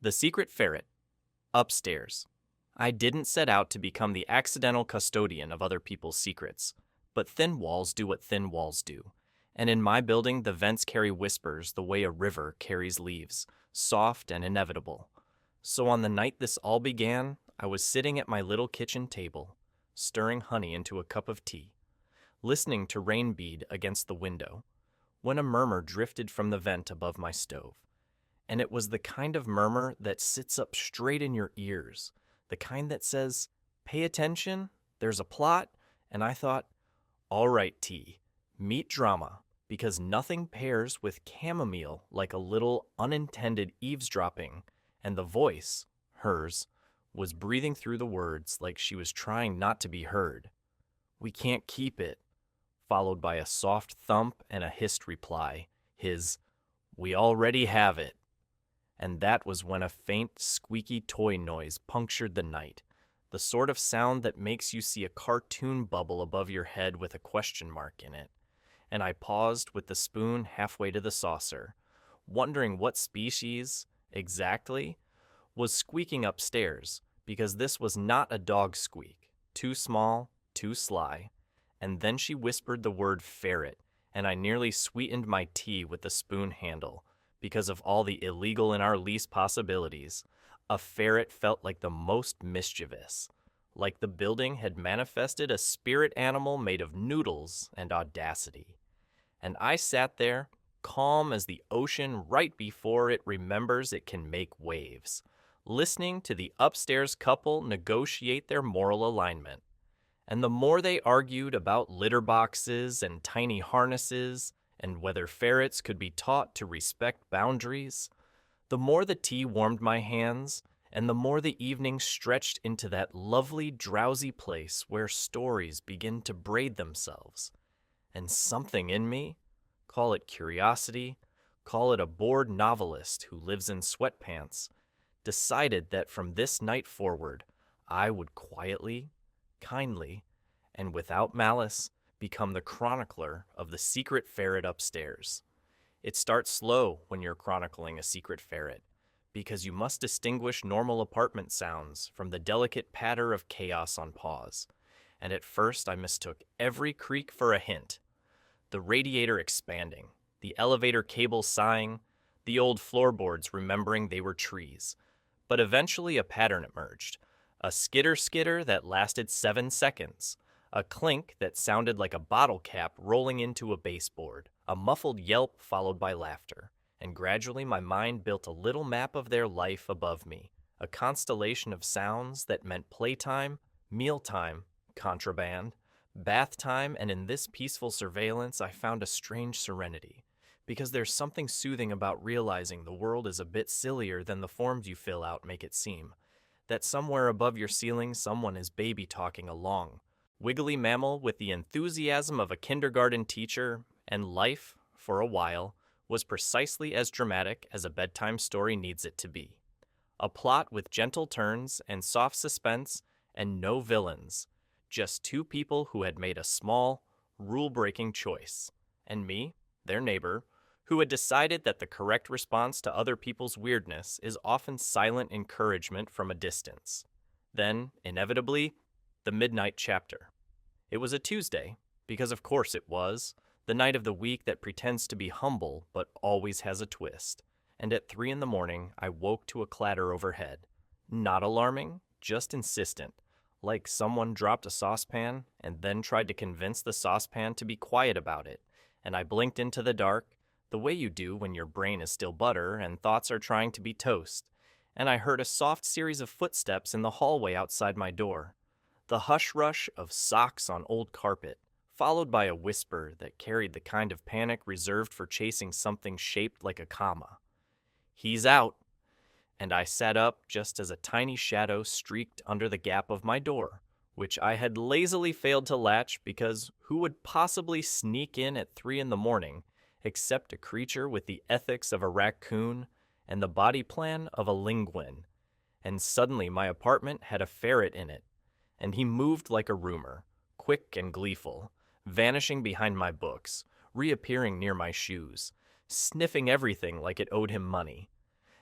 The Secret Ferret. Upstairs. I didn't set out to become the accidental custodian of other people's secrets, but thin walls do what thin walls do. And in my building, the vents carry whispers the way a river carries leaves, soft and inevitable. So on the night this all began, I was sitting at my little kitchen table, stirring honey into a cup of tea, listening to rain bead against the window, when a murmur drifted from the vent above my stove. And it was the kind of murmur that sits up straight in your ears, the kind that says, "Pay attention, there's a plot," and I thought, all right, T, meet drama, because nothing pairs with chamomile like a little unintended eavesdropping, and the voice, hers, was breathing through the words like she was trying not to be heard. "We can't keep it," followed by a soft thump and a hissed reply, his, "We already have it." And that was when a faint, squeaky toy noise punctured the night, the sort of sound that makes you see a cartoon bubble above your head with a question mark in it. And I paused with the spoon halfway to the saucer, wondering what species, exactly, was squeaking upstairs, because this was not a dog squeak, too small, too sly. And then she whispered the word ferret, and I nearly sweetened my tea with the spoon handle, because of all the illegal in our lease possibilities. A ferret felt like the most mischievous, like the building had manifested a spirit animal made of noodles and audacity. And I sat there, calm as the ocean right before it remembers it can make waves, listening to the upstairs couple negotiate their moral alignment. And the more they argued about litter boxes and tiny harnesses, and whether ferrets could be taught to respect boundaries, the more the tea warmed my hands, and the more the evening stretched into that lovely, drowsy place where stories begin to braid themselves. And something in me, call it curiosity, call it a bored novelist who lives in sweatpants, decided that from this night forward, I would quietly, kindly, and without malice, become the chronicler of the secret ferret upstairs. It starts slow when you're chronicling a secret ferret, because you must distinguish normal apartment sounds from the delicate patter of chaos on pause. And at first I mistook every creak for a hint. The radiator expanding, the elevator cable sighing, the old floorboards remembering they were trees. But eventually a pattern emerged, a skitter that lasted 7 seconds, a clink that sounded like a bottle cap rolling into a baseboard, a muffled yelp followed by laughter, and gradually my mind built a little map of their life above me, a constellation of sounds that meant playtime, mealtime, contraband, bath time, and in this peaceful surveillance I found a strange serenity, because there's something soothing about realizing the world is a bit sillier than the forms you fill out make it seem, that somewhere above your ceiling someone is baby talking along, wiggly mammal with the enthusiasm of a kindergarten teacher, and life, for a while, was precisely as dramatic as a bedtime story needs it to be. A plot with gentle turns and soft suspense and no villains, just two people who had made a small, rule-breaking choice, and me, their neighbor, who had decided that the correct response to other people's weirdness is often silent encouragement from a distance. Then, inevitably, the midnight chapter. It was a Tuesday, because of course it was, the night of the week that pretends to be humble but always has a twist. And at 3 a.m, I woke to a clatter overhead. Not alarming, just insistent, like someone dropped a saucepan and then tried to convince the saucepan to be quiet about it. And I blinked into the dark, the way you do when your brain is still butter and thoughts are trying to be toast. And I heard a soft series of footsteps in the hallway outside my door. The hush-rush of socks on old carpet, followed by a whisper that carried the kind of panic reserved for chasing something shaped like a comma. "He's out!" And I sat up just as a tiny shadow streaked under the gap of my door, which I had lazily failed to latch because who would possibly sneak in at 3 a.m, except a creature with the ethics of a raccoon and the body plan of a linguine? And suddenly my apartment had a ferret in it, and he moved like a rumor, quick and gleeful, vanishing behind my books, reappearing near my shoes, sniffing everything like it owed him money.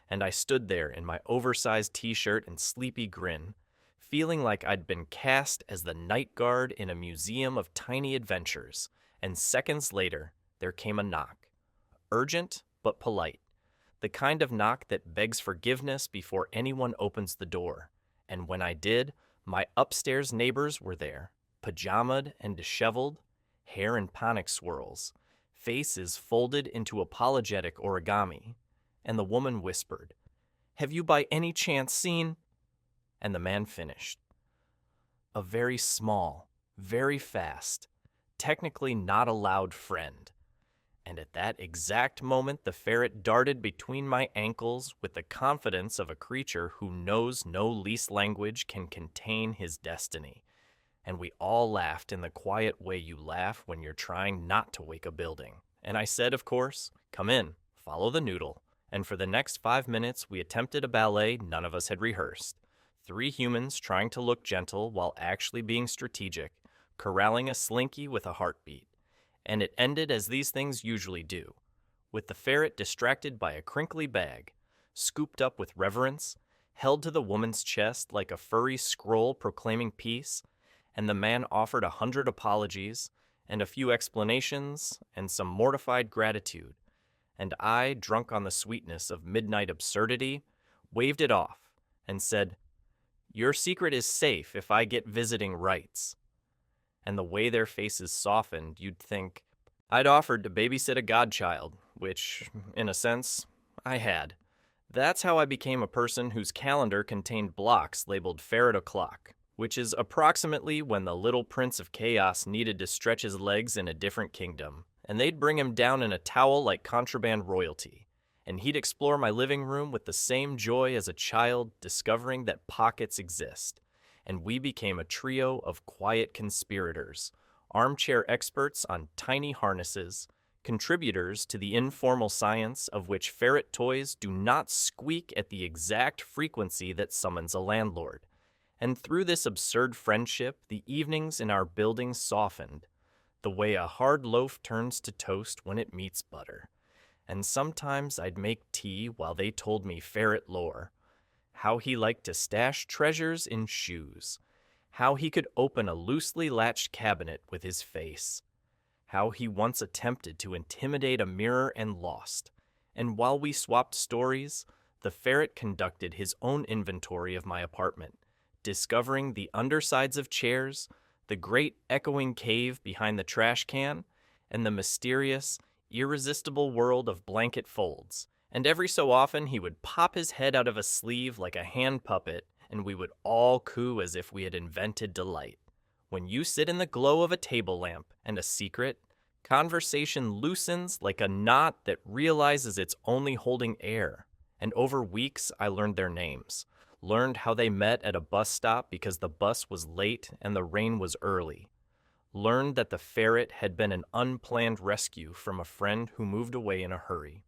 and I stood there in my oversized t-shirt and sleepy grin, feeling like I'd been cast as the night guard in a museum of tiny adventures, and seconds later, there came a knock. Urgent, but polite. The kind of knock that begs forgiveness before anyone opens the door. And when I did, my upstairs neighbors were there, pajamaed and disheveled, hair in panic swirls, faces folded into apologetic origami. And the woman whispered, "Have you by any chance seen?" And the man finished. A very small, very fast, technically not allowed friend. And at that exact moment, the ferret darted between my ankles with the confidence of a creature who knows no least language can contain his destiny. And we all laughed in the quiet way you laugh when you're trying not to wake a building. And I said, of course, "Come in, follow the noodle." And for the next 5 minutes, we attempted a ballet none of us had rehearsed. 3 humans trying to look gentle while actually being strategic, corralling a slinky with a heartbeat. And it ended as these things usually do, with the ferret distracted by a crinkly bag, scooped up with reverence, held to the woman's chest like a furry scroll proclaiming peace, and the man offered 100 apologies, and a few explanations, and some mortified gratitude, and I, drunk on the sweetness of midnight absurdity, waved it off, and said, "Your secret is safe if I get visiting rights." And the way their faces softened, you'd think I'd offered to babysit a godchild, which, in a sense, I had. That's how I became a person whose calendar contained blocks labeled Ferret O'Clock, which is approximately when the little prince of chaos needed to stretch his legs in a different kingdom, and they'd bring him down in a towel like contraband royalty, and he'd explore my living room with the same joy as a child discovering that pockets exist. And we became a trio of quiet conspirators, armchair experts on tiny harnesses, contributors to the informal science of which ferret toys do not squeak at the exact frequency that summons a landlord. And through this absurd friendship, the evenings in our building softened, the way a hard loaf turns to toast when it meets butter. And sometimes I'd make tea while they told me ferret lore. How he liked to stash treasures in shoes, how he could open a loosely latched cabinet with his face, how he once attempted to intimidate a mirror and lost, and while we swapped stories, the ferret conducted his own inventory of my apartment, discovering the undersides of chairs, the great echoing cave behind the trash can, and the mysterious, irresistible world of blanket folds. And every so often he would pop his head out of a sleeve like a hand puppet, and we would all coo as if we had invented delight. When you sit in the glow of a table lamp and a secret, conversation loosens like a knot that realizes it's only holding air. And over weeks I learned their names, learned how they met at a bus stop because the bus was late and the rain was early, learned that the ferret had been an unplanned rescue from a friend who moved away in a hurry,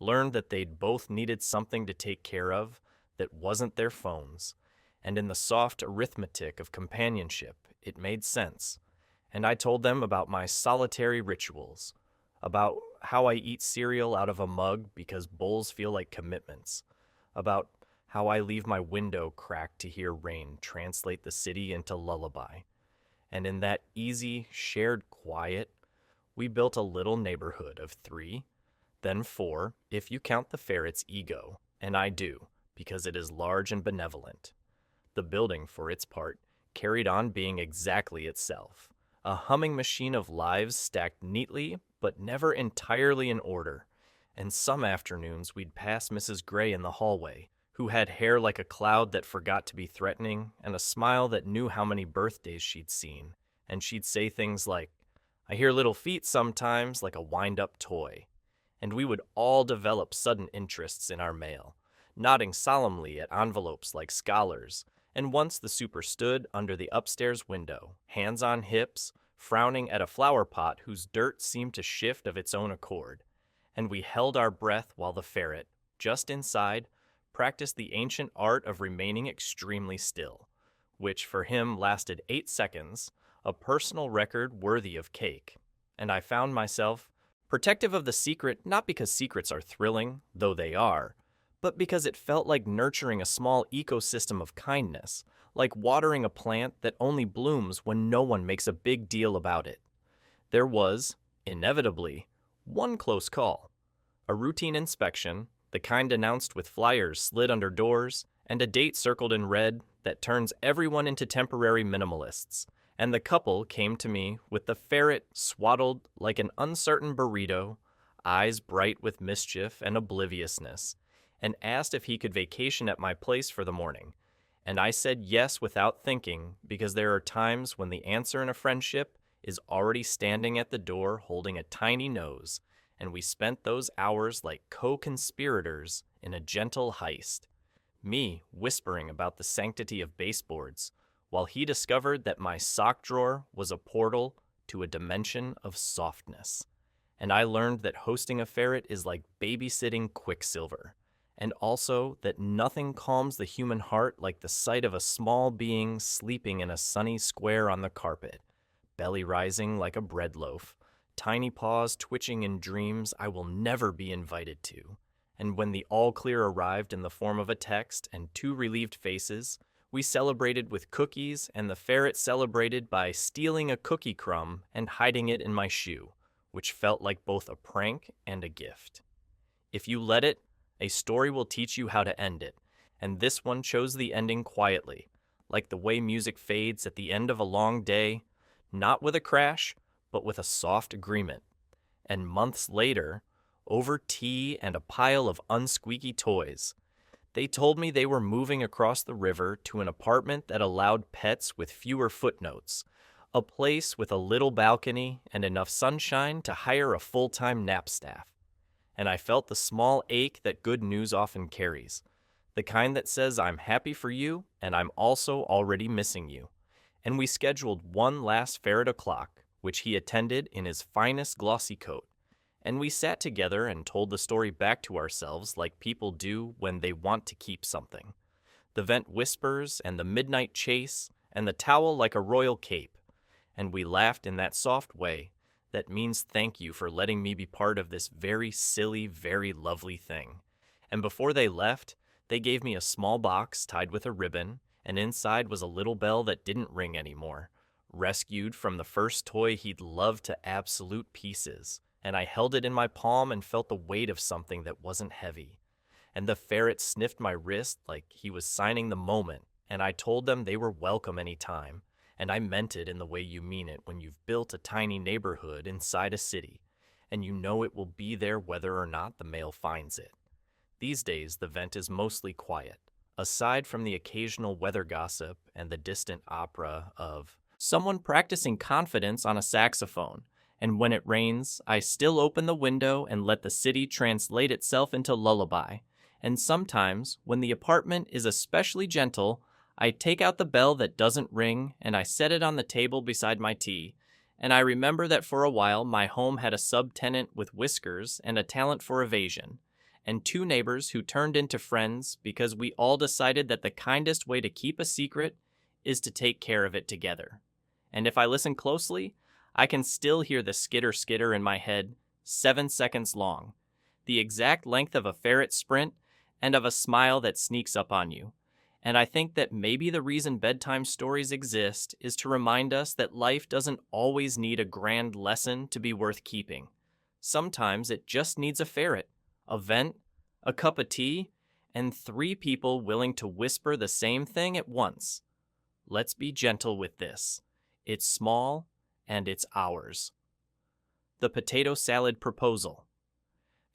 learned that they'd both needed something to take care of that wasn't their phones, and in the soft arithmetic of companionship, it made sense. And I told them about my solitary rituals, about how I eat cereal out of a mug because bowls feel like commitments, about how I leave my window cracked to hear rain translate the city into lullaby. And in that easy, shared quiet, we built a little neighborhood of 3, then 4, if you count the ferret's ego, and I do, because it is large and benevolent. The building, for its part, carried on being exactly itself, a humming machine of lives stacked neatly, but never entirely in order. And some afternoons we'd pass Mrs. Gray in the hallway, who had hair like a cloud that forgot to be threatening, and a smile that knew how many birthdays she'd seen, and she'd say things like, "I hear little feet sometimes," like a wind-up toy. And we would all develop sudden interests in our mail, nodding solemnly at envelopes like scholars, and once the super stood under the upstairs window, hands on hips, frowning at a flower pot whose dirt seemed to shift of its own accord, and we held our breath while the ferret, just inside, practiced the ancient art of remaining extremely still, which for him lasted 8 seconds, a personal record worthy of cake, and I found myself protective of the secret not because secrets are thrilling, though they are, but because it felt like nurturing a small ecosystem of kindness, like watering a plant that only blooms when no one makes a big deal about it. There was, inevitably, one close call. A routine inspection, the kind announced with flyers slid under doors, and a date circled in red that turns everyone into temporary minimalists. And the couple came to me with the ferret swaddled like an uncertain burrito, eyes bright with mischief and obliviousness, and asked if he could vacation at my place for the morning. And I said yes without thinking, because there are times when the answer in a friendship is already standing at the door holding a tiny nose, and we spent those hours like co-conspirators in a gentle heist. Me whispering about the sanctity of baseboards, while he discovered that my sock drawer was a portal to a dimension of softness. And I learned that hosting a ferret is like babysitting Quicksilver, and also that nothing calms the human heart like the sight of a small being sleeping in a sunny square on the carpet, belly rising like a bread loaf, tiny paws twitching in dreams I will never be invited to. And when the all-clear arrived in the form of a text and 2 relieved faces, we celebrated with cookies, and the ferret celebrated by stealing a cookie crumb and hiding it in my shoe, which felt like both a prank and a gift. If you let it, a story will teach you how to end it, and this one chose the ending quietly, like the way music fades at the end of a long day, not with a crash, but with a soft agreement. And months later, over tea and a pile of unsqueaky toys, they told me they were moving across the river to an apartment that allowed pets with fewer footnotes, a place with a little balcony and enough sunshine to hire a full-time nap staff. And I felt the small ache that good news often carries, the kind that says I'm happy for you and I'm also already missing you. And we scheduled one last ferret o'clock, which he attended in his finest glossy coat. And we sat together and told the story back to ourselves like people do when they want to keep something. The vent whispers and the midnight chase and the towel like a royal cape. And we laughed in that soft way that means thank you for letting me be part of this very silly, very lovely thing. And before they left, they gave me a small box tied with a ribbon, and inside was a little bell that didn't ring anymore, rescued from the first toy he'd loved to absolute pieces. And I held it in my palm and felt the weight of something that wasn't heavy. And the ferret sniffed my wrist like he was signing the moment, and I told them they were welcome any time. And I meant it in the way you mean it when you've built a tiny neighborhood inside a city, and you know it will be there whether or not the mail finds it. These days, the vent is mostly quiet, aside from the occasional weather gossip and the distant opera of someone practicing confidence on a saxophone. And when it rains, I still open the window and let the city translate itself into lullaby. And sometimes, when the apartment is especially gentle, I take out the bell that doesn't ring and I set it on the table beside my tea. And I remember that for a while my home had a subtenant with whiskers and a talent for evasion, and 2 neighbors who turned into friends because we all decided that the kindest way to keep a secret is to take care of it together. And if I listen closely, I can still hear the skitter in my head, 7 seconds long, the exact length of a ferret sprint and of a smile that sneaks up on you. And I think that maybe the reason bedtime stories exist is to remind us that life doesn't always need a grand lesson to be worth keeping. Sometimes it just needs a ferret, a vent, a cup of tea, and 3 people willing to whisper the same thing at once. Let's be gentle with this. It's small, and it's ours. The potato salad proposal.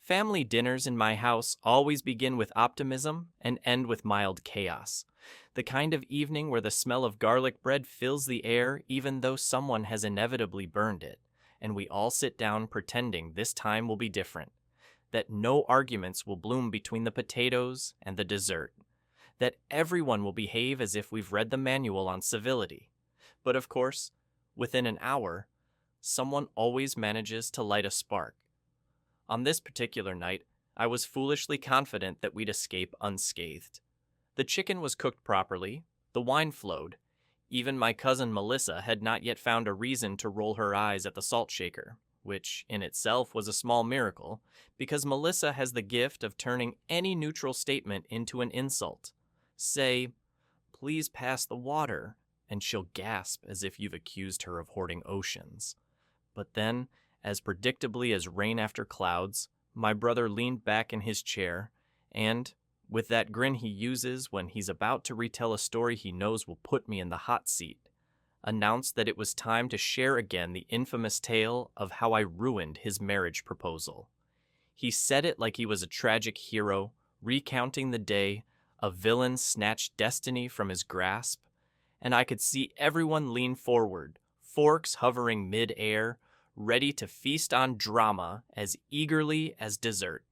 Family dinners in my house always begin with optimism and end with mild chaos. The kind of evening where the smell of garlic bread fills the air even though someone has inevitably burned it, and we all sit down pretending this time will be different, that no arguments will bloom between the potatoes and the dessert, that everyone will behave as if we've read the manual on civility. But of course, within an hour, someone always manages to light a spark. On this particular night, I was foolishly confident that we'd escape unscathed. The chicken was cooked properly, the wine flowed. Even my cousin Melissa had not yet found a reason to roll her eyes at the salt shaker. which in itself was a small miracle, because Melissa has the gift of turning any neutral statement into an insult. Say, "Please pass the water," and she'll gasp as if you've accused her of hoarding oceans. But then, as predictably as rain after clouds, my brother leaned back in his chair, and, with that grin he uses when he's about to retell a story he knows will put me in the hot seat, announced that it was time to share again the infamous tale of how I ruined his marriage proposal. He said it like he was a tragic hero, recounting the day a villain snatched destiny from his grasp, and I could see everyone lean forward, forks hovering mid-air, ready to feast on drama as eagerly as dessert.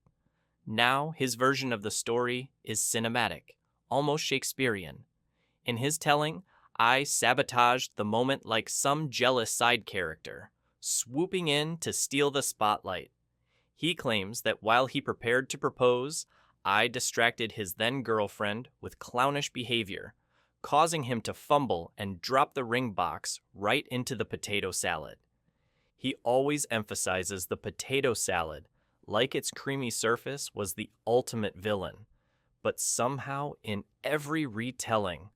Now his version of the story is cinematic, almost Shakespearean. In his telling, I sabotaged the moment like some jealous side character, swooping in to steal the spotlight. He claims that while he prepared to propose, I distracted his then-girlfriend with clownish behavior, causing him to fumble and drop the ring box right into the potato salad. He always emphasizes the potato salad, like its creamy surface, was the ultimate villain. But somehow, in every retelling,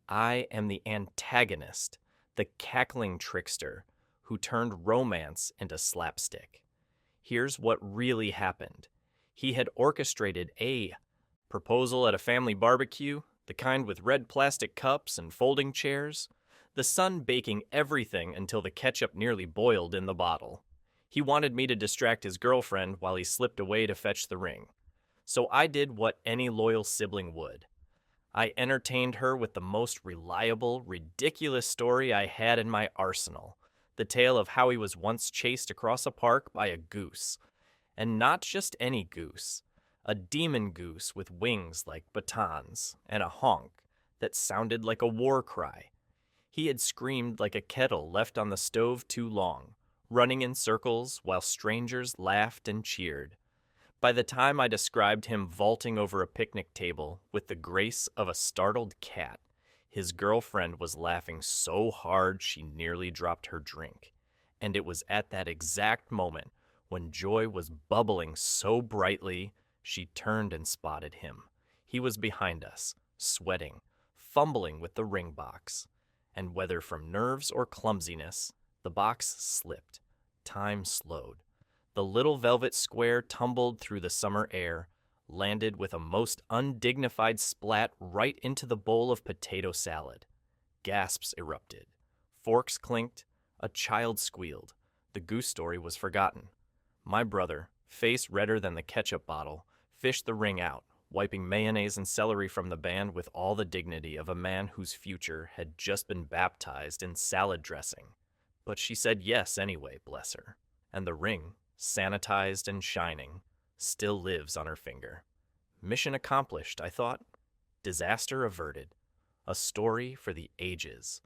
I am the antagonist, the cackling trickster, who turned romance into slapstick. Here's what really happened. He had orchestrated a proposal at a family barbecue, the kind with red plastic cups and folding chairs, the son baking everything until the ketchup nearly boiled in the bottle. He wanted me to distract his girlfriend while he slipped away to fetch the ring. So I did what any loyal sibling would. I entertained her with the most reliable, ridiculous story I had in my arsenal, the tale of how he was once chased across a park by a goose. And not just any goose, a demon goose with wings like batons and a honk that sounded like a war cry. He had screamed like a kettle left on the stove too long, running in circles while strangers laughed and cheered. By the time I described him vaulting over a picnic table with the grace of a startled cat, his girlfriend was laughing so hard she nearly dropped her drink. And it was at that exact moment, when joy was bubbling so brightly, she turned and spotted him. He was behind us, sweating, fumbling with the ring box. And whether from nerves or clumsiness, the box slipped. Time slowed. The little velvet square tumbled through the summer air, landed with a most undignified splat right into the bowl of potato salad. Gasps erupted. Forks clinked. A child squealed. The goose story was forgotten. My brother, face redder than the ketchup bottle, fished the ring out, wiping mayonnaise and celery from the band with all the dignity of a man whose future had just been baptized in salad dressing. But she said yes anyway, bless her. And the ring, sanitized and shining, still lives on her finger. Mission accomplished, I thought. Disaster averted. A story for the ages.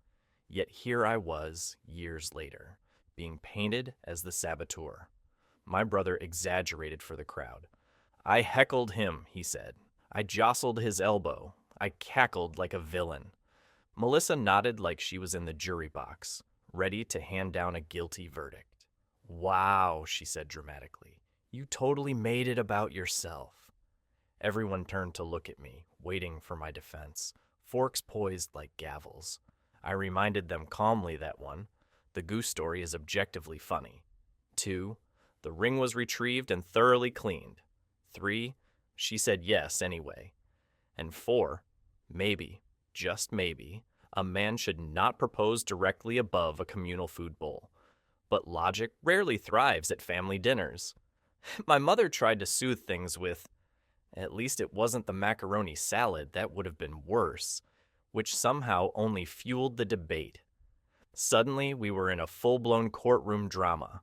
Yet here I was, years later, being painted as the saboteur. My brother exaggerated for the crowd. I heckled him, he said. I jostled his elbow. I cackled like a villain. Melissa nodded like she was in the jury box, ready to hand down a guilty verdict. Wow, she said dramatically. You totally made it about yourself. Everyone turned to look at me, waiting for my defense, forks poised like gavels. I reminded them calmly that 1, the goose story is objectively funny. 2, the ring was retrieved and thoroughly cleaned. 3, she said yes anyway. And 4, maybe, just maybe, a man should not propose directly above a communal food bowl. But logic rarely thrives at family dinners. My mother tried to soothe things with, at least it wasn't the macaroni salad, that would have been worse, which somehow only fueled the debate. Suddenly, we were in a full-blown courtroom drama.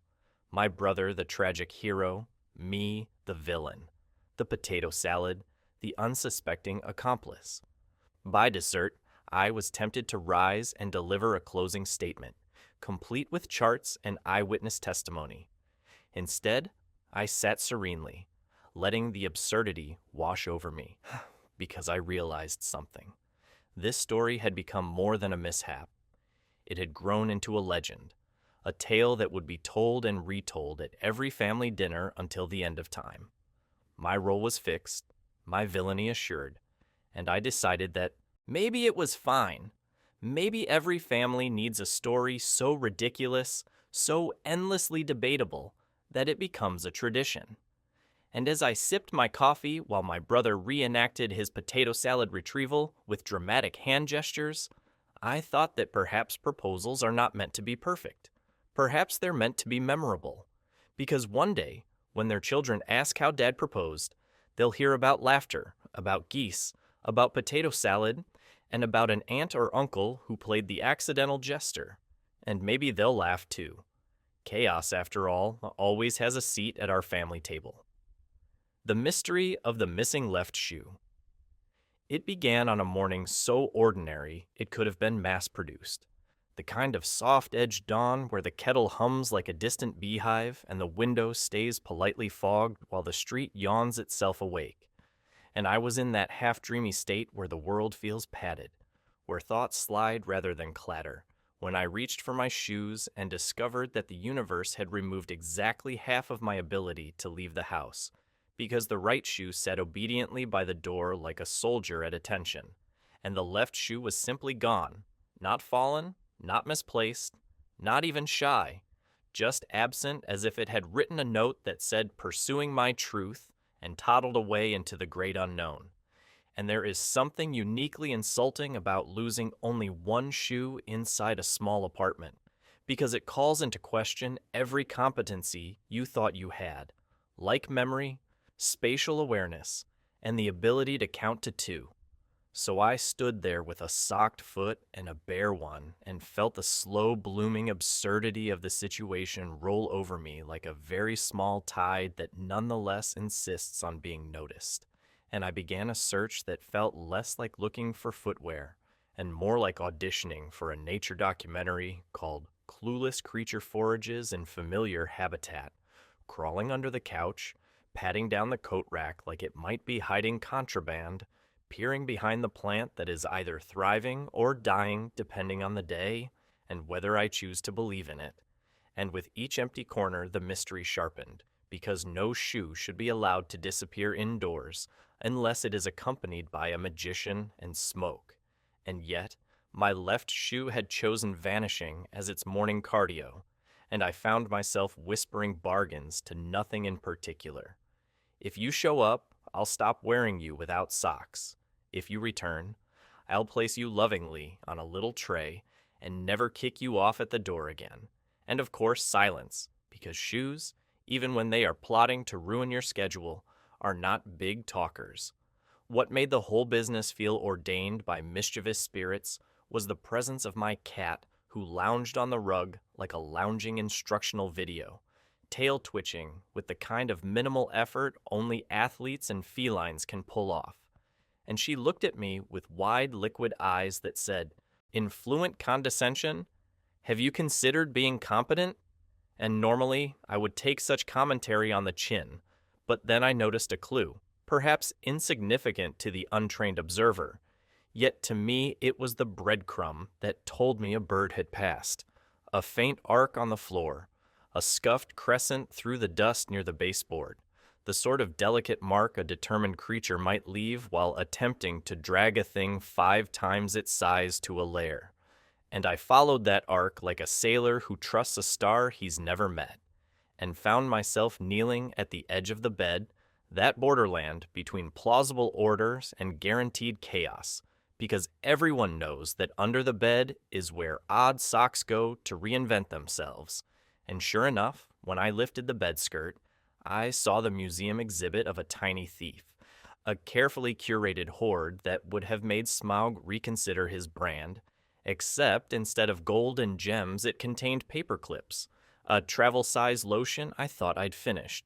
My brother, the tragic hero, me, the villain, the potato salad, the unsuspecting accomplice. By dessert, I was tempted to rise and deliver a closing statement, complete with charts and eyewitness testimony. Instead, I sat serenely, letting the absurdity wash over me, because I realized something. This story had become more than a mishap. It had grown into a legend, a tale that would be told and retold at every family dinner until the end of time. My role was fixed, my villainy assured, and I decided that maybe it was fine. Maybe every family needs a story so ridiculous, so endlessly debatable, that it becomes a tradition. And as I sipped my coffee while my brother reenacted his potato salad retrieval with dramatic hand gestures, I thought that perhaps proposals are not meant to be perfect. Perhaps they're meant to be memorable. Because one day, when their children ask how Dad proposed, they'll hear about laughter, about geese, about potato salad, and about an aunt or uncle who played the accidental jester. And maybe they'll laugh too. Chaos, after all, always has a seat at our family table. The mystery of the missing left shoe. It began on a morning so ordinary it could have been mass-produced. The kind of soft-edged dawn where the kettle hums like a distant beehive and the window stays politely fogged while the street yawns itself awake. And I was in that half-dreamy state where the world feels padded, where thoughts slide rather than clatter, when I reached for my shoes and discovered that the universe had removed exactly half of my ability to leave the house, because the right shoe sat obediently by the door like a soldier at attention, and the left shoe was simply gone, not fallen, not misplaced, not even shy, just absent as if it had written a note that said pursuing my truth and toddled away into the great unknown. And there is something uniquely insulting about losing only one shoe inside a small apartment, because it calls into question every competency you thought you had, like memory, spatial awareness, and the ability to count to 2. So I stood there with a socked foot and a bare one and felt the slow blooming absurdity of the situation roll over me like a very small tide that nonetheless insists on being noticed. And I began a search that felt less like looking for footwear and more like auditioning for a nature documentary called Clueless Creature Forages in Familiar Habitat, crawling under the couch, patting down the coat rack like it might be hiding contraband, peering behind the plant that is either thriving or dying depending on the day and whether I choose to believe in it. And with each empty corner, the mystery sharpened, because no shoe should be allowed to disappear indoors unless it is accompanied by a magician and smoke. And yet, my left shoe had chosen vanishing as its morning cardio, and I found myself whispering bargains to nothing in particular. If you show up, I'll stop wearing you without socks. If you return, I'll place you lovingly on a little tray and never kick you off at the door again. And of course, silence, because shoes, even when they are plotting to ruin your schedule, are not big talkers. What made the whole business feel ordained by mischievous spirits was the presence of my cat, who lounged on the rug like a lounging instructional video, tail twitching with the kind of minimal effort only athletes and felines can pull off. And she looked at me with wide liquid eyes that said, in fluent condescension, "Have you considered being competent?" And normally I would take such commentary on the chin, but then I noticed a clue, perhaps insignificant to the untrained observer. Yet to me it was the breadcrumb that told me a bird had passed, a faint arc on the floor, a scuffed crescent through the dust near the baseboard, the sort of delicate mark a determined creature might leave while attempting to drag a thing 5 times its size to a lair. And I followed that arc like a sailor who trusts a star he's never met, and found myself kneeling at the edge of the bed, that borderland between plausible orders and guaranteed chaos, because everyone knows that under the bed is where odd socks go to reinvent themselves. And sure enough, when I lifted the bed skirt, I saw the museum exhibit of a tiny thief, a carefully curated hoard that would have made Smaug reconsider his brand, except instead of gold and gems it contained paper clips, a travel-size lotion I thought I'd finished,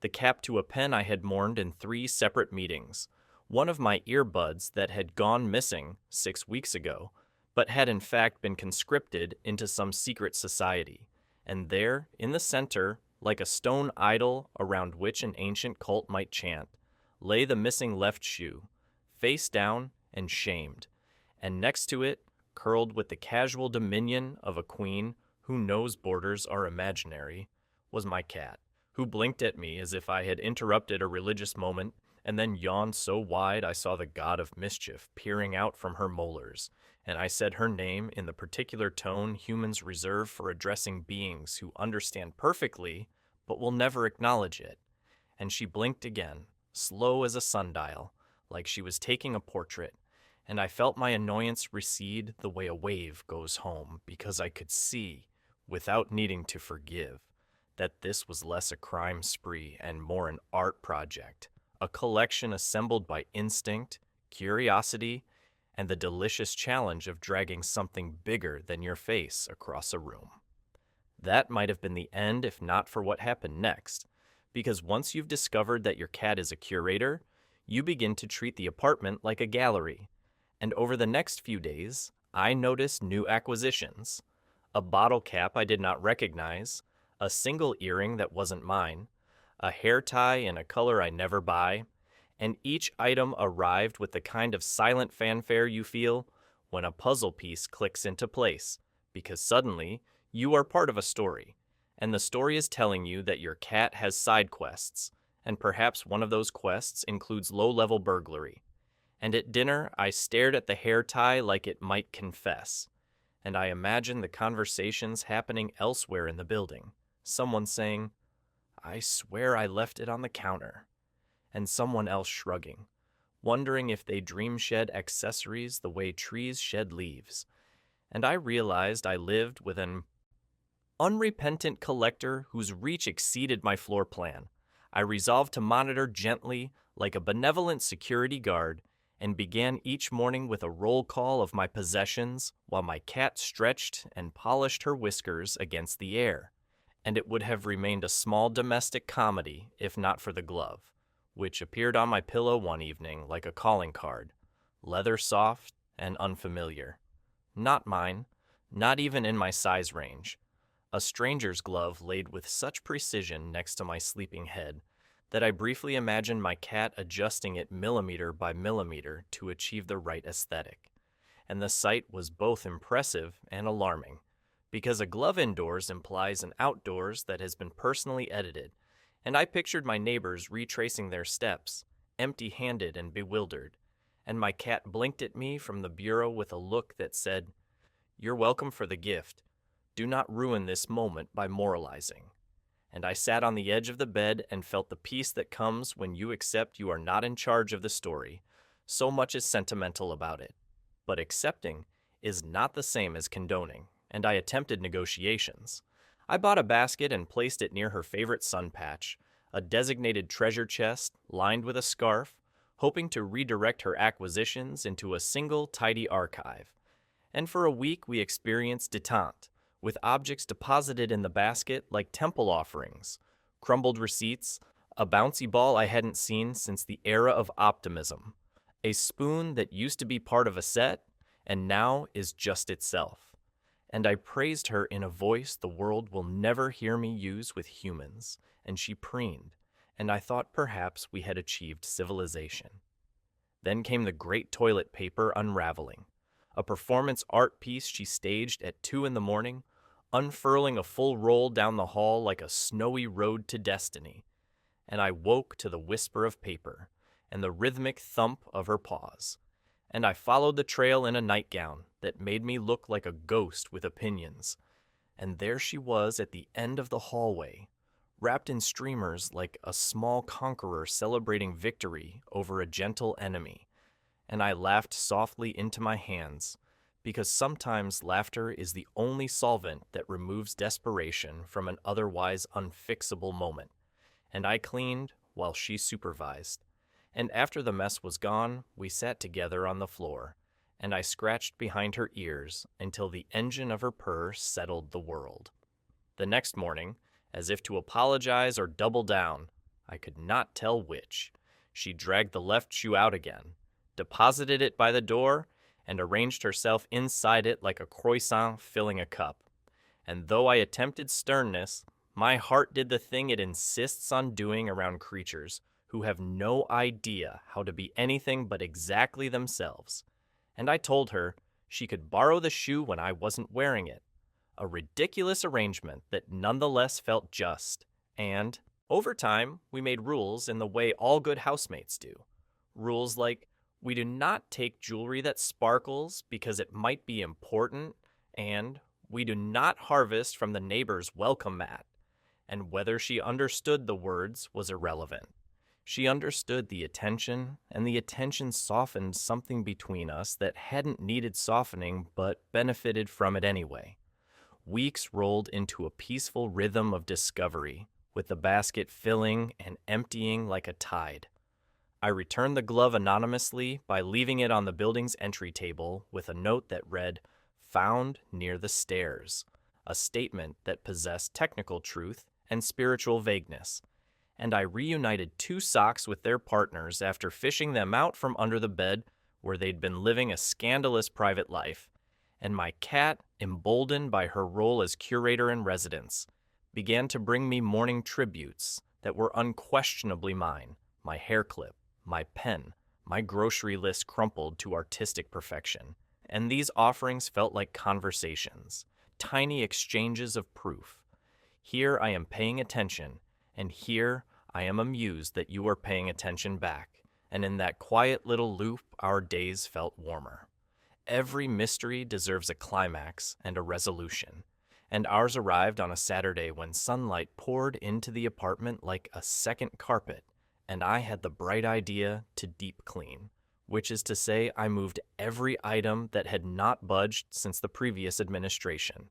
the cap to a pen I had mourned in 3 separate meetings, one of my earbuds that had gone missing 6 weeks ago, but had in fact been conscripted into some secret society, and there, in the center, like a stone idol around which an ancient cult might chant, lay the missing left shoe, face down and shamed, and next to it, curled with the casual dominion of a queen, who knows borders are imaginary, was my cat, who blinked at me as if I had interrupted a religious moment and then yawned so wide I saw the god of mischief peering out from her molars, and I said her name in the particular tone humans reserve for addressing beings who understand perfectly but will never acknowledge it. And she blinked again, slow as a sundial, like she was taking a portrait, and I felt my annoyance recede the way a wave goes home because I could see, without needing to forgive, that this was less a crime spree and more an art project, a collection assembled by instinct, curiosity, and the delicious challenge of dragging something bigger than your face across a room. That might have been the end if not for what happened next, because once you've discovered that your cat is a curator, you begin to treat the apartment like a gallery. And over the next few days, I noticed new acquisitions. A bottle cap I did not recognize, a single earring that wasn't mine, a hair tie in a color I never buy, and each item arrived with the kind of silent fanfare you feel when a puzzle piece clicks into place, because suddenly you are part of a story, and the story is telling you that your cat has side quests, and perhaps one of those quests includes low-level burglary. And at dinner, I stared at the hair tie like it might confess, and I imagined the conversations happening elsewhere in the building. Someone saying, "I swear I left it on the counter," and someone else shrugging, wondering if they dream shed accessories the way trees shed leaves. And I realized I lived with an unrepentant collector whose reach exceeded my floor plan. I resolved to monitor gently, like a benevolent security guard, and began each morning with a roll call of my possessions while my cat stretched and polished her whiskers against the air. And it would have remained a small domestic comedy if not for the glove, which appeared on my pillow one evening like a calling card, leather soft and unfamiliar. Not mine, not even in my size range. A stranger's glove laid with such precision next to my sleeping head that I briefly imagined my cat adjusting it millimeter by millimeter to achieve the right aesthetic. And the sight was both impressive and alarming, because a glove indoors implies an outdoors that has been personally edited, and I pictured my neighbors retracing their steps, empty-handed and bewildered, and my cat blinked at me from the bureau with a look that said, "You're welcome for the gift. Do not ruin this moment by moralizing." And I sat on the edge of the bed and felt the peace that comes when you accept you are not in charge of the story. So much is sentimental about it. But accepting is not the same as condoning, and I attempted negotiations. I bought a basket and placed it near her favorite sun patch, a designated treasure chest lined with a scarf, hoping to redirect her acquisitions into a single tidy archive. And for a week we experienced detente, with objects deposited in the basket like temple offerings, crumbled receipts, a bouncy ball I hadn't seen since the era of optimism, a spoon that used to be part of a set and now is just itself. And I praised her in a voice the world will never hear me use with humans, and she preened, and I thought perhaps we had achieved civilization. Then came the great toilet paper unraveling, a performance art piece she staged at 2 a.m, unfurling a full roll down the hall like a snowy road to destiny, and I woke to the whisper of paper and the rhythmic thump of her paws, and I followed the trail in a nightgown that made me look like a ghost with opinions, and there she was at the end of the hallway, wrapped in streamers like a small conqueror celebrating victory over a gentle enemy, and I laughed softly into my hands, because sometimes laughter is the only solvent that removes desperation from an otherwise unfixable moment. And I cleaned while she supervised. And after the mess was gone, we sat together on the floor, and I scratched behind her ears until the engine of her purr settled the world. The next morning, as if to apologize or double down, I could not tell which, she dragged the left shoe out again, deposited it by the door, and arranged herself inside it like a croissant filling a cup. And though I attempted sternness, my heart did the thing it insists on doing around creatures who have no idea how to be anything but exactly themselves. And I told her she could borrow the shoe when I wasn't wearing it, a ridiculous arrangement that nonetheless felt just, and over time, we made rules in the way all good housemates do. Rules like we do not take jewelry that sparkles because it might be important, and we do not harvest from the neighbor's welcome mat. And whether she understood the words was irrelevant. She understood the attention, and the attention softened something between us that hadn't needed softening but benefited from it anyway. Weeks rolled into a peaceful rhythm of discovery, with the basket filling and emptying like a tide. I returned the glove anonymously by leaving it on the building's entry table with a note that read, "Found near the stairs," a statement that possessed technical truth and spiritual vagueness. And I reunited 2 socks with their partners after fishing them out from under the bed where they'd been living a scandalous private life. And my cat, emboldened by her role as curator in residence, began to bring me morning tributes that were unquestionably mine: my hair clip, my pen, my grocery list crumpled to artistic perfection. And these offerings felt like conversations, tiny exchanges of proof. Here I am paying attention, and here I am amused that you are paying attention back, and in that quiet little loop our days felt warmer. Every mystery deserves a climax and a resolution, and ours arrived on a Saturday when sunlight poured into the apartment like a second carpet, and I had the bright idea to deep clean, which is to say I moved every item that had not budged since the previous administration.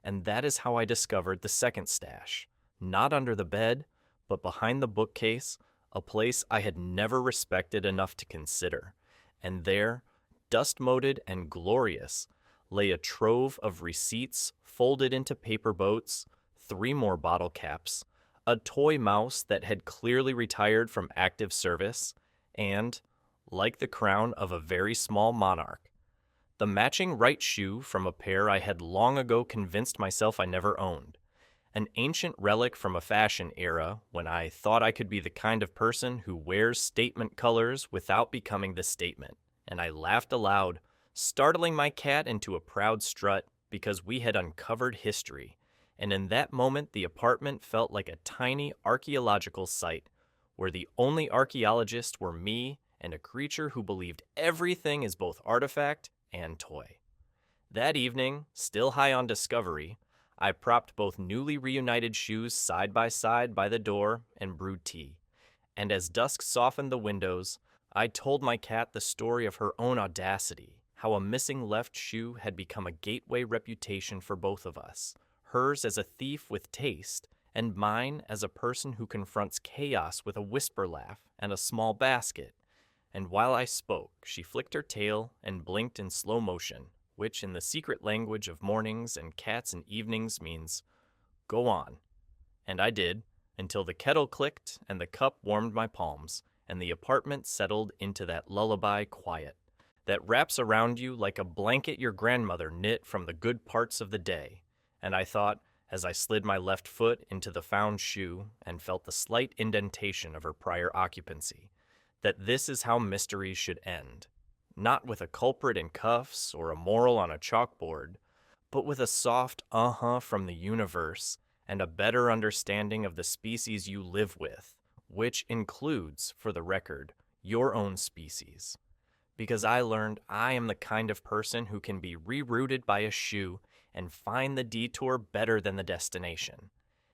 And that is how I discovered the second stash, not under the bed, but behind the bookcase, a place I had never respected enough to consider. And there, dust-moted and glorious, lay a trove of receipts folded into paper boats, 3 more bottle caps, a toy mouse that had clearly retired from active service, and, like the crown of a very small monarch, the matching right shoe from a pair I had long ago convinced myself I never owned. An ancient relic from a fashion era when I thought I could be the kind of person who wears statement colors without becoming the statement. And I laughed aloud, startling my cat into a proud strut because we had uncovered history. And in that moment, the apartment felt like a tiny archaeological site where the only archaeologists were me and a creature who believed everything is both artifact and toy. That evening, still high on discovery, I propped both newly reunited shoes side by the door and brewed tea. And as dusk softened the windows, I told my cat the story of her own audacity, how a missing left shoe had become a gateway reputation for both of us, hers as a thief with taste, and mine as a person who confronts chaos with a whisper laugh and a small basket. And while I spoke, she flicked her tail and blinked in slow motion, which in the secret language of mornings and cats and evenings means, "Go on." And I did, until the kettle clicked and the cup warmed my palms, and the apartment settled into that lullaby quiet that wraps around you like a blanket your grandmother knit from the good parts of the day. And I thought, as I slid my left foot into the found shoe and felt the slight indentation of her prior occupancy, that this is how mysteries should end. Not with a culprit in cuffs or a moral on a chalkboard, but with a soft from the universe and a better understanding of the species you live with, which includes, for the record, your own species. Because I learned I am the kind of person who can be rerouted by a shoe and find the detour better than the destination.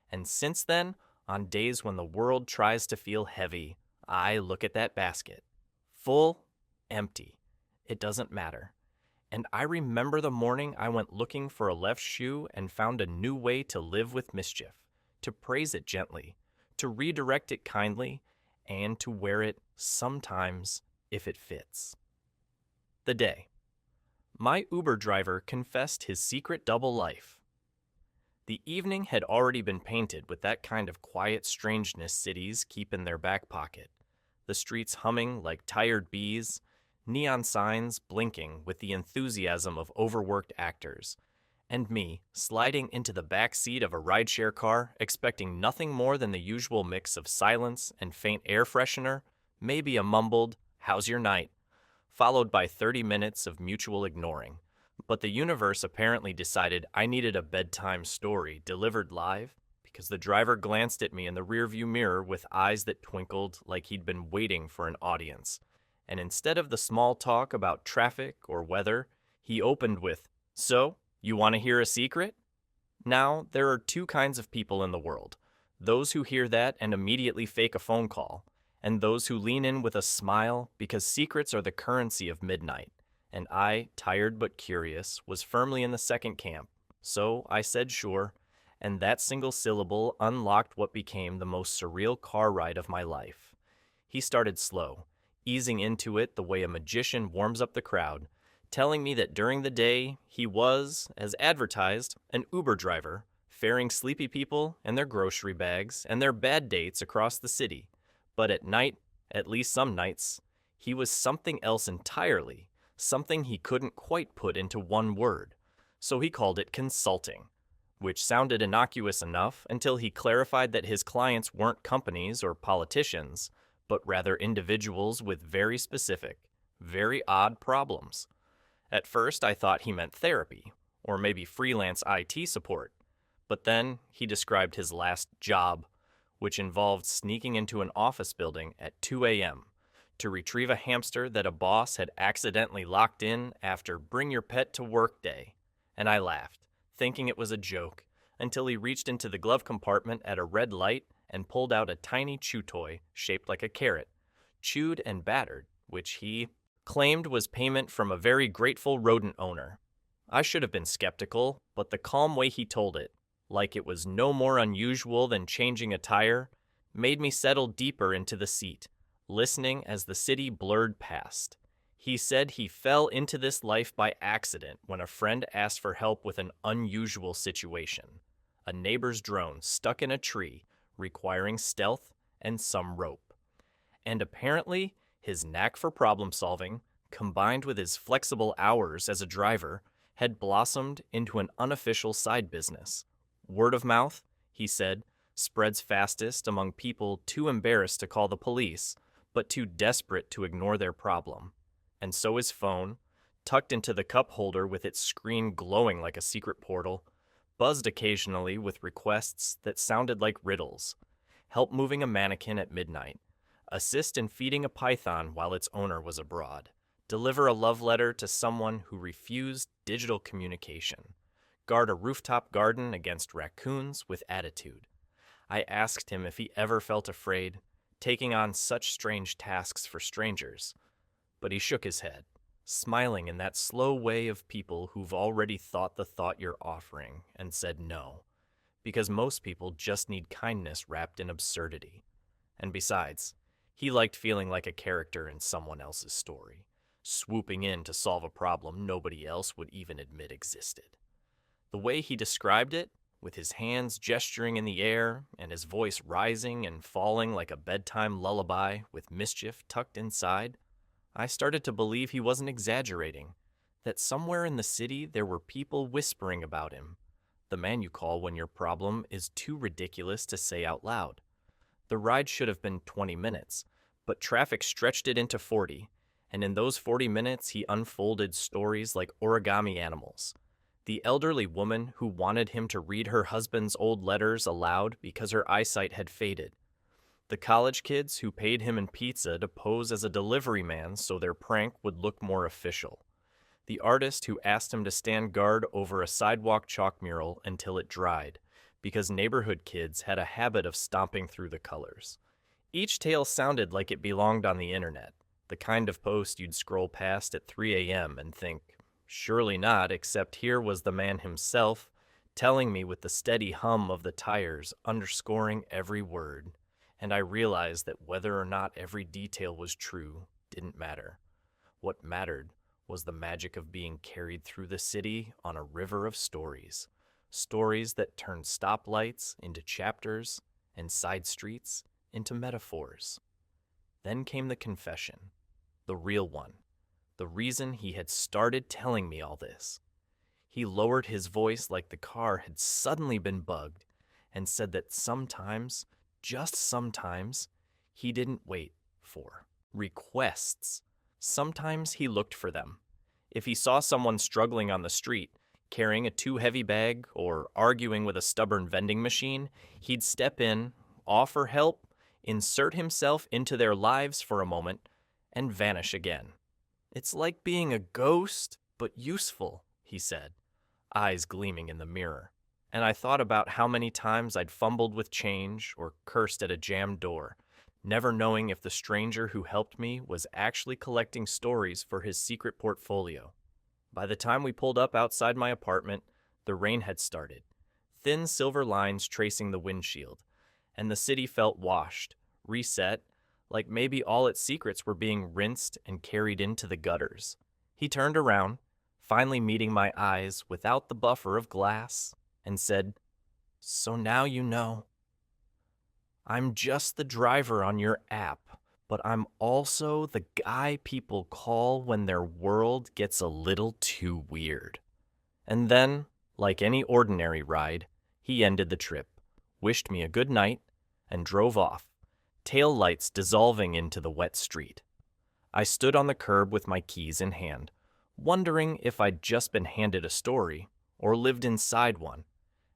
And since then, on days when the world tries to feel heavy, I look at that basket. Full, empty. It doesn't matter. And I remember the morning I went looking for a left shoe and found a new way to live with mischief, to praise it gently, to redirect it kindly, and to wear it sometimes if it fits. The day. My Uber driver confessed his secret double life. The evening had already been painted with that kind of quiet strangeness cities keep in their back pocket, the streets humming like tired bees, neon signs blinking with the enthusiasm of overworked actors, and me sliding into the back seat of a rideshare car expecting nothing more than the usual mix of silence and faint air freshener, maybe a mumbled, "How's your night?" followed by 30 minutes of mutual ignoring, But the universe apparently decided I needed a bedtime story delivered live because the driver glanced at me in the rearview mirror with eyes that twinkled like he'd been waiting for an audience. And instead of the small talk about traffic or weather, he opened with, "So, you want to hear a secret?" Now, there are two kinds of people in the world: those who hear that and immediately fake a phone call, and those who lean in with a smile because secrets are the currency of midnight. And I, tired but curious, was firmly in the second camp. So I said sure, and that single syllable unlocked what became the most surreal car ride of my life. He started slow, easing into it the way a magician warms up the crowd, telling me that during the day he was, as advertised, an Uber driver, ferrying sleepy people and their grocery bags and their bad dates across the city. But at night, at least some nights, he was something else entirely, something he couldn't quite put into one word. So he called it consulting, which sounded innocuous enough until he clarified that his clients weren't companies or politicians, but rather individuals with very specific, very odd problems. At first, I thought he meant therapy, or maybe freelance IT support. But then he described his last job, which involved sneaking into an office building at 2 a.m. to retrieve a hamster that a boss had accidentally locked in after Bring Your Pet to Work Day. And I laughed, thinking it was a joke, until he reached into the glove compartment at a red light and pulled out a tiny chew toy shaped like a carrot, chewed and battered, which he claimed was payment from a very grateful rodent owner. I should have been skeptical, but the calm way he told it, like it was no more unusual than changing a tire, made me settle deeper into the seat, listening as the city blurred past. He said he fell into this life by accident when a friend asked for help with an unusual situation: a neighbor's drone stuck in a tree, requiring stealth and some rope. And apparently, his knack for problem solving, combined with his flexible hours as a driver, had blossomed into an unofficial side business. Word of mouth, he said, spreads fastest among people too embarrassed to call the police, but too desperate to ignore their problem. And so his phone, tucked into the cup holder with its screen glowing like a secret portal, buzzed occasionally with requests that sounded like riddles. Help moving a mannequin at midnight, assist in feeding a python while its owner was abroad, deliver a love letter to someone who refused digital communication, guard a rooftop garden against raccoons with attitude. I asked him if he ever felt afraid, taking on such strange tasks for strangers, but he shook his head, smiling in that slow way of people who've already thought the thought you're offering, and said no, because most people just need kindness wrapped in absurdity. And besides, he liked feeling like a character in someone else's story, swooping in to solve a problem nobody else would even admit existed. The way he described it, with his hands gesturing in the air and his voice rising and falling like a bedtime lullaby with mischief tucked inside, I started to believe he wasn't exaggerating, that somewhere in the city there were people whispering about him, the man you call when your problem is too ridiculous to say out loud. The ride should have been 20 minutes, but traffic stretched it into 40, and in those 40 minutes he unfolded stories like origami animals. The elderly woman who wanted him to read her husband's old letters aloud because her eyesight had faded. The college kids who paid him in pizza to pose as a delivery man so their prank would look more official. The artist who asked him to stand guard over a sidewalk chalk mural until it dried, because neighborhood kids had a habit of stomping through the colors. Each tale sounded like it belonged on the internet, the kind of post you'd scroll past at 3 a.m. and think, surely not, except here was the man himself, telling me with the steady hum of the tires underscoring every word. And I realized that whether or not every detail was true didn't matter. What mattered was the magic of being carried through the city on a river of stories. Stories that turned stoplights into chapters and side streets into metaphors. Then came the confession, the real one, the reason he had started telling me all this. He lowered his voice like the car had suddenly been bugged and said that sometimes, just sometimes, he didn't wait for requests. Sometimes he looked for them. If he saw someone struggling on the street, carrying a too heavy bag, or arguing with a stubborn vending machine, he'd step in, offer help, insert himself into their lives for a moment, and vanish again. "It's like being a ghost, but useful," he said, eyes gleaming in the mirror. And I thought about how many times I'd fumbled with change or cursed at a jammed door, never knowing if the stranger who helped me was actually collecting stories for his secret portfolio. By the time we pulled up outside my apartment, the rain had started, thin silver lines tracing the windshield, and the city felt washed, reset, like maybe all its secrets were being rinsed and carried into the gutters. He turned around, finally meeting my eyes without the buffer of glass, and said, "So now you know. I'm just the driver on your app, but I'm also the guy people call when their world gets a little too weird." And then, like any ordinary ride, he ended the trip, wished me a good night, and drove off, tail lights dissolving into the wet street. I stood on the curb with my keys in hand, wondering if I'd just been handed a story or lived inside one.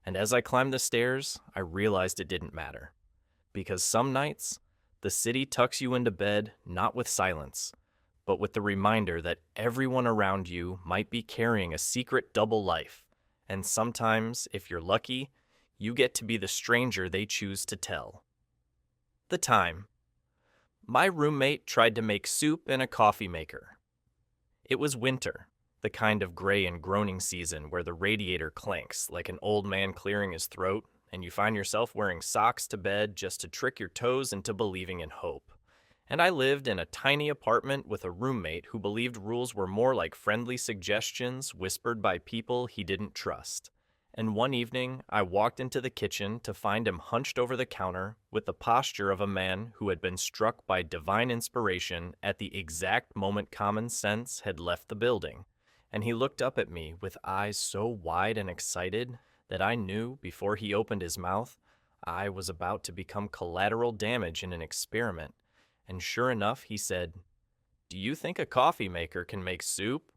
And as I climbed the stairs, I realized it didn't matter. Because some nights, the city tucks you into bed not with silence, but with the reminder that everyone around you might be carrying a secret double life. And sometimes, if you're lucky, you get to be the stranger they choose to tell. The time. My roommate tried to make soup in a coffee maker. It was winter, the kind of gray and groaning season where the radiator clanks like an old man clearing his throat, and you find yourself wearing socks to bed just to trick your toes into believing in hope. And I lived in a tiny apartment with a roommate who believed rules were more like friendly suggestions whispered by people he didn't trust. And one evening, I walked into the kitchen to find him hunched over the counter with the posture of a man who had been struck by divine inspiration at the exact moment common sense had left the building. And he looked up at me with eyes so wide and excited that I knew, before he opened his mouth, I was about to become collateral damage in an experiment. And sure enough, he said, "Do you think a coffee maker can make soup?"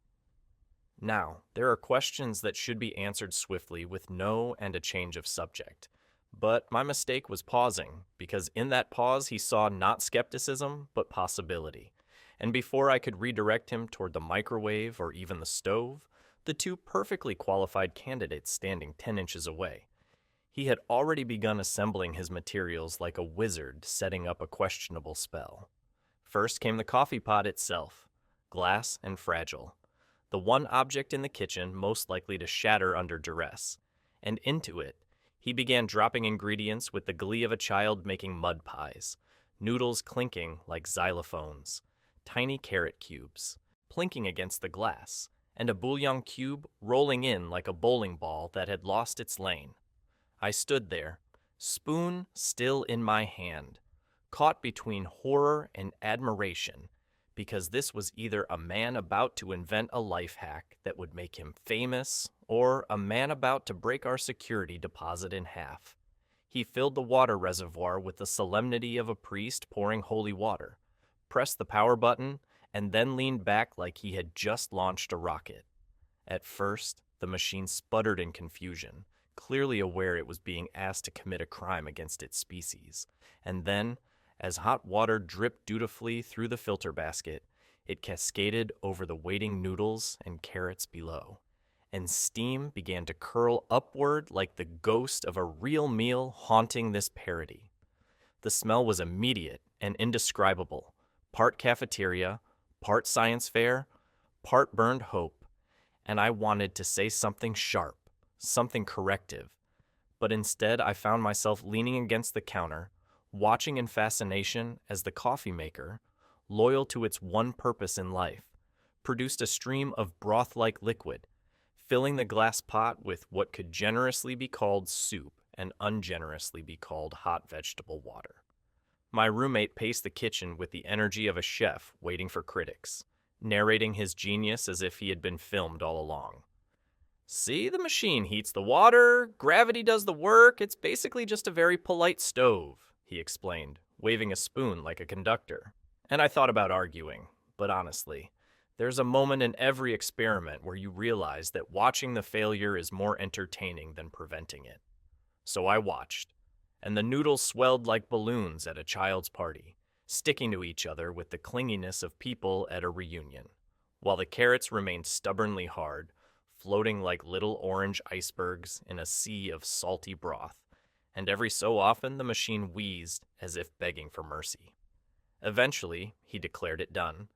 Now, there are questions that should be answered swiftly with no and a change of subject. But my mistake was pausing, because in that pause he saw not skepticism, but possibility. And before I could redirect him toward the microwave or even the stove, the two perfectly qualified candidates standing 10 inches away, he had already begun assembling his materials like a wizard setting up a questionable spell. First came the coffee pot itself, glass and fragile, the one object in the kitchen most likely to shatter under duress, and into it he began dropping ingredients with the glee of a child making mud pies, noodles clinking like xylophones, tiny carrot cubes plinking against the glass, and a bouillon cube rolling in like a bowling ball that had lost its lane. I stood there, spoon still in my hand, caught between horror and admiration, because this was either a man about to invent a life hack that would make him famous, or a man about to break our security deposit in half. He filled the water reservoir with the solemnity of a priest pouring holy water, pressed the power button, and then leaned back like he had just launched a rocket. At first, the machine sputtered in confusion, clearly aware it was being asked to commit a crime against its species. And then, as hot water dripped dutifully through the filter basket, it cascaded over the waiting noodles and carrots below, and steam began to curl upward like the ghost of a real meal haunting this parody. The smell was immediate and indescribable, part cafeteria, part science fair, part burned hope, and I wanted to say something sharp, something corrective, but instead I found myself leaning against the counter, watching in fascination as the coffee maker, loyal to its one purpose in life, produced a stream of broth-like liquid, filling the glass pot with what could generously be called soup and ungenerously be called hot vegetable water. My roommate paced the kitchen with the energy of a chef waiting for critics, narrating his genius as if he had been filmed all along. "See, the machine heats the water, gravity does the work, it's basically just a very polite stove," he explained, waving a spoon like a conductor. And I thought about arguing, but honestly, There's a moment in every experiment where you realize that watching the failure is more entertaining than preventing it. So I watched, and the noodles swelled like balloons at a child's party, sticking to each other with the clinginess of people at a reunion, while the carrots remained stubbornly hard, floating like little orange icebergs in a sea of salty broth, and every so often the machine wheezed as if begging for mercy. Eventually, he declared it done,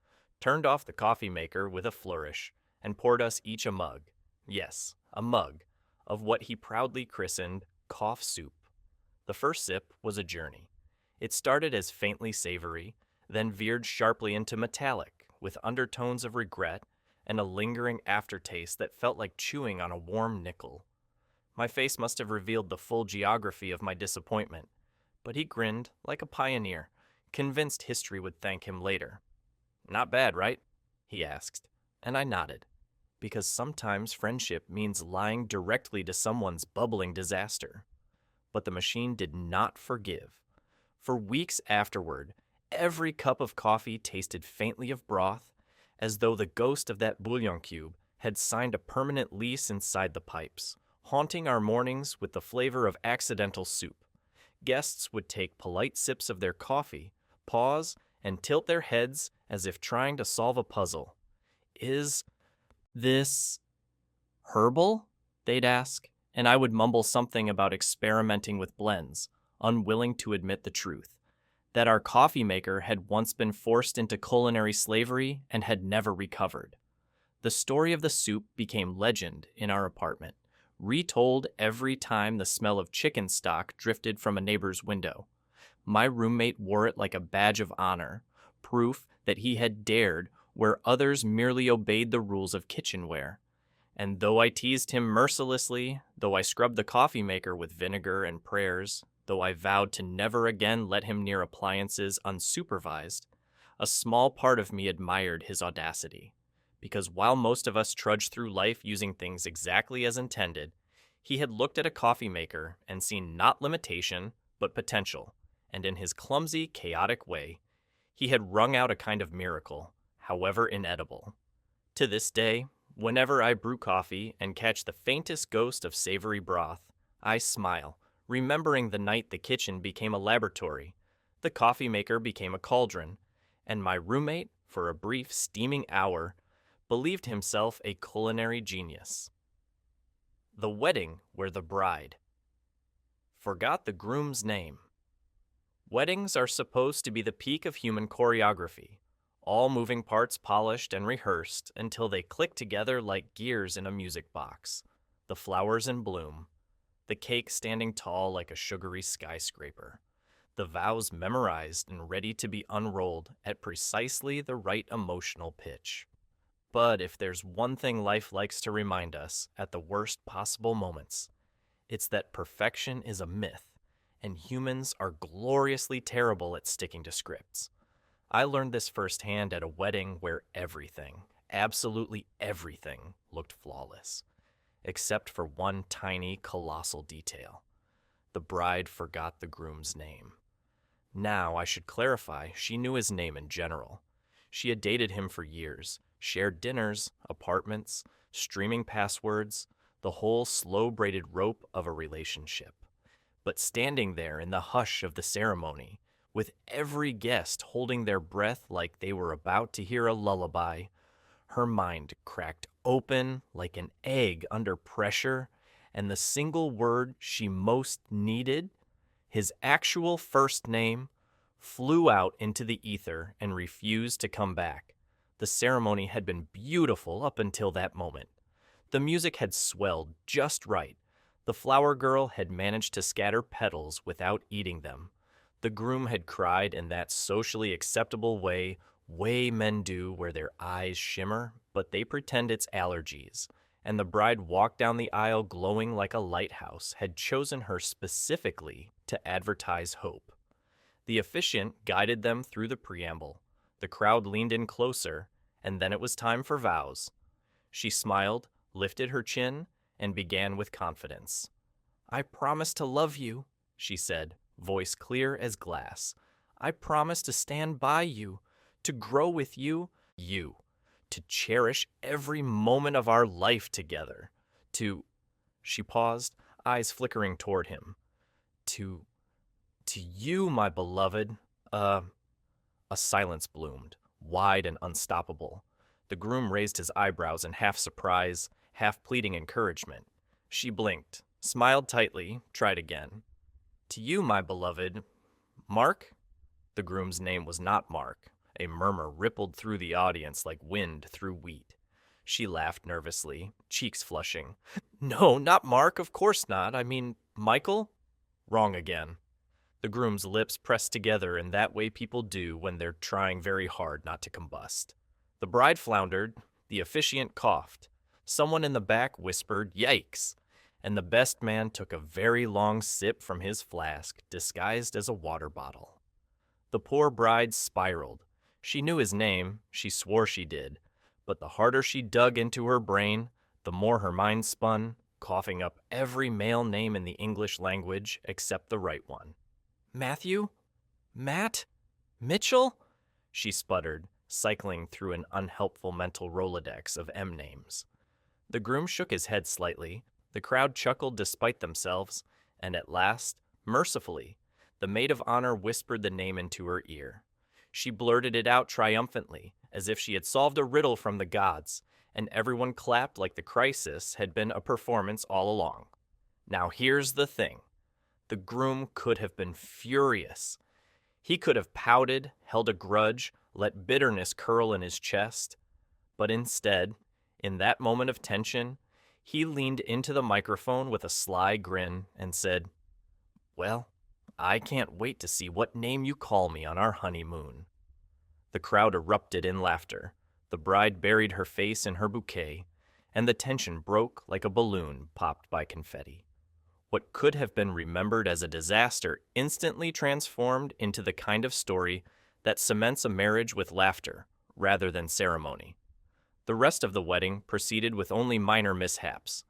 turned off the coffee maker with a flourish, and poured us each a mug, yes, a mug, of what he proudly christened cough soup. The first sip was a journey. It started as faintly savory, then veered sharply into metallic, with undertones of regret and a lingering aftertaste that felt like chewing on a warm nickel. My face must have revealed the full geography of my disappointment, but he grinned like a pioneer, convinced history would thank him later. "Not bad, right?" he asked, and I nodded, because sometimes friendship means lying directly to someone's bubbling disaster. But the machine did not forgive. For weeks afterward, every cup of coffee tasted faintly of broth, as though the ghost of that bouillon cube had signed a permanent lease inside the pipes, haunting our mornings with the flavor of accidental soup. Guests would take polite sips of their coffee, pause, and tilt their heads as if trying to solve a puzzle. "Is this herbal?" they'd ask, and I would mumble something about experimenting with blends, unwilling to admit the truth, that our coffee maker had once been forced into culinary slavery and had never recovered. The story of the soup became legend in our apartment, retold every time the smell of chicken stock drifted from a neighbor's window. My roommate wore it like a badge of honor, proof that he had dared where others merely obeyed the rules of kitchenware. And though I teased him mercilessly, though I scrubbed the coffee maker with vinegar and prayers, though I vowed to never again let him near appliances unsupervised, a small part of me admired his audacity. Because while most of us trudge through life using things exactly as intended, he had looked at a coffee maker and seen not limitation, but potential, and in his clumsy, chaotic way, he had wrung out a kind of miracle, however inedible. To this day, whenever I brew coffee and catch the faintest ghost of savory broth, I smile, remembering the night the kitchen became a laboratory, the coffee maker became a cauldron, and my roommate, for a brief steaming hour, believed himself a culinary genius. The wedding where the bride forgot the groom's name. Weddings are supposed to be the peak of human choreography, all moving parts polished and rehearsed until they click together like gears in a music box, the flowers in bloom, the cake standing tall like a sugary skyscraper, the vows memorized and ready to be unrolled at precisely the right emotional pitch. But if there's one thing life likes to remind us at the worst possible moments, it's that perfection is a myth, and humans are gloriously terrible at sticking to scripts. I learned this firsthand at a wedding where everything, absolutely everything, looked flawless, except for one tiny, colossal detail. The bride forgot the groom's name. Now, I should clarify, she knew his name in general. She had dated him for years, shared dinners, apartments, streaming passwords, the whole slow-braided rope of a relationship. But standing there in the hush of the ceremony, with every guest holding their breath like they were about to hear a lullaby, her mind cracked open like an egg under pressure, and the single word she most needed, his actual first name, flew out into the ether and refused to come back. The ceremony had been beautiful up until that moment. The music had swelled just right. The flower girl had managed to scatter petals without eating them. The groom had cried in that socially acceptable way men do where their eyes shimmer, but they pretend it's allergies. And the bride walked down the aisle glowing like a lighthouse, had chosen her specifically to advertise hope. The officiant guided them through the preamble. The crowd leaned in closer, and then it was time for vows. She smiled, lifted her chin, and began with confidence. "I promise to love you," she said, voice clear as glass. "I promise to stand by you, to grow with you, to cherish every moment of our life together, to, she paused, eyes flickering toward him, to you, my beloved, a silence bloomed, wide and unstoppable. The groom raised his eyebrows in half surprise, half pleading encouragement. She blinked, smiled tightly, tried again. To you, my beloved, Mark? The groom's name was not Mark. A murmur rippled through the audience like wind through wheat. She laughed nervously, cheeks flushing. No, not Mark, of course not. I mean, Michael? Wrong again. The groom's lips pressed together in that way people do when they're trying very hard not to combust. The bride floundered, the officiant coughed. Someone in the back whispered, "Yikes!" And the best man took a very long sip from his flask, disguised as a water bottle. The poor bride spiraled. She knew his name, she swore she did, but the harder she dug into her brain, the more her mind spun, coughing up every male name in the English language except the right one. Matthew? Matt? Mitchell? She sputtered, cycling through an unhelpful mental Rolodex of M names. The groom shook his head slightly, the crowd chuckled despite themselves, and at last, mercifully, the maid of honor whispered the name into her ear. She blurted it out triumphantly, as if she had solved a riddle from the gods, and everyone clapped like the crisis had been a performance all along. Now here's the thing. The groom could have been furious. He could have pouted, held a grudge, let bitterness curl in his chest. But instead, in that moment of tension, he leaned into the microphone with a sly grin and said, "Well, I can't wait to see what name you call me on our honeymoon." The crowd erupted in laughter. The bride buried her face in her bouquet, and the tension broke like a balloon popped by confetti. What could have been remembered as a disaster instantly transformed into the kind of story that cements a marriage with laughter rather than ceremony. The rest of the wedding proceeded with only minor mishaps.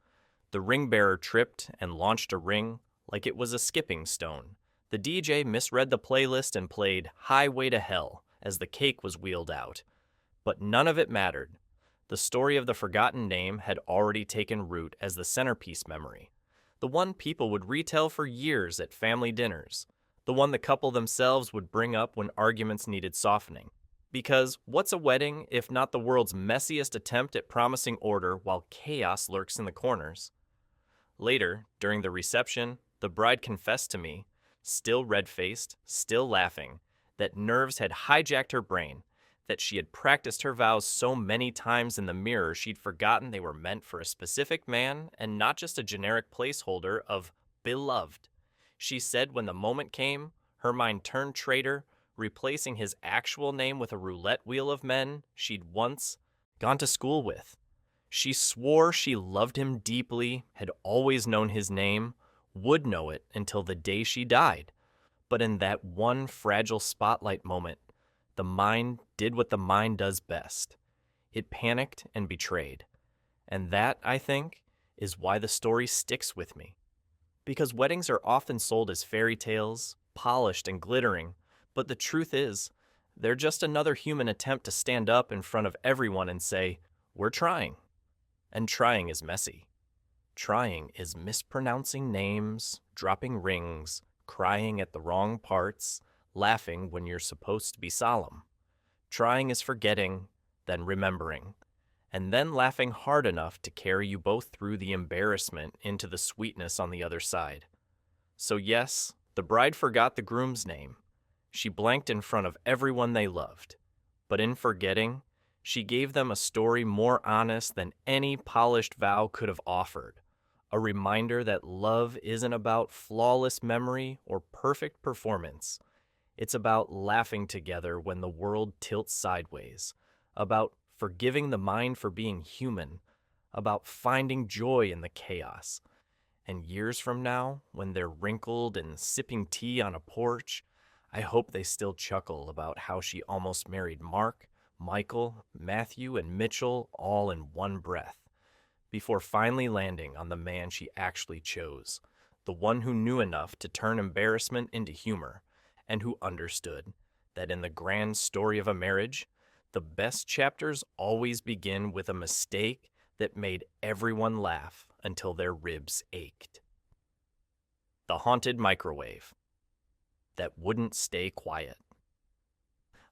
The ring bearer tripped and launched a ring like it was a skipping stone. The DJ misread the playlist and played Highway to Hell as the cake was wheeled out. But none of it mattered. The story of the forgotten name had already taken root as the centerpiece memory. The one people would retell for years at family dinners. The one the couple themselves would bring up when arguments needed softening. Because what's a wedding if not the world's messiest attempt at promising order while chaos lurks in the corners? Later, during the reception, the bride confessed to me, still red-faced, still laughing, that nerves had hijacked her brain, that she had practiced her vows so many times in the mirror she'd forgotten they were meant for a specific man and not just a generic placeholder of beloved. She said when the moment came, her mind turned traitor, replacing his actual name with a roulette wheel of men she'd once gone to school with. She swore she loved him deeply, had always known his name, would know it until the day she died. But in that one fragile spotlight moment, the mind did what the mind does best. It panicked and betrayed. And that, I think, is why the story sticks with me. Because weddings are often sold as fairy tales, polished and glittering, but the truth is, they're just another human attempt to stand up in front of everyone and say, "We're trying." And trying is messy. Trying is mispronouncing names, dropping rings, crying at the wrong parts, laughing when you're supposed to be solemn. Trying is forgetting, then remembering, and then laughing hard enough to carry you both through the embarrassment into the sweetness on the other side. So yes, the bride forgot the groom's name. She blanked in front of everyone they loved. But in forgetting, she gave them a story more honest than any polished vow could have offered. A reminder that love isn't about flawless memory or perfect performance. It's about laughing together when the world tilts sideways, about forgiving the mind for being human, about finding joy in the chaos. And years from now, when they're wrinkled and sipping tea on a porch, I hope they still chuckle about how she almost married Mark, Michael, Matthew, and Mitchell all in one breath, before finally landing on the man she actually chose, the one who knew enough to turn embarrassment into humor, and who understood that in the grand story of a marriage, The best chapters always begin with a mistake that made everyone laugh until their ribs ached. The haunted microwave that wouldn't stay quiet.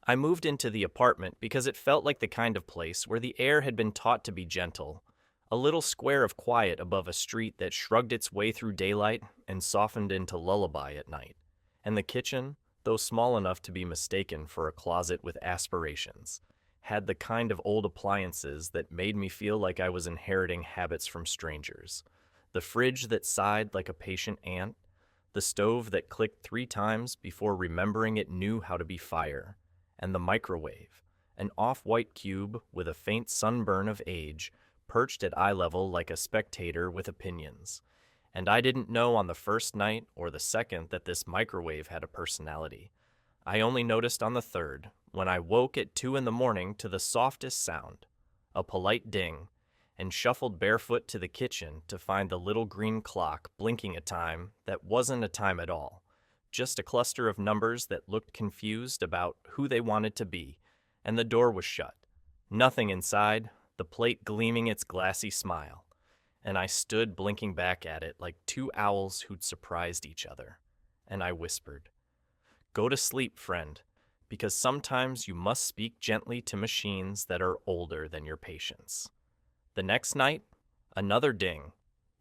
I moved into the apartment because it felt like the kind of place where the air had been taught to be gentle, a little square of quiet above a street that shrugged its way through daylight and softened into lullaby at night. And the kitchen, though small enough to be mistaken for a closet with aspirations, had the kind of old appliances that made me feel like I was inheriting habits from strangers. The fridge that sighed like a patient aunt, the stove that clicked 3 times before remembering it knew how to be fire, and the microwave, an off-white cube with a faint sunburn of age, perched at eye level like a spectator with opinions. And I didn't know on the first night or the second that this microwave had a personality. I only noticed on the third, when I woke at 2 in the morning to the softest sound, a polite ding, and shuffled barefoot to the kitchen to find the little green clock blinking a time that wasn't a time at all, just a cluster of numbers that looked confused about who they wanted to be, and the door was shut. Nothing inside, the plate gleaming its glassy smile, and I stood blinking back at it like 2 owls who'd surprised each other, and I whispered, "Go to sleep, friend, because sometimes you must speak gently to machines that are older than your patience." The next night, another ding.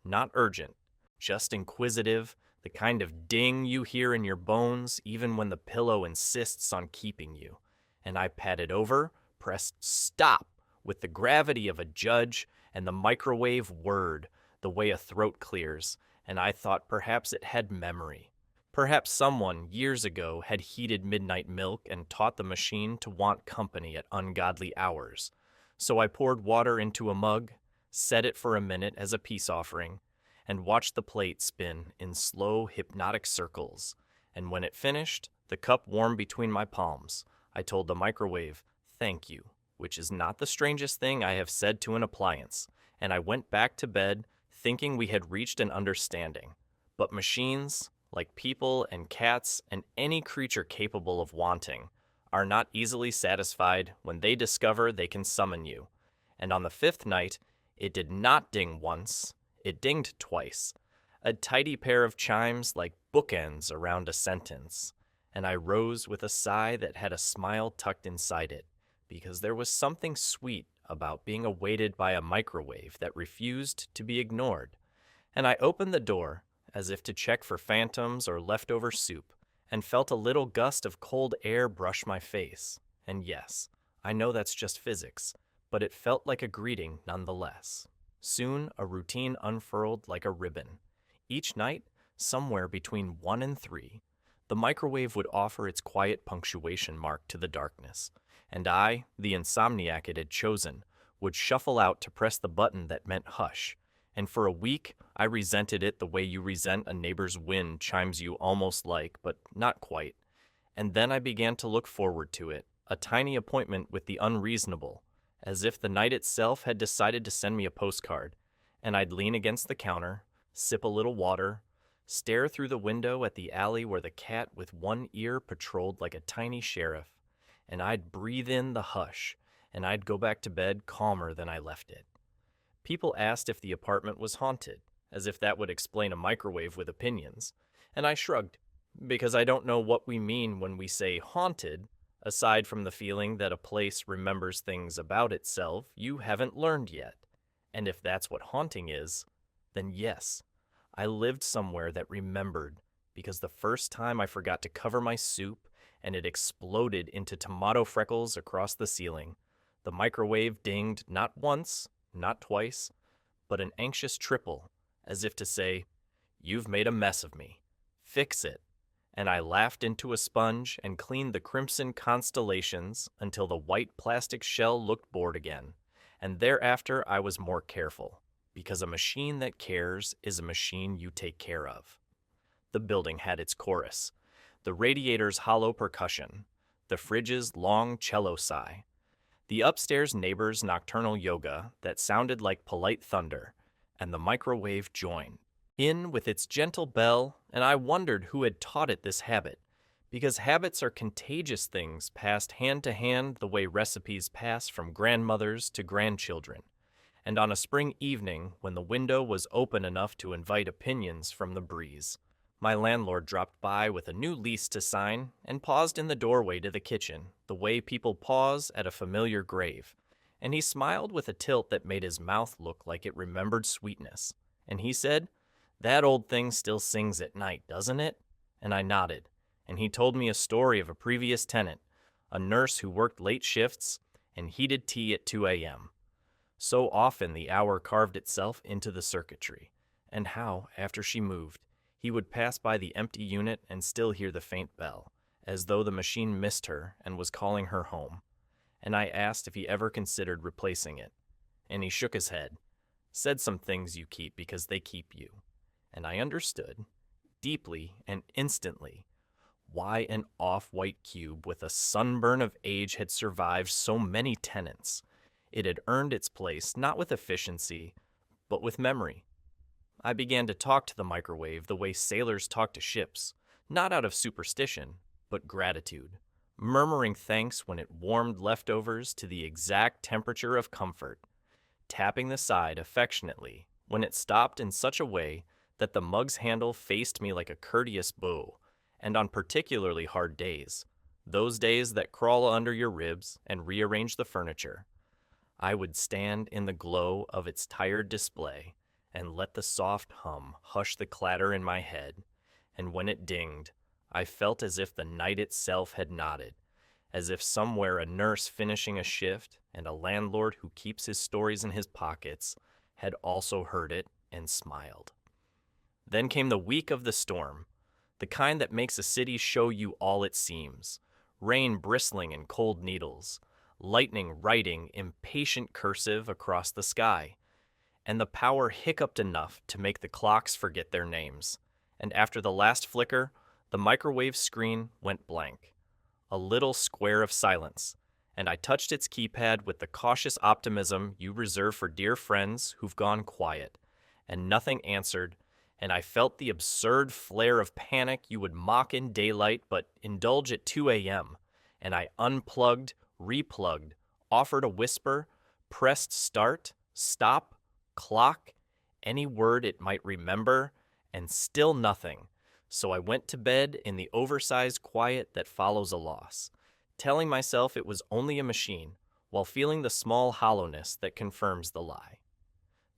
Not urgent, just inquisitive, the kind of ding you hear in your bones even when the pillow insists on keeping you. And I patted over, pressed stop with the gravity of a judge, and the microwave whirred, the way a throat clears, and I thought perhaps it had memory. Perhaps someone, years ago, had heated midnight milk and taught the machine to want company at ungodly hours. So I poured water into a mug, set it for a minute as a peace offering, and watched the plate spin in slow, hypnotic circles. And when it finished, the cup warm between my palms, I told the microwave, "Thank you," which is not the strangest thing I have said to an appliance, and I went back to bed thinking we had reached an understanding. But machines, like people and cats and any creature capable of wanting, are not easily satisfied when they discover they can summon you. And on the 5th night, it did not ding once, it dinged twice, a tidy pair of chimes like bookends around a sentence. And I rose with a sigh that had a smile tucked inside it, because there was something sweet about being awaited by a microwave that refused to be ignored. And I opened the door, as if to check for phantoms or leftover soup, and felt a little gust of cold air brush my face. And yes, I know that's just physics, but it felt like a greeting nonetheless. Soon, a routine unfurled like a ribbon. Each night, somewhere between 1 and 3, the microwave would offer its quiet punctuation mark to the darkness, and I, the insomniac it had chosen, would shuffle out to press the button that meant hush. And for a week, I resented it the way you resent a neighbor's wind chimes you almost like, but not quite. And then I began to look forward to it, a tiny appointment with the unreasonable, as if the night itself had decided to send me a postcard. And I'd lean against the counter, sip a little water, stare through the window at the alley where the cat with one ear patrolled like a tiny sheriff, and I'd breathe in the hush, and I'd go back to bed calmer than I left it. People asked if the apartment was haunted, as if that would explain a microwave with opinions, and I shrugged, because I don't know what we mean when we say haunted, aside from the feeling that a place remembers things about itself you haven't learned yet. And if that's what haunting is, then yes, I lived somewhere that remembered, because the first time I forgot to cover my soup and it exploded into tomato freckles across the ceiling, the microwave dinged not once, not twice, but an anxious triple, as if to say, "You've made a mess of me. Fix it." And I laughed into a sponge and cleaned the crimson constellations until the white plastic shell looked bored again. And thereafter I was more careful, because a machine that cares is a machine you take care of. The building had its chorus, the radiator's hollow percussion, the fridge's long cello sigh, the upstairs neighbor's nocturnal yoga that sounded like polite thunder, and the microwave joined in with its gentle bell, and I wondered who had taught it this habit, Because habits are contagious things passed hand to hand the way recipes pass from grandmothers to grandchildren. And on a spring evening, when the window was open enough to invite opinions from the breeze, my landlord dropped by with a new lease to sign and paused in the doorway to the kitchen, the way people pause at a familiar grave. And he smiled with a tilt that made his mouth look like it remembered sweetness. And he said, "That old thing still sings at night, doesn't it?" And I nodded. And he told me a story of a previous tenant, a nurse who worked late shifts and heated tea at 2 a.m. So often the hour carved itself into the circuitry, and how, after she moved, he would pass by the empty unit and still hear the faint bell, as though the machine missed her and was calling her home. And I asked if he ever considered replacing it. And he shook his head, said some things you keep because they keep you. And I understood, deeply and instantly, why an off-white cube with a sunburn of age had survived so many tenants. It had earned its place not with efficiency, but with memory. I began to talk to the microwave the way sailors talk to ships, not out of superstition, but gratitude, murmuring thanks when it warmed leftovers to the exact temperature of comfort, tapping the side affectionately when it stopped in such a way that the mug's handle faced me like a courteous bow. And on particularly hard days, those days that crawl under your ribs and rearrange the furniture, I would stand in the glow of its tired display and let the soft hum hush the clatter in my head, and when it dinged, I felt as if the night itself had nodded, as if somewhere a nurse finishing a shift and a landlord who keeps his stories in his pockets had also heard it and smiled. Then came the week of the storm, the kind that makes a city show you all it seems, rain bristling in cold needles, lightning writing impatient cursive across the sky, and the power hiccuped enough to make the clocks forget their names. And after the last flicker, the microwave screen went blank, a little square of silence, and I touched its keypad with the cautious optimism you reserve for dear friends who've gone quiet, and nothing answered. And I felt the absurd flare of panic you would mock in daylight but indulge at 2 a.m., and I unplugged, replugged, offered a whisper, pressed start, stop, clock, any word it might remember, and still nothing. So I went to bed in the oversized quiet that follows a loss, telling myself it was only a machine, while feeling the small hollowness that confirms the lie.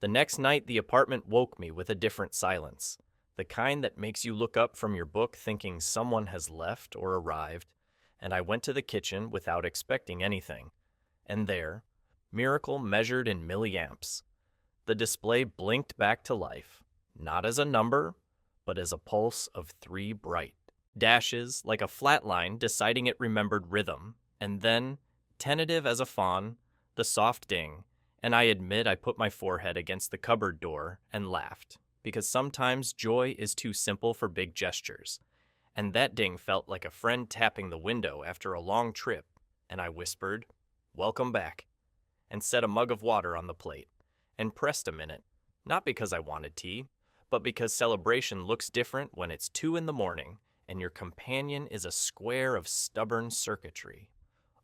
The next night, the apartment woke me with a different silence, the kind that makes you look up from your book thinking someone has left or arrived, and I went to the kitchen without expecting anything. And there, miracle measured in milliamps, the display blinked back to life, not as a number, but as a pulse of 3 bright dashes, like a flat line deciding it remembered rhythm, and then, tentative as a fawn, the soft ding. And I admit I put my forehead against the cupboard door and laughed, because sometimes joy is too simple for big gestures. And that ding felt like a friend tapping the window after a long trip, and I whispered, "Welcome back," and set a mug of water on the plate, and pressed a minute, not because I wanted tea, but because celebration looks different when it's 2 in the morning and your companion is a square of stubborn circuitry.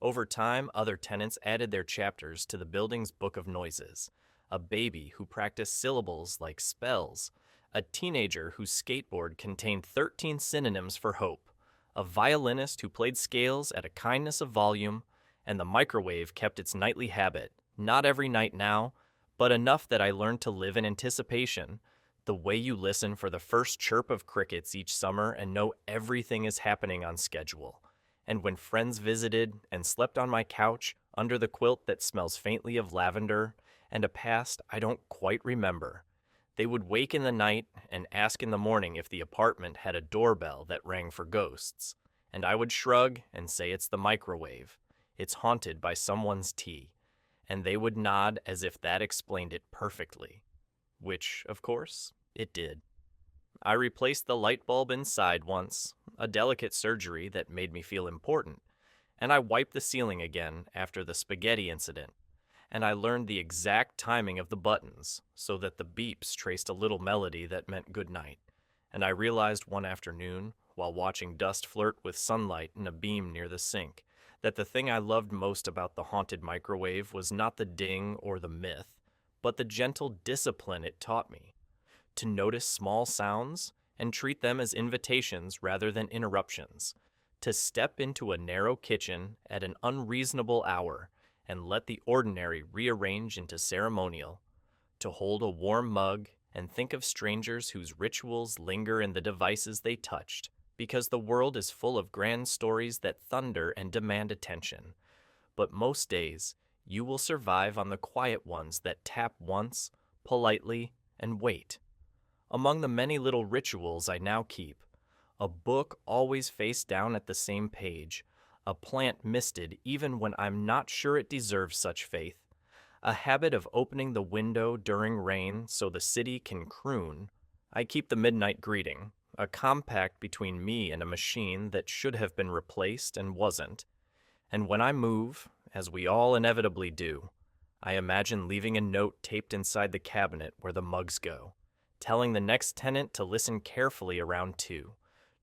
Over time, other tenants added their chapters to the building's book of noises. A baby who practiced syllables like spells. A teenager whose skateboard contained 13 synonyms for hope. A violinist who played scales at a kindness of volume. And the microwave kept its nightly habit, not every night now, but enough that I learned to live in anticipation. The way you listen for the first chirp of crickets each summer and know everything is happening on schedule. And when friends visited and slept on my couch under the quilt that smells faintly of lavender and a past I don't quite remember, they would wake in the night and ask in the morning if the apartment had a doorbell that rang for ghosts. And I would shrug and say it's the microwave. It's haunted by someone's tea. And they would nod as if that explained it perfectly. Which, of course, it did. I replaced the light bulb inside once, a delicate surgery that made me feel important, and I wiped the ceiling again after the spaghetti incident, and I learned the exact timing of the buttons so that the beeps traced a little melody that meant good night, and I realized one afternoon while watching dust flirt with sunlight in a beam near the sink that the thing I loved most about the haunted microwave was not the ding or the myth, but the gentle discipline it taught me. To notice small sounds and treat them as invitations rather than interruptions. To step into a narrow kitchen at an unreasonable hour and let the ordinary rearrange into ceremonial. To hold a warm mug and think of strangers whose rituals linger in the devices they touched, because the world is full of grand stories that thunder and demand attention. But most days, you will survive on the quiet ones that tap once, politely, and wait. Among the many little rituals I now keep, a book always face down at the same page, a plant misted even when I'm not sure it deserves such faith, a habit of opening the window during rain so the city can croon. I keep the midnight greeting, a compact between me and a machine that should have been replaced and wasn't. And when I move, as we all inevitably do, I imagine leaving a note taped inside the cabinet where the mugs go, telling the next tenant to listen carefully around 2,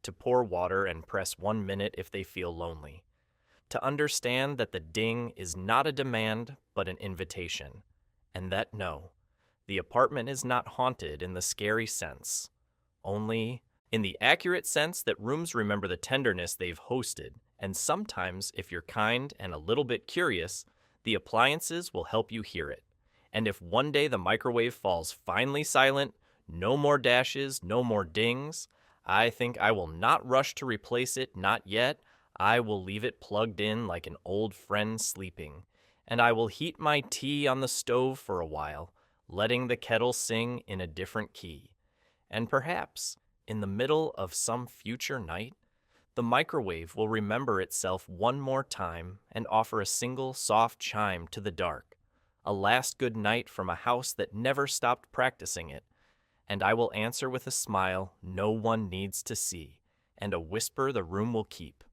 to pour water and press 1 minute if they feel lonely, to understand that the ding is not a demand but an invitation, and that no, the apartment is not haunted in the scary sense, only in the accurate sense that rooms remember the tenderness they've hosted, and sometimes, if you're kind and a little bit curious, the appliances will help you hear it. And if one day the microwave falls finally silent, no more dashes, no more dings, I think I will not rush to replace it, not yet. I will leave it plugged in like an old friend sleeping, and I will heat my tea on the stove for a while, letting the kettle sing in a different key. And perhaps, in the middle of some future night, the microwave will remember itself one more time and offer a single soft chime to the dark, a last good night from a house that never stopped practicing it, and I will answer with a smile no one needs to see, and a whisper the room will keep.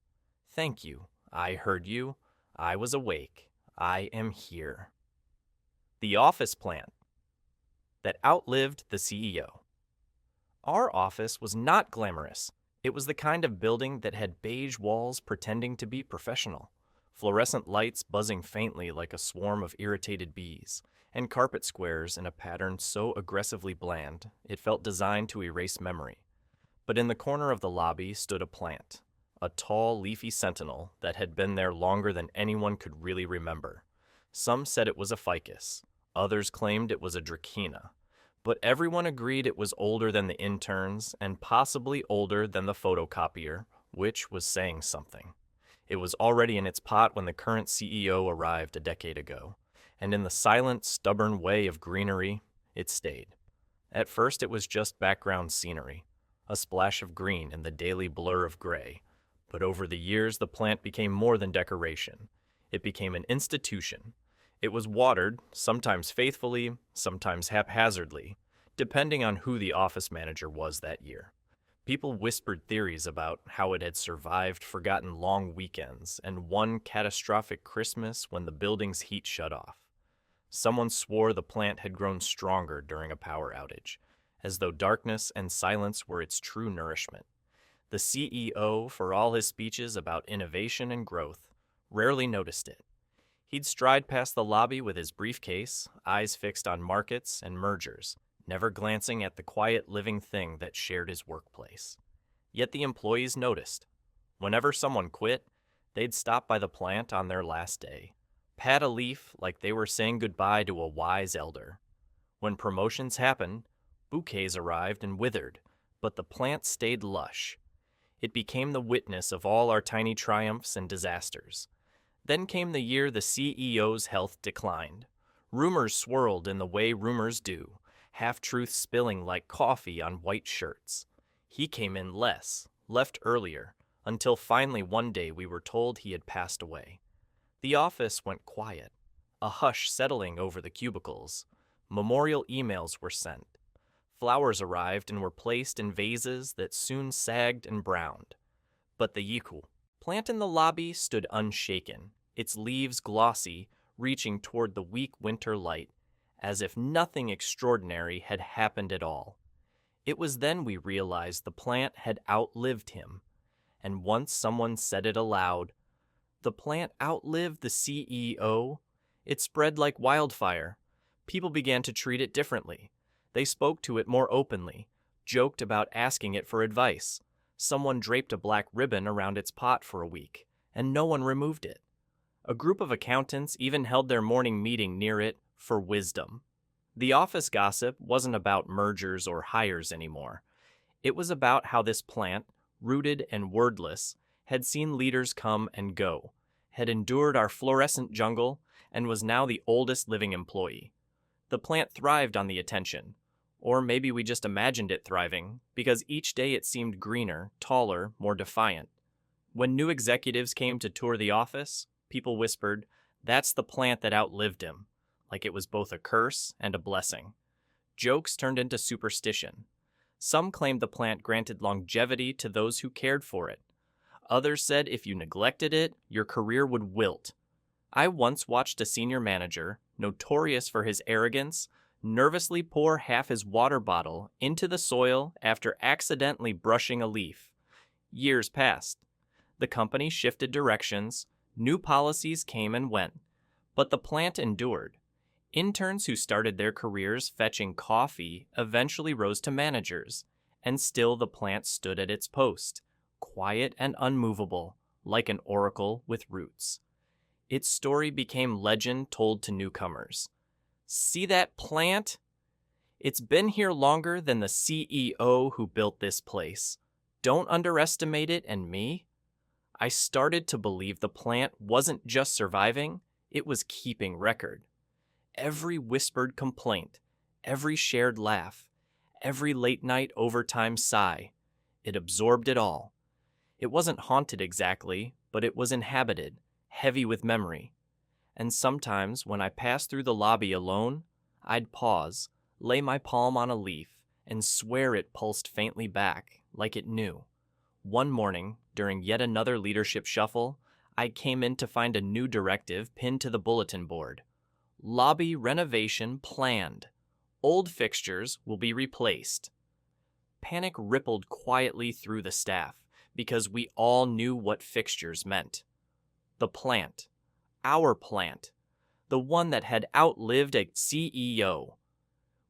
Thank you, I heard you, I was awake, I am here. The office plant that outlived the CEO. Our office was not glamorous. It was the kind of building that had beige walls pretending to be professional, fluorescent lights buzzing faintly like a swarm of irritated bees, and carpet squares in a pattern so aggressively bland it felt designed to erase memory. But in the corner of the lobby stood a plant, a tall, leafy sentinel that had been there longer than anyone could really remember. Some said it was a ficus, others claimed it was a dracaena, but everyone agreed it was older than the interns and possibly older than the photocopier, which was saying something. It was already in its pot when the current CEO arrived a decade ago, and in the silent, stubborn way of greenery, it stayed. At first it was just background scenery, a splash of green in the daily blur of gray, but over the years the plant became more than decoration. It became an institution. It was watered, sometimes faithfully, sometimes haphazardly, depending on who the office manager was that year. People whispered theories about how it had survived forgotten long weekends and one catastrophic Christmas when the building's heat shut off. Someone swore the plant had grown stronger during a power outage, as though darkness and silence were its true nourishment. The CEO, for all his speeches about innovation and growth, rarely noticed it. He'd stride past the lobby with his briefcase, eyes fixed on markets and mergers, never glancing at the quiet living thing that shared his workplace. Yet the employees noticed. Whenever someone quit, they'd stop by the plant on their last day, pat a leaf like they were saying goodbye to a wise elder. When promotions happened, bouquets arrived and withered, but the plant stayed lush. It became the witness of all our tiny triumphs and disasters. Then came the year the CEO's health declined. Rumors swirled in the way rumors do, half-truths spilling like coffee on white shirts. He came in less, left earlier, until finally one day we were told he had passed away. The office went quiet, a hush settling over the cubicles. Memorial emails were sent. Flowers arrived and were placed in vases that soon sagged and browned. But the yiku plant in the lobby stood unshaken, its leaves glossy, reaching toward the weak winter light, as if nothing extraordinary had happened at all. It was then we realized the plant had outlived him. and once someone said it aloud. The plant outlived the CEO. It spread like wildfire. People began to treat it differently. They spoke to it more openly, joked about asking it for advice. Someone draped a black ribbon around its pot for a week, and no one removed it. A group of accountants even held their morning meeting near it for wisdom. The office gossip wasn't about mergers or hires anymore. It was about how this plant, rooted and wordless, had seen leaders come and go, had endured our fluorescent jungle, and was now the oldest living employee. The plant thrived on the attention. Or maybe we just imagined it thriving, because each day it seemed greener, taller, more defiant. When new executives came to tour the office, people whispered, "That's the plant that outlived him," like it was both a curse and a blessing. Jokes turned into superstition. Some claimed the plant granted longevity to those who cared for it. Others said if you neglected it, your career would wilt. I once watched a senior manager, notorious for his arrogance, nervously pour half his water bottle into the soil after accidentally brushing a leaf. Years passed. The company shifted directions, new policies came and went, but the plant endured. Interns who started their careers fetching coffee eventually rose to managers, and still the plant stood at its post, quiet and unmovable, like an oracle with roots. Its story became legend told to newcomers. "See that plant? It's been here longer than the CEO who built this place. Don't underestimate it and me." I started to believe the plant wasn't just surviving, it was keeping record. Every whispered complaint, every shared laugh, every late-night overtime sigh, it absorbed it all. It wasn't haunted exactly, but it was inhabited, heavy with memory. And sometimes, when I passed through the lobby alone, I'd pause, lay my palm on a leaf, and swear it pulsed faintly back, like it knew. One morning, during yet another leadership shuffle, I came in to find a new directive pinned to the bulletin board. Lobby renovation planned. Old fixtures will be replaced. Panic rippled quietly through the staff, because we all knew what fixtures meant. The plant. Our plant, the one that had outlived a CEO.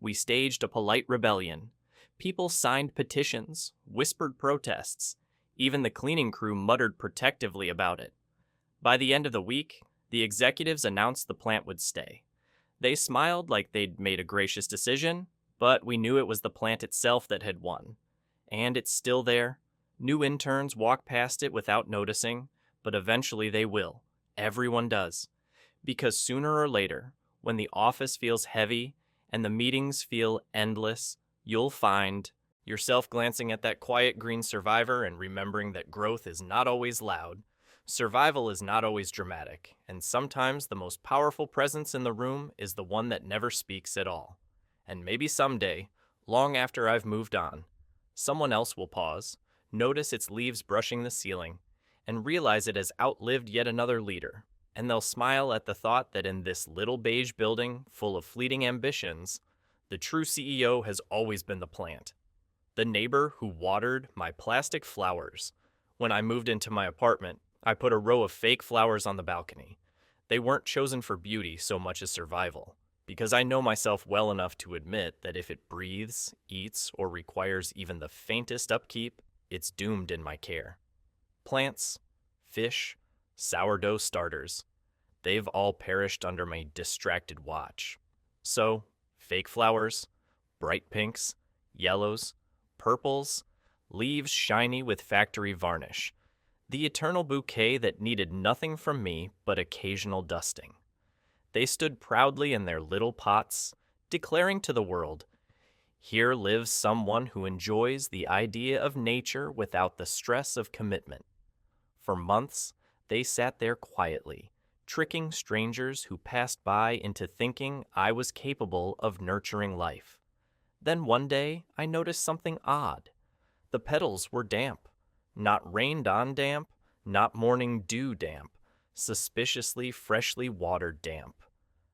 We staged a polite rebellion. People signed petitions, whispered protests. Even the cleaning crew muttered protectively about it. By the end of the week, the executives announced the plant would stay. They smiled like they'd made a gracious decision, but we knew it was the plant itself that had won. And it's still there. New interns walk past it without noticing, but eventually they will. Everyone does. Because sooner or later, when the office feels heavy and the meetings feel endless, you'll find yourself glancing at that quiet green survivor and remembering that growth is not always loud, survival is not always dramatic, and sometimes the most powerful presence in the room is the one that never speaks at all. And maybe someday, long after I've moved on, someone else will pause, notice its leaves brushing the ceiling, and realize it has outlived yet another leader, and they'll smile at the thought that in this little beige building full of fleeting ambitions, the true CEO has always been the plant. The neighbor who watered my plastic flowers. When I moved into my apartment, I put a row of fake flowers on the balcony. They weren't chosen for beauty so much as survival, because I know myself well enough to admit that if it breathes, eats, or requires even the faintest upkeep, it's doomed in my care. Plants, fish, sourdough starters, they've all perished under my distracted watch. So, fake flowers, bright pinks, yellows, purples, leaves shiny with factory varnish, the eternal bouquet that needed nothing from me but occasional dusting. They stood proudly in their little pots, declaring to the world, "Here lives someone who enjoys the idea of nature without the stress of commitment." For months, they sat there quietly, tricking strangers who passed by into thinking I was capable of nurturing life. Then one day, I noticed something odd. The petals were damp. Not rained on damp, not morning dew damp, suspiciously freshly watered damp.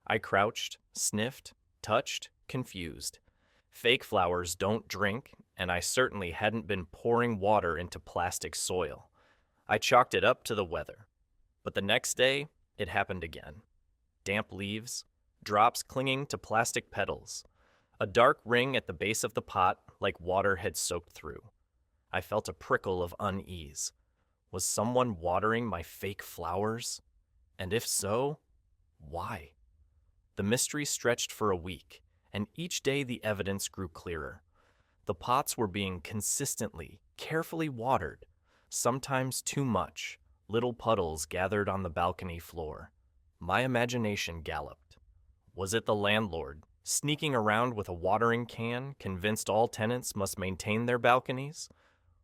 I crouched, sniffed, touched, confused. Fake flowers don't drink, and I certainly hadn't been pouring water into plastic soil. I chalked it up to the weather. But the next day, it happened again. Damp leaves, drops clinging to plastic petals, a dark ring at the base of the pot like water had soaked through. I felt a prickle of unease. Was someone watering my fake flowers? And if so, why? The mystery stretched for a week, and each day the evidence grew clearer. The pots were being consistently, carefully watered, sometimes too much, little puddles gathered on the balcony floor. My imagination galloped. Was it the landlord, sneaking around with a watering can, convinced all tenants must maintain their balconies?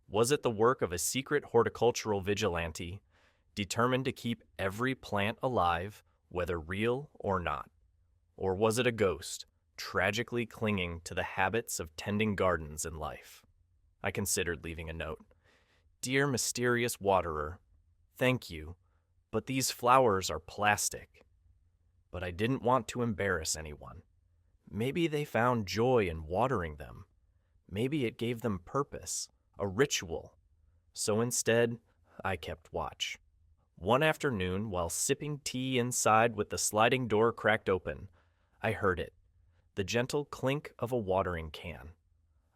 Was it the work of a secret horticultural vigilante, determined to keep every plant alive, whether real or not? Or was it a ghost, tragically clinging to the habits of tending gardens in life? I considered leaving a note. Dear mysterious waterer, thank you, but these flowers are plastic. But I didn't want to embarrass anyone. Maybe they found joy in watering them. Maybe it gave them purpose, a ritual. So instead, I kept watch. One afternoon, while sipping tea inside with the sliding door cracked open, I heard it, the gentle clink of a watering can.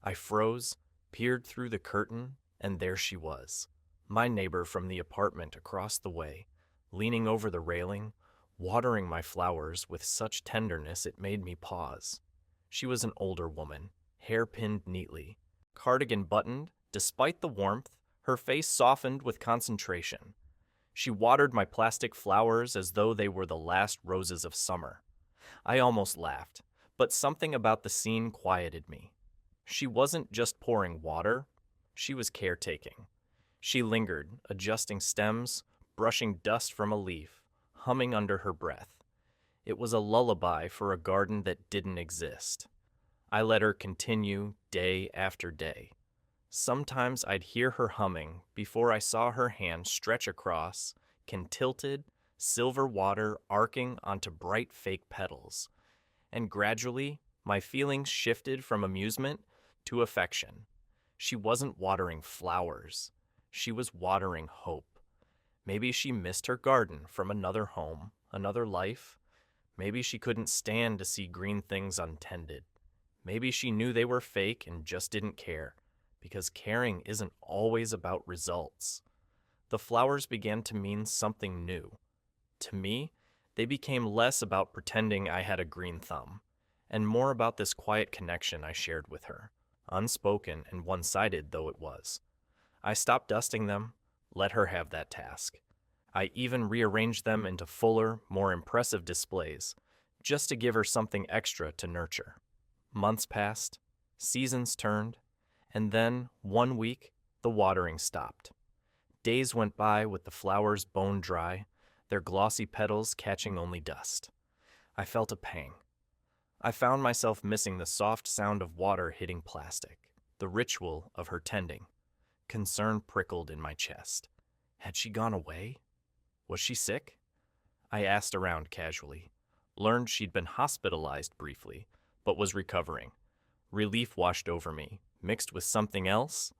I froze, peered through the curtain, and there she was, my neighbor from the apartment across the way, leaning over the railing, watering my flowers with such tenderness it made me pause. She was an older woman, hair pinned neatly, cardigan buttoned. Despite the warmth, her face softened with concentration. She watered my plastic flowers as though they were the last roses of summer. I almost laughed, but something about the scene quieted me. She wasn't just pouring water, she was caretaking. She lingered, adjusting stems, brushing dust from a leaf, humming under her breath. It was a lullaby for a garden that didn't exist. I let her continue day after day. Sometimes I'd hear her humming before I saw her hand stretch across, tilted, silver water arcing onto bright fake petals. And gradually, my feelings shifted from amusement to affection. She wasn't watering flowers. She was watering hope. Maybe she missed her garden from another home, another life. Maybe she couldn't stand to see green things untended. Maybe she knew they were fake and just didn't care, because caring isn't always about results. The flowers began to mean something new. To me, they became less about pretending I had a green thumb, and more about this quiet connection I shared with her, unspoken and one-sided though it was. I stopped dusting them, let her have that task. I even rearranged them into fuller, more impressive displays, just to give her something extra to nurture. Months passed, seasons turned, and then, one week, the watering stopped. Days went by with the flowers bone dry, their glossy petals catching only dust. I felt a pang. I found myself missing the soft sound of water hitting plastic, the ritual of her tending. Concern prickled in my chest. Had she gone away? Was she sick? I asked around casually. Learned she'd been hospitalized briefly, but was recovering. Relief washed over me, mixed with something else.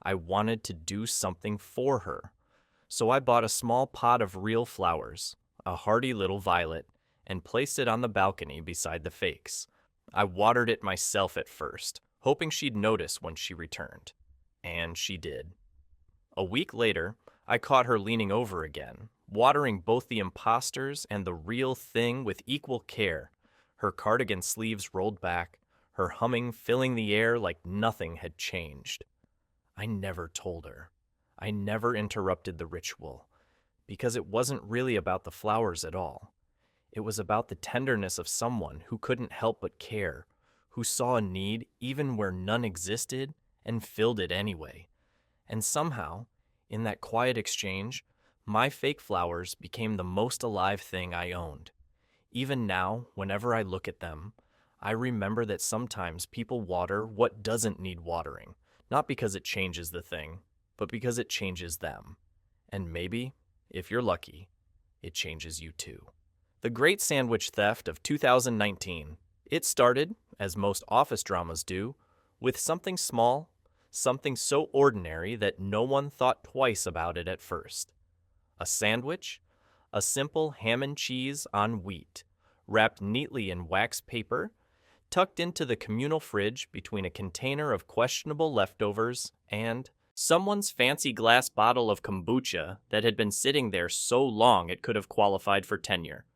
I wanted to do something for her. So I bought a small pot of real flowers, a hardy little violet, and placed it on the balcony beside the fakes. I watered it myself at first, hoping she'd notice when she returned. And she did. A week later, I caught her leaning over again, watering both the imposters and the real thing with equal care, her cardigan sleeves rolled back, her humming filling the air like nothing had changed. I never told her. I never interrupted the ritual, because it wasn't really about the flowers at all. It was about the tenderness of someone who couldn't help but care, who saw a need even where none existed and filled it anyway. And somehow, in that quiet exchange, my fake flowers became the most alive thing I owned. Even now, whenever I look at them, I remember that sometimes people water what doesn't need watering, not because it changes the thing, but because it changes them. And maybe, if you're lucky, it changes you too. The Great Sandwich Theft of 2019. It started, as most office dramas do, with something small, something so ordinary that no one thought twice about it at first. A sandwich? A simple ham and cheese on wheat, wrapped neatly in wax paper, tucked into the communal fridge between a container of questionable leftovers and someone's fancy glass bottle of kombucha that had been sitting there so long it could have qualified for tenure.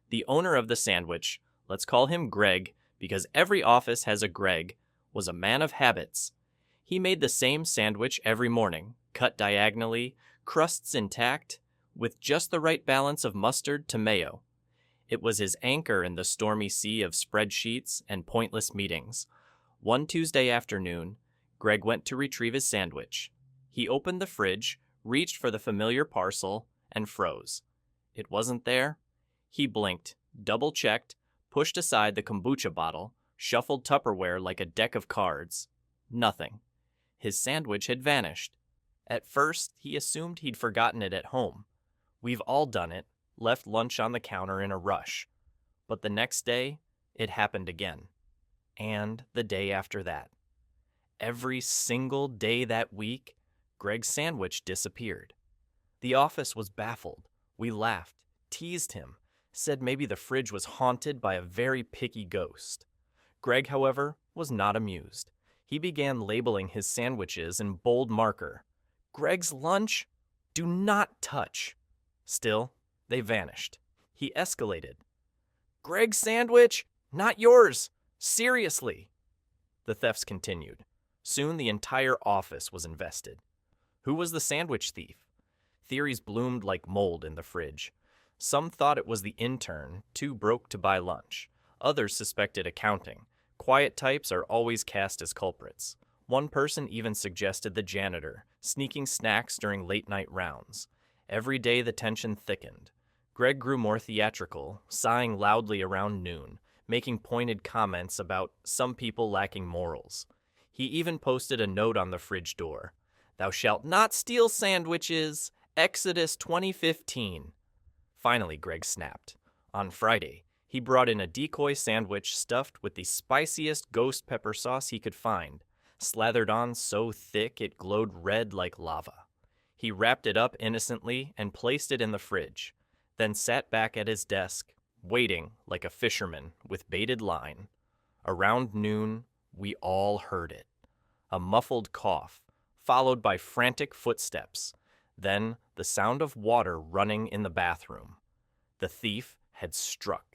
The owner of the sandwich, let's call him Greg, because every office has a Greg, was a man of habits. He made the same sandwich every morning, cut diagonally, crusts intact, with just the right balance of mustard to mayo. It was his anchor in the stormy sea of spreadsheets and pointless meetings. One Tuesday afternoon, Greg went to retrieve his sandwich. He opened the fridge, reached for the familiar parcel, and froze. It wasn't there. He blinked, double-checked, pushed aside the kombucha bottle, shuffled Tupperware like a deck of cards. Nothing. His sandwich had vanished. At first, he assumed he'd forgotten it at home. We've all done it, left lunch on the counter in a rush. But the next day, it happened again. And the day after that. Every single day that week, Greg's sandwich disappeared. The office was baffled. We laughed, teased him, said maybe the fridge was haunted by a very picky ghost. Greg, however, was not amused. He began labeling his sandwiches in bold marker. Greg's lunch? Do not touch. Still, they vanished. He escalated. Greg's sandwich? Not yours! Seriously! The thefts continued. Soon the entire office was invested. Who was the sandwich thief? Theories bloomed like mold in the fridge. Some thought it was the intern, too broke to buy lunch. Others suspected accounting. Quiet types are always cast as culprits. One person even suggested the janitor, sneaking snacks during late-night rounds. Every day the tension thickened. Greg grew more theatrical, sighing loudly around noon, making pointed comments about some people lacking morals. He even posted a note on the fridge door. Thou shalt not steal sandwiches. Exodus 2015. Finally, Greg snapped. On Friday, he brought in a decoy sandwich stuffed with the spiciest ghost pepper sauce he could find, slathered on so thick it glowed red like lava. He wrapped it up innocently and placed it in the fridge, then sat back at his desk, waiting like a fisherman with baited line. Around noon, we all heard it. A muffled cough, followed by frantic footsteps, then the sound of water running in the bathroom. The thief had struck.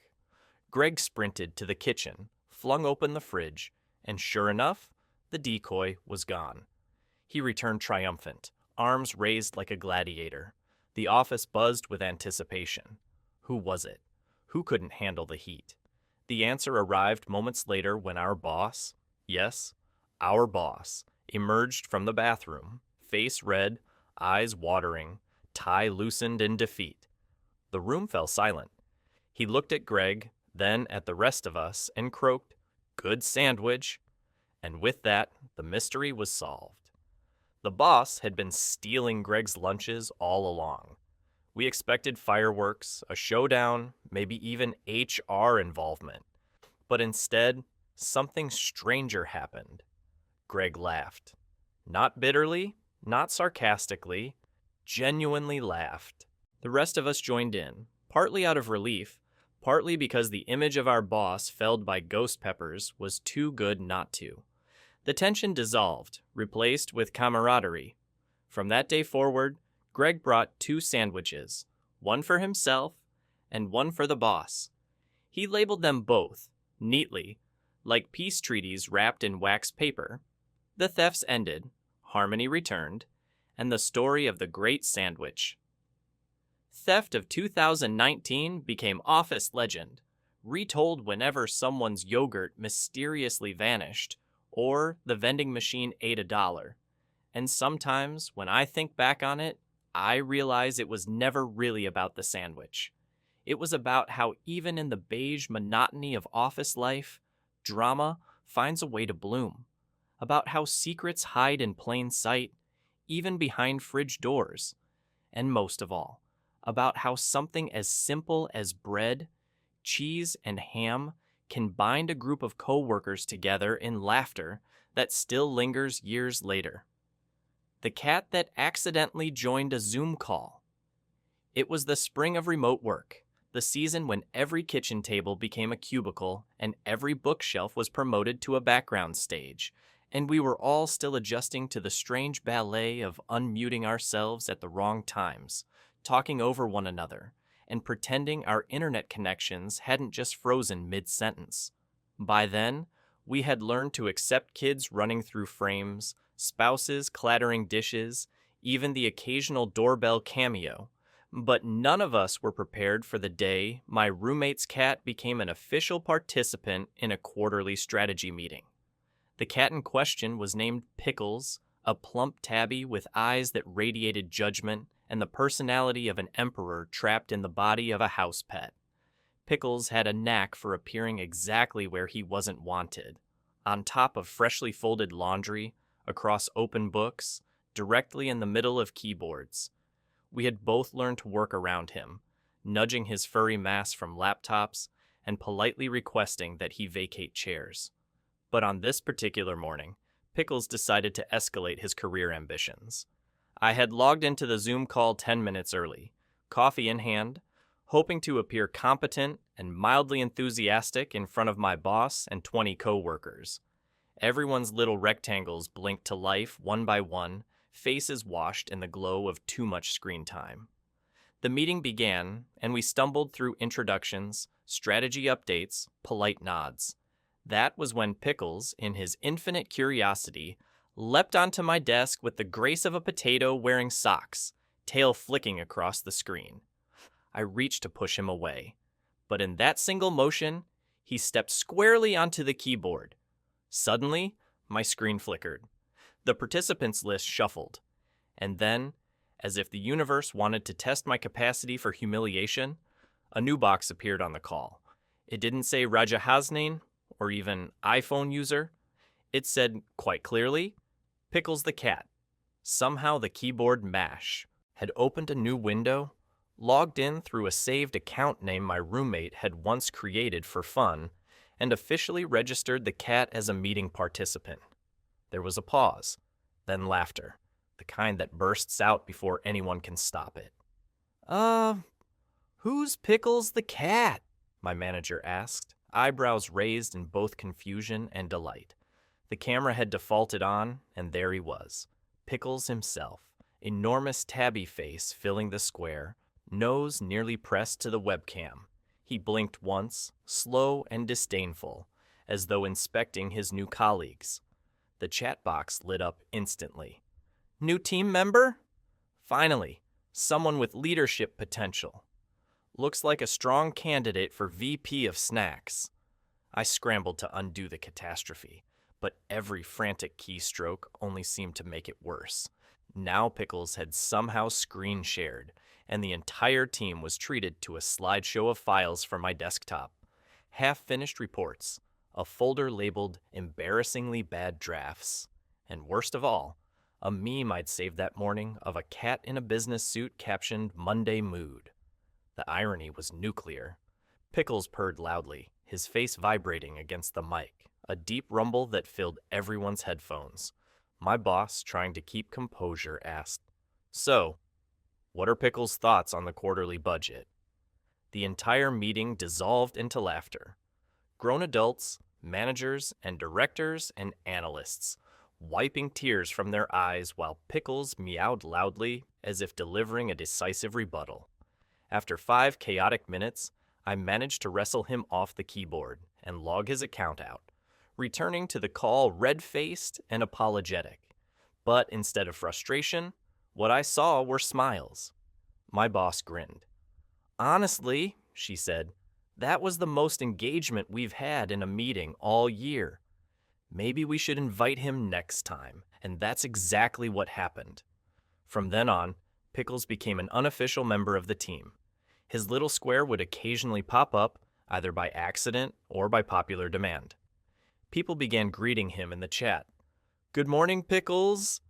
Greg sprinted to the kitchen, flung open the fridge, and sure enough, the decoy was gone. He returned triumphant, arms raised like a gladiator. The office buzzed with anticipation. Who was it? Who couldn't handle the heat? The answer arrived moments later when our boss, yes, our boss, emerged from the bathroom, face red, eyes watering, tie loosened in defeat. The room fell silent. He looked at Greg, then at the rest of us, and croaked, "Good sandwich." And with that, the mystery was solved. The boss had been stealing Greg's lunches all along. We expected fireworks, a showdown, maybe even HR involvement. But instead, something stranger happened. Greg laughed. Not bitterly, not sarcastically, genuinely laughed. The rest of us joined in, partly out of relief, partly because the image of our boss felled by ghost peppers was too good not to. The tension dissolved, replaced with camaraderie. From that day forward, Greg brought 2 sandwiches, one for himself and one for the boss. He labeled them both, neatly, like peace treaties wrapped in wax paper. The thefts ended, harmony returned, and the story of the great sandwich. Theft of 2019 became office legend, retold whenever someone's yogurt mysteriously vanished, or the vending machine ate $1. And sometimes, when I think back on it, I realize it was never really about the sandwich. It was about how even in the beige monotony of office life, drama finds a way to bloom. About how secrets hide in plain sight, even behind fridge doors. And most of all, about how something as simple as bread, cheese, and ham can bind a group of coworkers together in laughter that still lingers years later. The cat that accidentally joined a Zoom call. It was the spring of remote work, the season when every kitchen table became a cubicle and every bookshelf was promoted to a background stage, and we were all still adjusting to the strange ballet of unmuting ourselves at the wrong times, talking over one another, and pretending our internet connections hadn't just frozen mid-sentence. By then, we had learned to accept kids running through frames, spouses clattering dishes, even the occasional doorbell cameo. But none of us were prepared for the day my roommate's cat became an official participant in a quarterly strategy meeting. The cat in question was named Pickles, a plump tabby with eyes that radiated judgment and the personality of an emperor trapped in the body of a house pet. Pickles had a knack for appearing exactly where he wasn't wanted, on top of freshly folded laundry, across open books, directly in the middle of keyboards. We had both learned to work around him, nudging his furry mass from laptops and politely requesting that he vacate chairs. But on this particular morning, Pickles decided to escalate his career ambitions. I had logged into the Zoom call 10 minutes early, coffee in hand, hoping to appear competent and mildly enthusiastic in front of my boss and 20 co-workers. Everyone's little rectangles blinked to life one by one, faces washed in the glow of too much screen time. The meeting began, and we stumbled through introductions, strategy updates, polite nods. That was when Pickles, in his infinite curiosity, leapt onto my desk with the grace of a potato wearing socks, tail flicking across the screen. I reached to push him away, but in that single motion, he stepped squarely onto the keyboard. Suddenly, my screen flickered. The participants list shuffled, and then, as if the universe wanted to test my capacity for humiliation, a new box appeared on the call. It didn't say Raja Hasnain or even iPhone user. It said, quite clearly, Pickles the cat. Somehow the keyboard mash had opened a new window, logged in through a saved account name my roommate had once created for fun, and officially registered the cat as a meeting participant. There was a pause, then laughter, the kind that bursts out before anyone can stop it. Who's Pickles the cat? My manager asked, eyebrows raised in both confusion and delight. The camera had defaulted on, and there he was, Pickles himself, enormous tabby face filling the square, nose nearly pressed to the webcam. He blinked once, slow and disdainful, as though inspecting his new colleagues. The chat box lit up instantly. New team member? Finally, someone with leadership potential. Looks like a strong candidate for VP of snacks. I scrambled to undo the catastrophe, but every frantic keystroke only seemed to make it worse. Now Pickles had somehow screen shared, and the entire team was treated to a slideshow of files from my desktop. Half-finished reports, a folder labeled embarrassingly bad drafts, and worst of all, a meme I'd saved that morning of a cat in a business suit captioned Monday Mood. The irony was nuclear. Pickles purred loudly, his face vibrating against the mic, a deep rumble that filled everyone's headphones. My boss, trying to keep composure, asked, "So, what are Pickles' thoughts on the quarterly budget?" The entire meeting dissolved into laughter. Grown adults, managers, and directors and analysts, wiping tears from their eyes while Pickles meowed loudly as if delivering a decisive rebuttal. After 5 chaotic minutes, I managed to wrestle him off the keyboard and log his account out, returning to the call red-faced and apologetic. But instead of frustration, what I saw were smiles. My boss grinned. Honestly, she said, that was the most engagement we've had in a meeting all year. Maybe we should invite him next time, and that's exactly what happened. From then on, Pickles became an unofficial member of the team. His little square would occasionally pop up, either by accident or by popular demand. People began greeting him in the chat. Good morning, Pickles.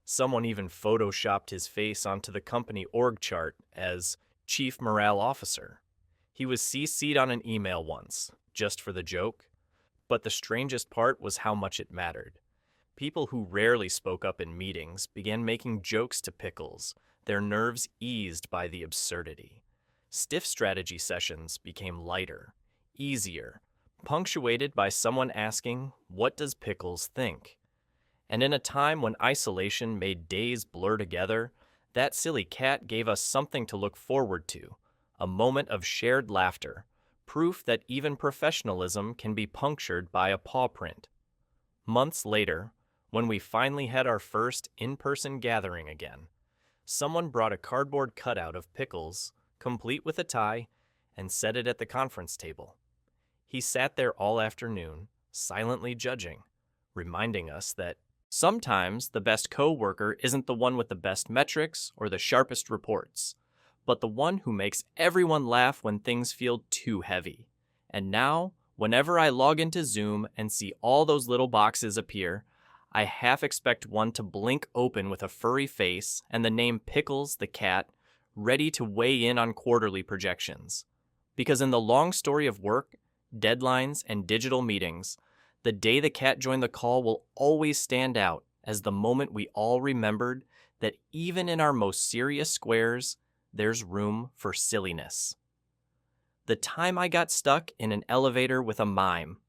Someone even photoshopped his face onto the company org chart as Chief Morale Officer. He was CC'd on an email once, just for the joke. But the strangest part was how much it mattered. People who rarely spoke up in meetings began making jokes to Pickles, their nerves eased by the absurdity. Stiff strategy sessions became lighter, easier, punctuated by someone asking, "What does Pickles think?" And in a time when isolation made days blur together, that silly cat gave us something to look forward to, a moment of shared laughter, proof that even professionalism can be punctured by a paw print. Months later, when we finally had our first in-person gathering again, someone brought a cardboard cutout of Pickles, complete with a tie, and set it at the conference table. He sat there all afternoon, silently judging, reminding us that sometimes the best co-worker isn't the one with the best metrics or the sharpest reports, but the one who makes everyone laugh when things feel too heavy. And now, whenever I log into Zoom and see all those little boxes appear, I half expect one to blink open with a furry face and the name Pickles the cat, ready to weigh in on quarterly projections. Because in the long story of work, deadlines, and digital meetings, the day the cat joined the call will always stand out as the moment we all remembered that even in our most serious squares, there's room for silliness. The time I got stuck in an elevator with a mime.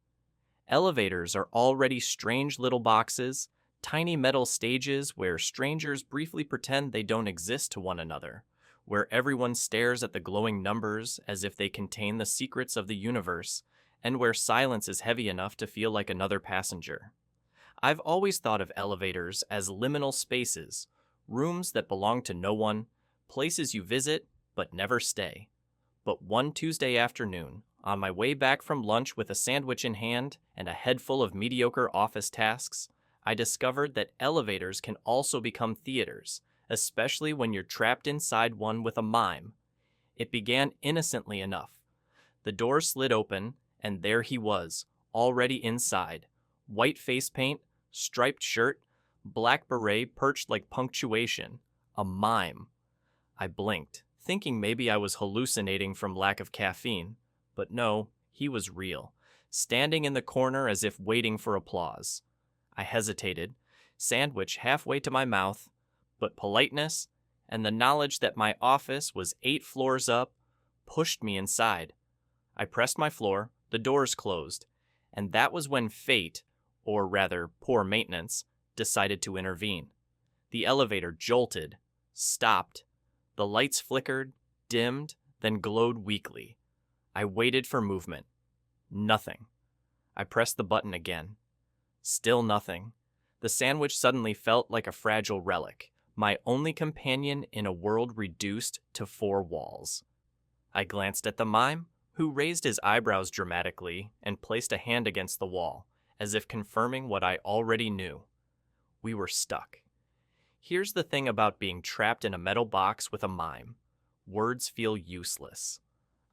Elevators are already strange little boxes, tiny metal stages where strangers briefly pretend they don't exist to one another, where everyone stares at the glowing numbers as if they contain the secrets of the universe, and where silence is heavy enough to feel like another passenger. I've always thought of elevators as liminal spaces, rooms that belong to no one, places you visit but never stay. But one Tuesday afternoon, on my way back from lunch with a sandwich in hand and a head full of mediocre office tasks, I discovered that elevators can also become theaters, especially when you're trapped inside one with a mime. It began innocently enough. The door slid open, and there he was, already inside. White face paint, striped shirt, black beret perched like punctuation. A mime. I blinked, thinking maybe I was hallucinating from lack of caffeine. But no, he was real, standing in the corner as if waiting for applause. I hesitated, sandwich halfway to my mouth, but politeness and the knowledge that my office was 8 floors up pushed me inside. I pressed my floor, the doors closed, and that was when fate, or rather poor maintenance, decided to intervene. The elevator jolted, stopped. The lights flickered, dimmed, then glowed weakly. I waited for movement. Nothing. I pressed the button again. Still nothing. The sandwich suddenly felt like a fragile relic, my only companion in a world reduced to 4 walls. I glanced at the mime, who raised his eyebrows dramatically and placed a hand against the wall, as if confirming what I already knew. We were stuck. Here's the thing about being trapped in a metal box with a mime. Words feel useless.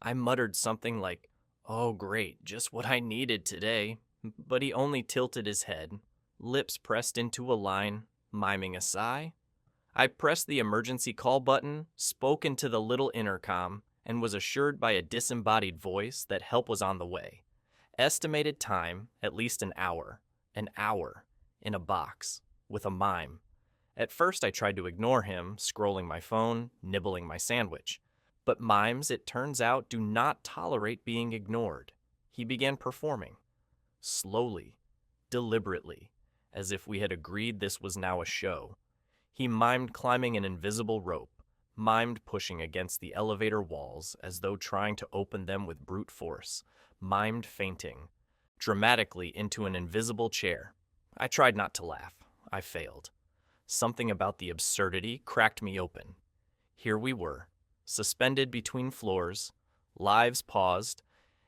I muttered something like, "Oh great, just what I needed today," but he only tilted his head, lips pressed into a line, miming a sigh. I pressed the emergency call button, spoke into the little intercom, and was assured by a disembodied voice that help was on the way. Estimated time, at least an hour. An hour. In a box. With a mime. At first I tried to ignore him, scrolling my phone, nibbling my sandwich. But mimes, it turns out, do not tolerate being ignored. He began performing. Slowly. Deliberately. As if we had agreed this was now a show. He mimed climbing an invisible rope. Mimed pushing against the elevator walls as though trying to open them with brute force. Mimed fainting. Dramatically into an invisible chair. I tried not to laugh. I failed. Something about the absurdity cracked me open. Here we were, suspended between floors, lives paused,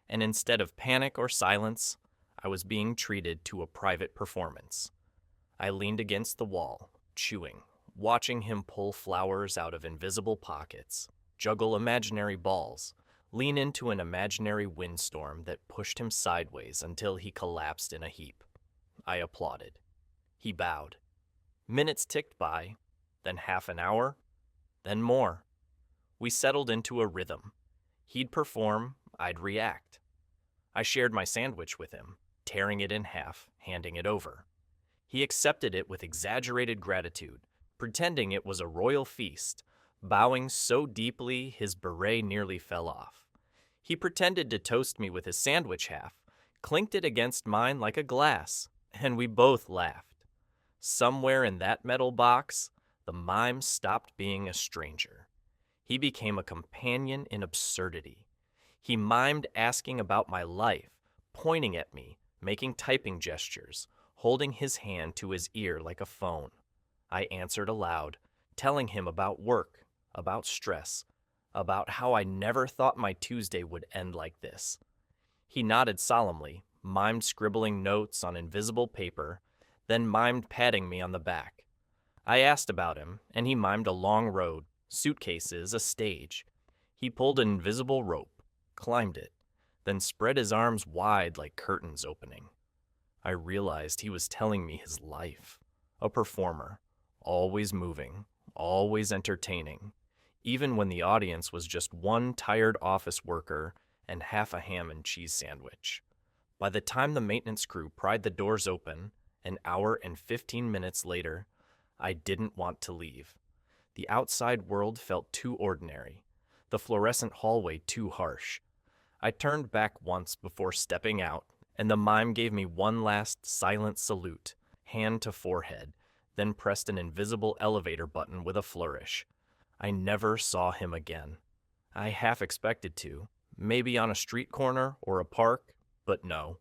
and instead of panic or silence, I was being treated to a private performance. I leaned against the wall, chewing, watching him pull flowers out of invisible pockets, juggle imaginary balls, lean into an imaginary windstorm that pushed him sideways until he collapsed in a heap. I applauded. He bowed. Minutes ticked by, then half an hour, then more. We settled into a rhythm. He'd perform, I'd react. I shared my sandwich with him, tearing it in half, handing it over. He accepted it with exaggerated gratitude, pretending it was a royal feast, bowing so deeply his beret nearly fell off. He pretended to toast me with his sandwich half, clinked it against mine like a glass, and we both laughed. Somewhere in that metal box, the mime stopped being a stranger. He became a companion in absurdity. He mimed asking about my life, pointing at me, making typing gestures, holding his hand to his ear like a phone. I answered aloud, telling him about work, about stress, about how I never thought my Tuesday would end like this. He nodded solemnly, mimed scribbling notes on invisible paper, then mimed patting me on the back. I asked about him, and he mimed a long road, suitcases, a stage. He pulled an invisible rope, climbed it, then spread his arms wide like curtains opening. I realized he was telling me his life. A performer, always moving, always entertaining, even when the audience was just one tired office worker and half a ham and cheese sandwich. By the time the maintenance crew pried the doors open, an hour and 15 minutes later, I didn't want to leave. The outside world felt too ordinary, the fluorescent hallway too harsh. I turned back once before stepping out, and the mime gave me one last silent salute, hand to forehead, then pressed an invisible elevator button with a flourish. I never saw him again. I half expected to, maybe on a street corner or a park, but no.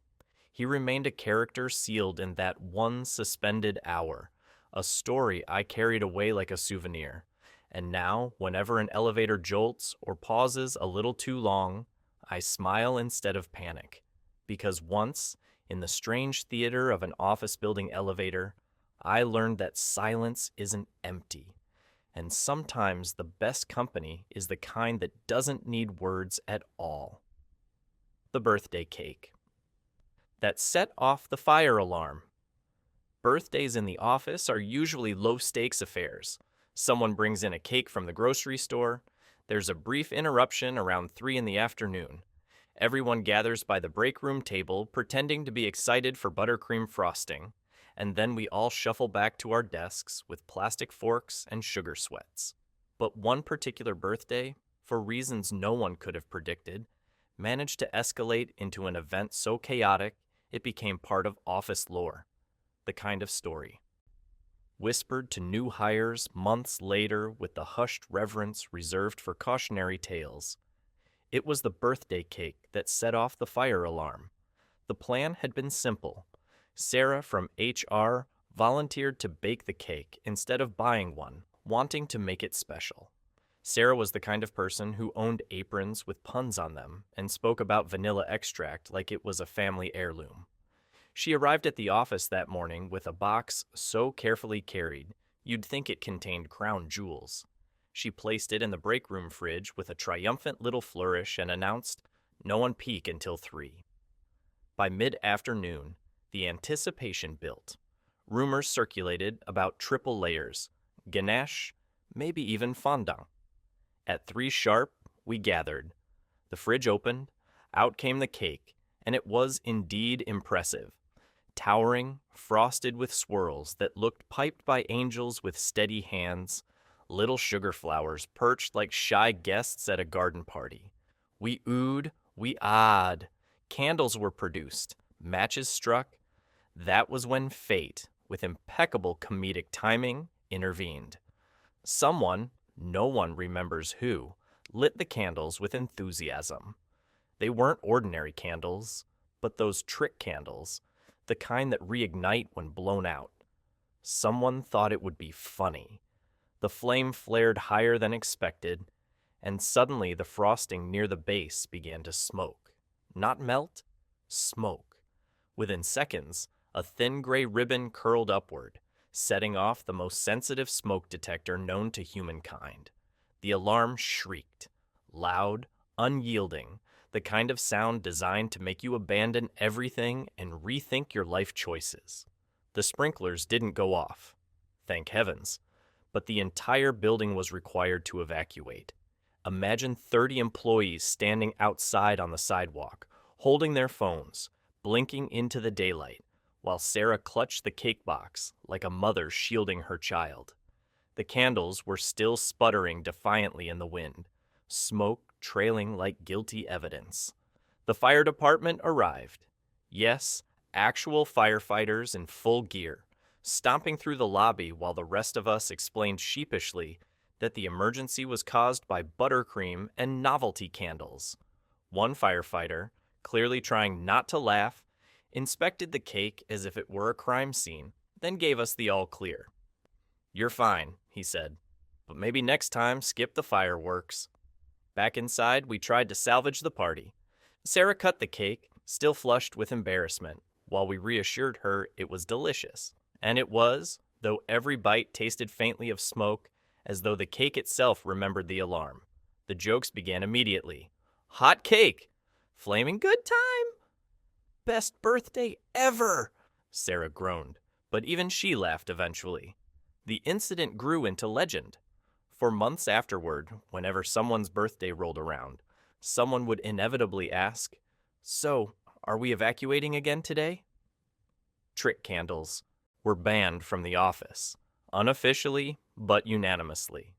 He remained a character sealed in that one suspended hour, a story I carried away like a souvenir. And now, whenever an elevator jolts or pauses a little too long, I smile instead of panic. Because once, in the strange theater of an office building elevator, I learned that silence isn't empty. And sometimes the best company is the kind that doesn't need words at all. The birthday cake that set off the fire alarm. Birthdays in the office are usually low-stakes affairs. Someone brings in a cake from the grocery store. There's a brief interruption around 3 in the afternoon. Everyone gathers by the break room table, pretending to be excited for buttercream frosting. And then we all shuffle back to our desks with plastic forks and sugar sweats. But one particular birthday, for reasons no one could have predicted, managed to escalate into an event so chaotic it became part of office lore. The kind of story whispered to new hires months later with the hushed reverence reserved for cautionary tales. It was the birthday cake that set off the fire alarm. The plan had been simple. Sarah from HR volunteered to bake the cake instead of buying one, wanting to make it special. Sarah was the kind of person who owned aprons with puns on them and spoke about vanilla extract like it was a family heirloom. She arrived at the office that morning with a box so carefully carried, you'd think it contained crown jewels. She placed it in the break room fridge with a triumphant little flourish and announced, "No one peek until 3." By mid-afternoon, the anticipation built. Rumors circulated about triple layers, ganache, maybe even fondant. At 3 sharp, we gathered. The fridge opened, out came the cake, and it was indeed impressive. Towering, frosted with swirls that looked piped by angels with steady hands, little sugar flowers perched like shy guests at a garden party. We oohed, we ahed. Candles were produced, matches struck. That was when fate, with impeccable comedic timing, intervened. Someone, no one remembers who, lit the candles with enthusiasm. They weren't ordinary candles, but those trick candles, the kind that reignite when blown out. Someone thought it would be funny. The flame flared higher than expected, and suddenly the frosting near the base began to smoke. Not melt, smoke. Within seconds, a thin gray ribbon curled upward, setting off the most sensitive smoke detector known to humankind. The alarm shrieked, loud, unyielding, the kind of sound designed to make you abandon everything and rethink your life choices. The sprinklers didn't go off, thank heavens, but the entire building was required to evacuate. Imagine 30 employees standing outside on the sidewalk, holding their phones, blinking into the daylight, while Sarah clutched the cake box like a mother shielding her child. The candles were still sputtering defiantly in the wind, smoke trailing like guilty evidence. The fire department arrived. Yes, actual firefighters in full gear, stomping through the lobby while the rest of us explained sheepishly that the emergency was caused by buttercream and novelty candles. One firefighter, clearly trying not to laugh, inspected the cake as if it were a crime scene, then gave us the all clear. "You're fine," he said, "but maybe next time skip the fireworks." Back inside, we tried to salvage the party. Sarah cut the cake, still flushed with embarrassment, while we reassured her it was delicious. And it was, though every bite tasted faintly of smoke, as though the cake itself remembered the alarm. The jokes began immediately. "Hot cake! Flaming good time! Best birthday ever!" Sarah groaned, but even she laughed eventually. The incident grew into legend. For months afterward, whenever someone's birthday rolled around, someone would inevitably ask, "So, are we evacuating again today?" Trick candles were banned from the office, unofficially but unanimously.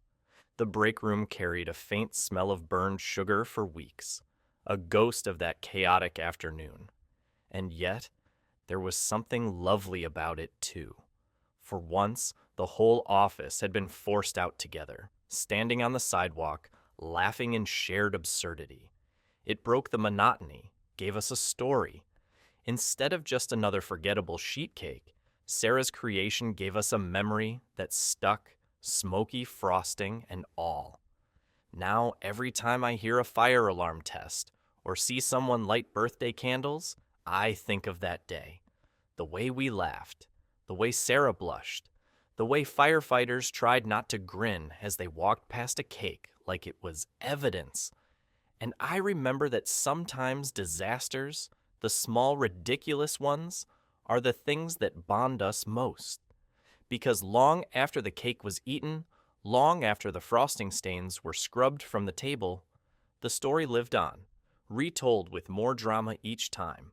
The break room carried a faint smell of burned sugar for weeks, a ghost of that chaotic afternoon. And yet, there was something lovely about it too. For once, the whole office had been forced out together, standing on the sidewalk, laughing in shared absurdity. It broke the monotony, gave us a story. Instead of just another forgettable sheet cake, Sarah's creation gave us a memory that stuck, smoky frosting and all. Now, every time I hear a fire alarm test or see someone light birthday candles, I think of that day. The way we laughed, the way Sarah blushed, the way firefighters tried not to grin as they walked past a cake like it was evidence. And I remember that sometimes disasters, the small ridiculous ones, are the things that bond us most. Because long after the cake was eaten, long after the frosting stains were scrubbed from the table, the story lived on, retold with more drama each time.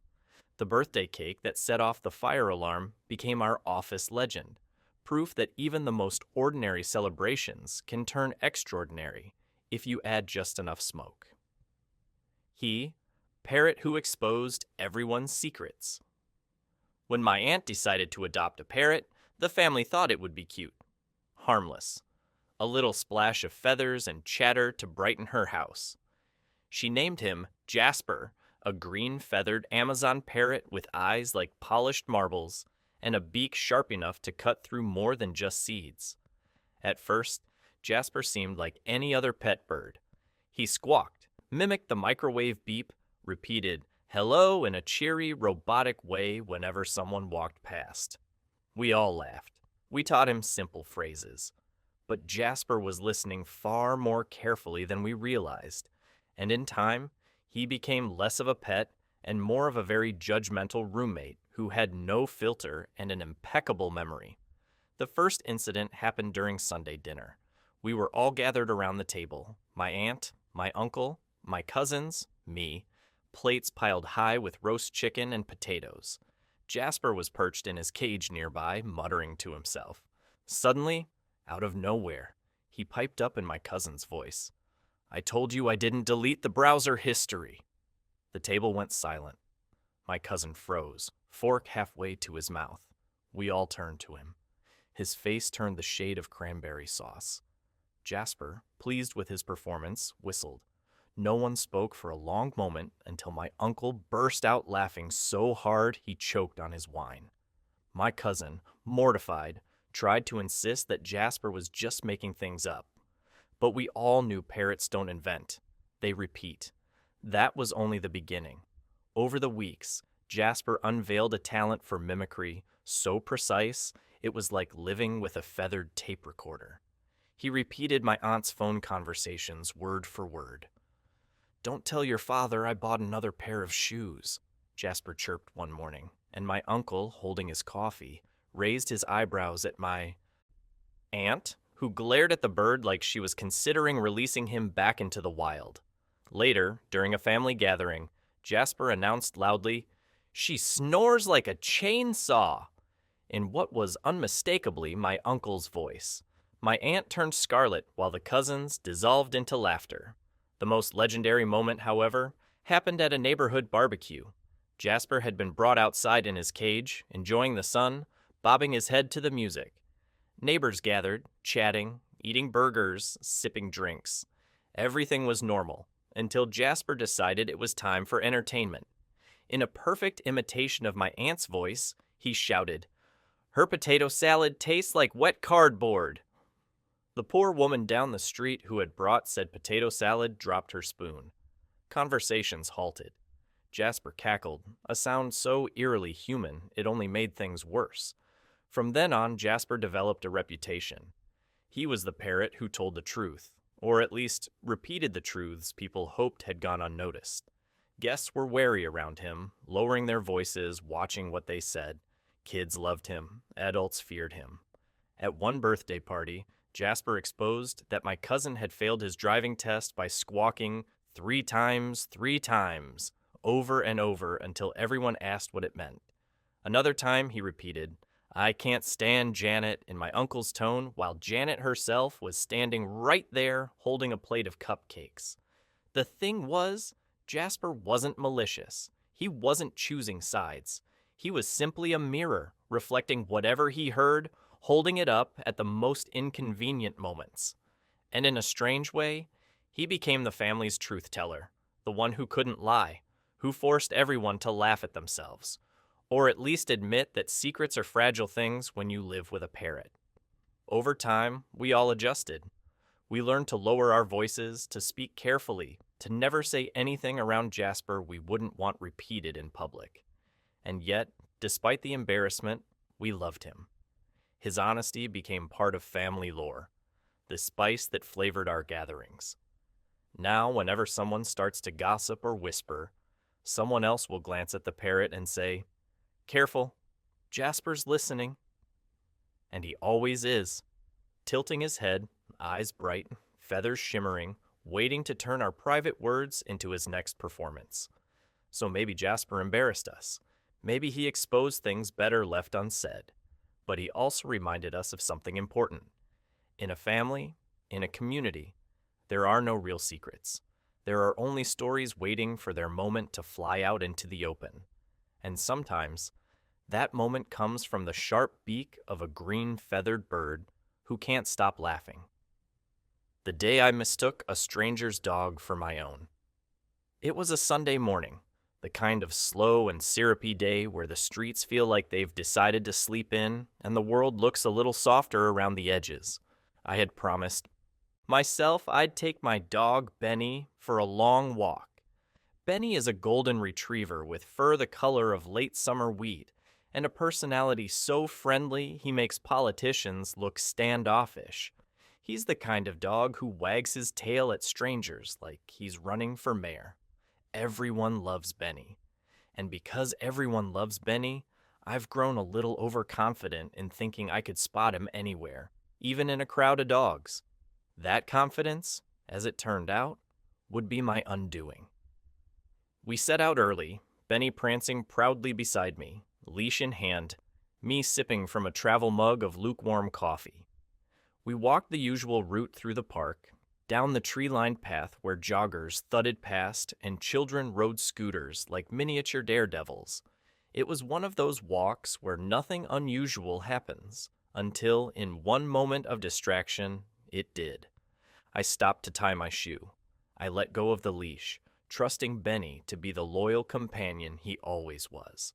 The birthday cake that set off the fire alarm became our office legend, proof that even the most ordinary celebrations can turn extraordinary if you add just enough smoke. He, parrot who exposed everyone's secrets. When my aunt decided to adopt a parrot, the family thought it would be cute. Harmless. A little splash of feathers and chatter to brighten her house. She named him Jasper, a green-feathered Amazon parrot with eyes like polished marbles and a beak sharp enough to cut through more than just seeds. At first, Jasper seemed like any other pet bird. He squawked, mimicked the microwave beep, repeated hello in a cheery, robotic way whenever someone walked past. We all laughed. We taught him simple phrases. But Jasper was listening far more carefully than we realized, and in time, he became less of a pet and more of a very judgmental roommate who had no filter and an impeccable memory. The first incident happened during Sunday dinner. We were all gathered around the table, my aunt, my uncle, my cousins, me, plates piled high with roast chicken and potatoes. Jasper was perched in his cage nearby, muttering to himself. Suddenly, out of nowhere, he piped up in my cousin's voice. "I told you I didn't delete the browser history." The table went silent. My cousin froze, fork halfway to his mouth. We all turned to him. His face turned the shade of cranberry sauce. Jasper, pleased with his performance, whistled. No one spoke for a long moment until my uncle burst out laughing so hard he choked on his wine. My cousin, mortified, tried to insist that Jasper was just making things up. But we all knew parrots don't invent. They repeat. That was only the beginning. Over the weeks, Jasper unveiled a talent for mimicry so precise it was like living with a feathered tape recorder. He repeated my aunt's phone conversations word for word. "Don't tell your father I bought another pair of shoes," Jasper chirped one morning, and my uncle, holding his coffee, raised his eyebrows at my aunt, who glared at the bird like she was considering releasing him back into the wild. Later, during a family gathering, Jasper announced loudly, She snores like a chainsaw, in what was unmistakably my uncle's voice. My aunt turned scarlet while the cousins dissolved into laughter. The most legendary moment, however, happened at a neighborhood barbecue. Jasper had been brought outside in his cage, enjoying the sun, bobbing his head to the music. Neighbors gathered, chatting, eating burgers, sipping drinks. Everything was normal, until Jasper decided it was time for entertainment. In a perfect imitation of my aunt's voice, he shouted, "Her potato salad tastes like wet cardboard." The poor woman down the street who had brought said potato salad dropped her spoon. Conversations halted. Jasper cackled, a sound so eerily human it only made things worse. From then on, Jasper developed a reputation. He was the parrot who told the truth, or at least repeated the truths people hoped had gone unnoticed. Guests were wary around him, lowering their voices, watching what they said. Kids loved him, adults feared him. At one birthday party, Jasper exposed that my cousin had failed his driving test by squawking 3 times, 3 times, over and over until everyone asked what it meant. Another time he repeated, "I can't stand Janet," in my uncle's tone, while Janet herself was standing right there holding a plate of cupcakes. The thing was, Jasper wasn't malicious. He wasn't choosing sides. He was simply a mirror, reflecting whatever he heard, holding it up at the most inconvenient moments. And in a strange way, he became the family's truth teller, the one who couldn't lie, who forced everyone to laugh at themselves, or at least admit that secrets are fragile things when you live with a parrot. Over time, we all adjusted. We learned to lower our voices, to speak carefully, to never say anything around Jasper we wouldn't want repeated in public. And yet, despite the embarrassment, we loved him. His honesty became part of family lore, the spice that flavored our gatherings. Now, whenever someone starts to gossip or whisper, someone else will glance at the parrot and say, "Careful, Jasper's listening." And he always is, tilting his head, eyes bright, feathers shimmering, waiting to turn our private words into his next performance. So maybe Jasper embarrassed us. Maybe he exposed things better left unsaid. But he also reminded us of something important. In a family, in a community, there are no real secrets. There are only stories waiting for their moment to fly out into the open. And sometimes, that moment comes from the sharp beak of a green feathered bird who can't stop laughing. The day I mistook a stranger's dog for my own. It was a Sunday morning, the kind of slow and syrupy day where the streets feel like they've decided to sleep in and the world looks a little softer around the edges. I had promised myself I'd take my dog, Benny, for a long walk. Benny is a golden retriever with fur the color of late summer wheat and a personality so friendly he makes politicians look standoffish. He's the kind of dog who wags his tail at strangers like he's running for mayor. Everyone loves Benny. And because everyone loves Benny, I've grown a little overconfident in thinking I could spot him anywhere, even in a crowd of dogs. That confidence, as it turned out, would be my undoing. We set out early, Benny prancing proudly beside me, leash in hand, me sipping from a travel mug of lukewarm coffee. We walked the usual route through the park, down the tree-lined path where joggers thudded past and children rode scooters like miniature daredevils. It was one of those walks where nothing unusual happens, until in one moment of distraction, it did. I stopped to tie my shoe. I let go of the leash, trusting Benny to be the loyal companion he always was.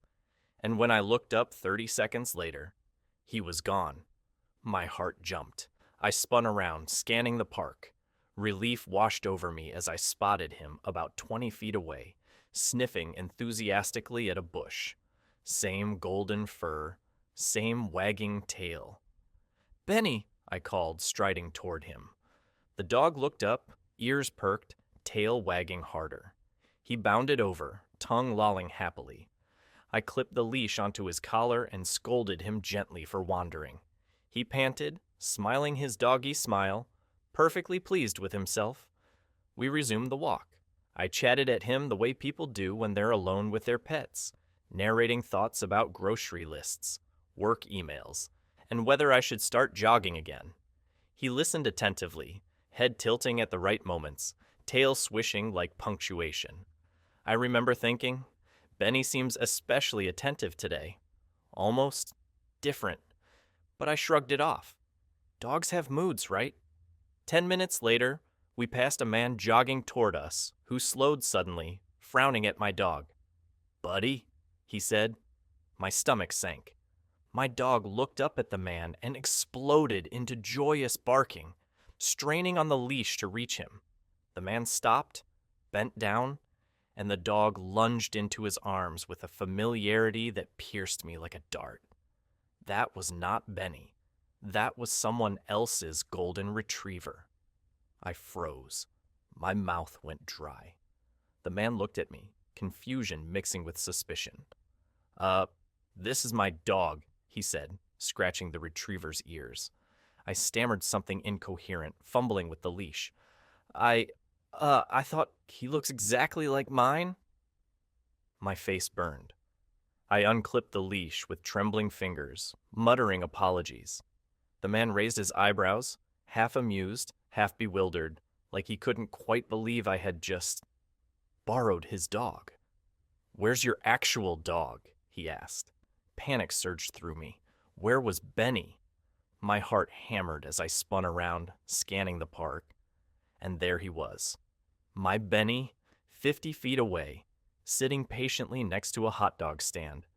And when I looked up 30 seconds later, he was gone. My heart jumped. I spun around, scanning the park. Relief washed over me as I spotted him about 20 feet away, sniffing enthusiastically at a bush. Same golden fur, same wagging tail. "Benny," I called, striding toward him. The dog looked up, ears perked, tail wagging harder. He bounded over, tongue lolling happily. I clipped the leash onto his collar and scolded him gently for wandering. He panted, smiling his doggy smile, perfectly pleased with himself. We resumed the walk. I chatted at him the way people do when they're alone with their pets. narrating thoughts about grocery lists, work emails, and whether I should start jogging again. He listened attentively, head tilting at the right moments, tail swishing like punctuation. I remember thinking, Benny seems especially attentive today. Almost different. But I shrugged it off. Dogs have moods, right? 10 minutes later, we passed a man jogging toward us, who slowed suddenly, frowning at my dog. "Buddy," he said. My stomach sank. My dog looked up at the man and exploded into joyous barking, straining on the leash to reach him. The man stopped, bent down, and the dog lunged into his arms with a familiarity that pierced me like a dart. That was not Benny. That was someone else's golden retriever. I froze. My mouth went dry. The man looked at me, confusion mixing with suspicion. This is my dog," he said, scratching the retriever's ears. I stammered something incoherent, fumbling with the leash. I thought he looks exactly like mine." My face burned. I unclipped the leash with trembling fingers, muttering apologies. The man raised his eyebrows, half amused, half bewildered, like he couldn't quite believe I had just borrowed his dog. "Where's your actual dog?" he asked. Panic surged through me. Where was Benny? My heart hammered as I spun around, scanning the park. And there he was. My Benny, 50 feet away, sitting patiently next to a hot dog stand,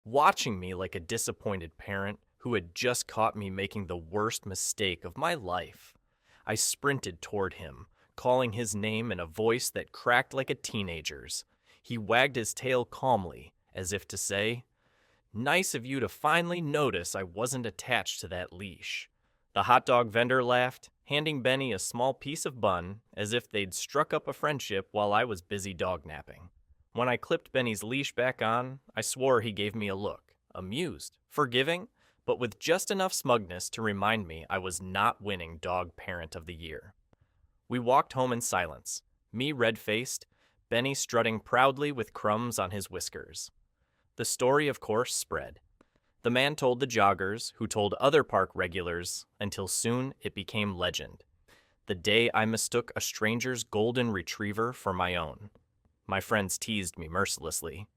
watching me like a disappointed parent who had just caught me making the worst mistake of my life. I sprinted toward him, calling his name in a voice that cracked like a teenager's. He wagged his tail calmly, as if to say, "Nice of you to finally notice I wasn't attached to that leash." The hot dog vendor laughed, handing Benny a small piece of bun, as if they'd struck up a friendship while I was busy dog napping. When I clipped Benny's leash back on, I swore he gave me a look, amused, forgiving, but with just enough smugness to remind me I was not winning Dog Parent of the Year. We walked home in silence, me red-faced, Benny strutting proudly with crumbs on his whiskers. The story, of course, spread. The man told the joggers, who told other park regulars, until soon it became legend. The day I mistook a stranger's golden retriever for my own. My friends teased me mercilessly.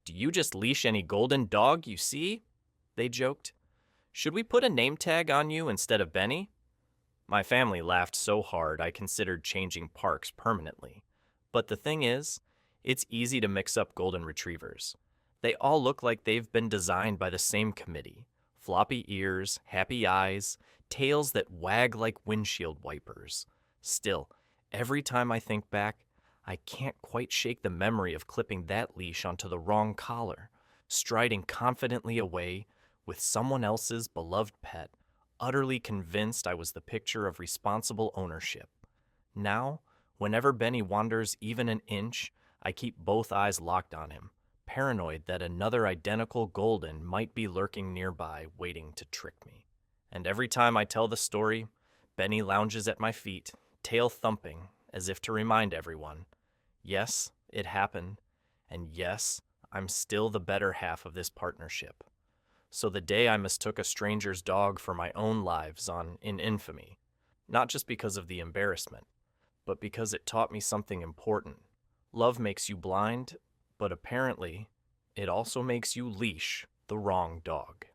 "Do you just leash any golden dog you see?" they joked. "Should we put a name tag on you instead of Benny?" My family laughed so hard I considered changing parks permanently. But the thing is, it's easy to mix up golden retrievers. They all look like they've been designed by the same committee. Floppy ears, happy eyes, tails that wag like windshield wipers. Still, every time I think back, I can't quite shake the memory of clipping that leash onto the wrong collar, striding confidently away with someone else's beloved pet, utterly convinced I was the picture of responsible ownership. Now, whenever Benny wanders even an inch, I keep both eyes locked on him, paranoid that another identical golden might be lurking nearby waiting to trick me. And every time I tell the story, Benny lounges at my feet, tail thumping, as if to remind everyone, yes, it happened, and yes, I'm still the better half of this partnership. So the day I mistook a stranger's dog for my own lives on in infamy, not just because of the embarrassment, but because it taught me something important. Love makes you blind, but apparently, it also makes you leash the wrong dog.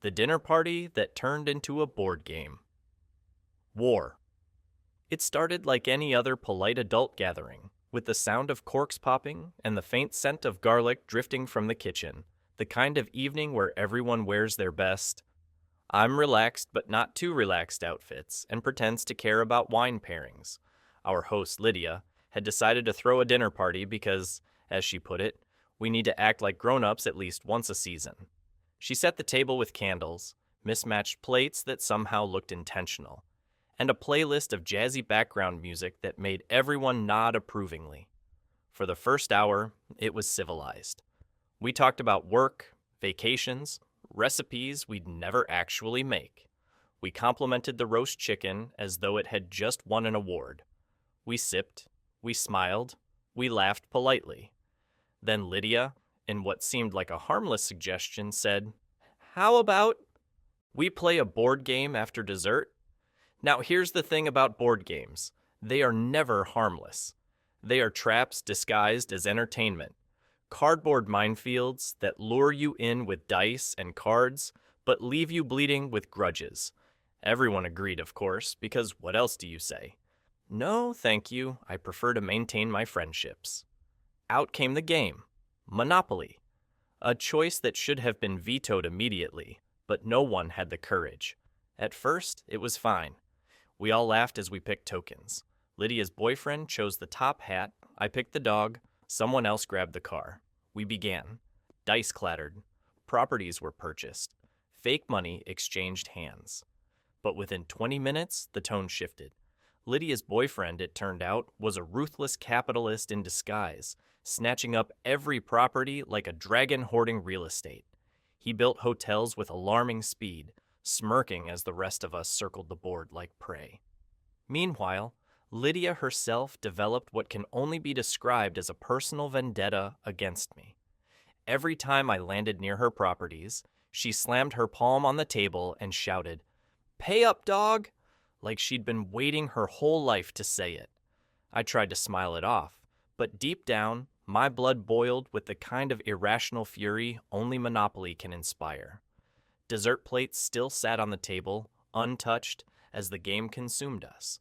The dinner party that turned into a board game. War. It started like any other polite adult gathering, with the sound of corks popping and the faint scent of garlic drifting from the kitchen, the kind of evening where everyone wears their best, "I'm relaxed but not too relaxed" outfits and pretends to care about wine pairings. Our host, Lydia, had decided to throw a dinner party because, as she put it, we need to act like grown-ups at least once a season. She set the table with candles, mismatched plates that somehow looked intentional, and a playlist of jazzy background music that made everyone nod approvingly. For the first hour, it was civilized. We talked about work, vacations, recipes we'd never actually make. We complimented the roast chicken as though it had just won an award. We sipped, we smiled, we laughed politely. Then Lydia, in what seemed like a harmless suggestion, said, "How about we play a board game after dessert?" Now, here's the thing about board games. They are never harmless. They are traps disguised as entertainment. Cardboard minefields that lure you in with dice and cards, but leave you bleeding with grudges. Everyone agreed, of course, because what else do you say? No, thank you. I prefer to maintain my friendships. Out came the game. Monopoly. A choice that should have been vetoed immediately, but no one had the courage. At first, it was fine. We all laughed as we picked tokens. Lydia's boyfriend chose the top hat, I picked the dog, someone else grabbed the car. We began. Dice clattered. Properties were purchased. Fake money exchanged hands. But within 20 minutes, the tone shifted. Lydia's boyfriend, it turned out, was a ruthless capitalist in disguise, snatching up every property like a dragon hoarding real estate. He built hotels with alarming speed, smirking as the rest of us circled the board like prey. Meanwhile, Lydia herself developed what can only be described as a personal vendetta against me. Every time I landed near her properties, she slammed her palm on the table and shouted, "Pay up, dog!" like she'd been waiting her whole life to say it. I tried to smile it off, but deep down, my blood boiled with the kind of irrational fury only Monopoly can inspire. Dessert plates still sat on the table, untouched, as the game consumed us.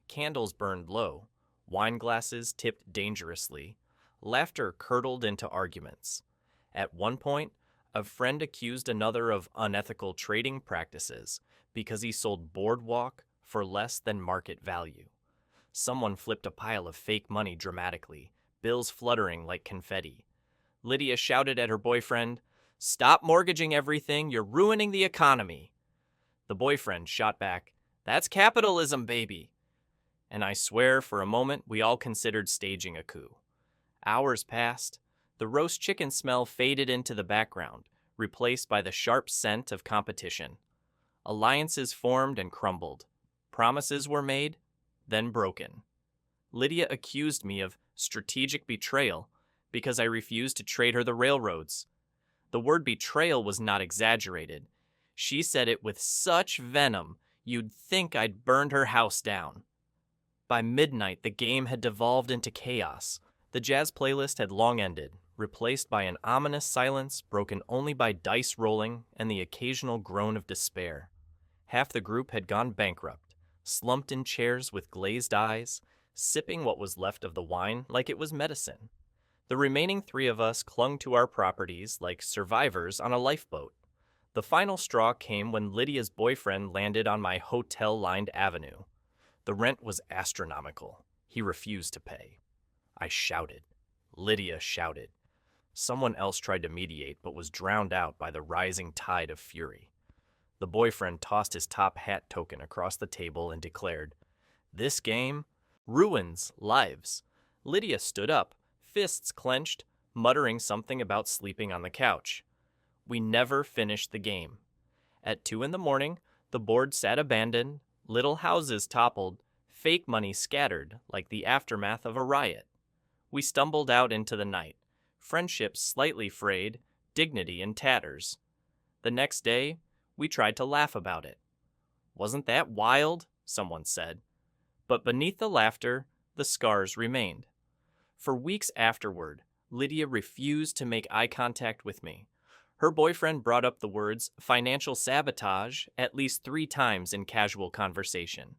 Candles burned low, wine glasses tipped dangerously, laughter curdled into arguments. At one point, a friend accused another of unethical trading practices because he sold Boardwalk for less than market value. Someone flipped a pile of fake money dramatically, bills fluttering like confetti. Lydia shouted at her boyfriend, "Stop mortgaging everything, you're ruining the economy." The boyfriend shot back, "That's capitalism, baby." And I swear for a moment we all considered staging a coup. Hours passed. The roast chicken smell faded into the background, replaced by the sharp scent of competition. Alliances formed and crumbled. Promises were made, then broken. Lydia accused me of strategic betrayal because I refused to trade her the railroads. The word betrayal was not exaggerated. She said it with such venom, you'd think I'd burned her house down. By midnight, the game had devolved into chaos. The jazz playlist had long ended, replaced by an ominous silence broken only by dice rolling and the occasional groan of despair. Half the group had gone bankrupt, slumped in chairs with glazed eyes, sipping what was left of the wine like it was medicine. The remaining three of us clung to our properties like survivors on a lifeboat. The final straw came when Lydia's boyfriend landed on my hotel-lined avenue. The rent was astronomical. He refused to pay. I shouted. Lydia shouted. Someone else tried to mediate but was drowned out by the rising tide of fury. The boyfriend tossed his top hat token across the table and declared, "This game ruins lives." Lydia stood up, fists clenched, muttering something about sleeping on the couch. We never finished the game. At 2 a.m, the board sat abandoned, little houses toppled, fake money scattered like the aftermath of a riot. We stumbled out into the night, friendships slightly frayed, dignity in tatters. The next day, we tried to laugh about it. "Wasn't that wild?" someone said. But beneath the laughter, the scars remained. For weeks afterward, Lydia refused to make eye contact with me. Her boyfriend brought up the words financial sabotage at least 3 times in casual conversation.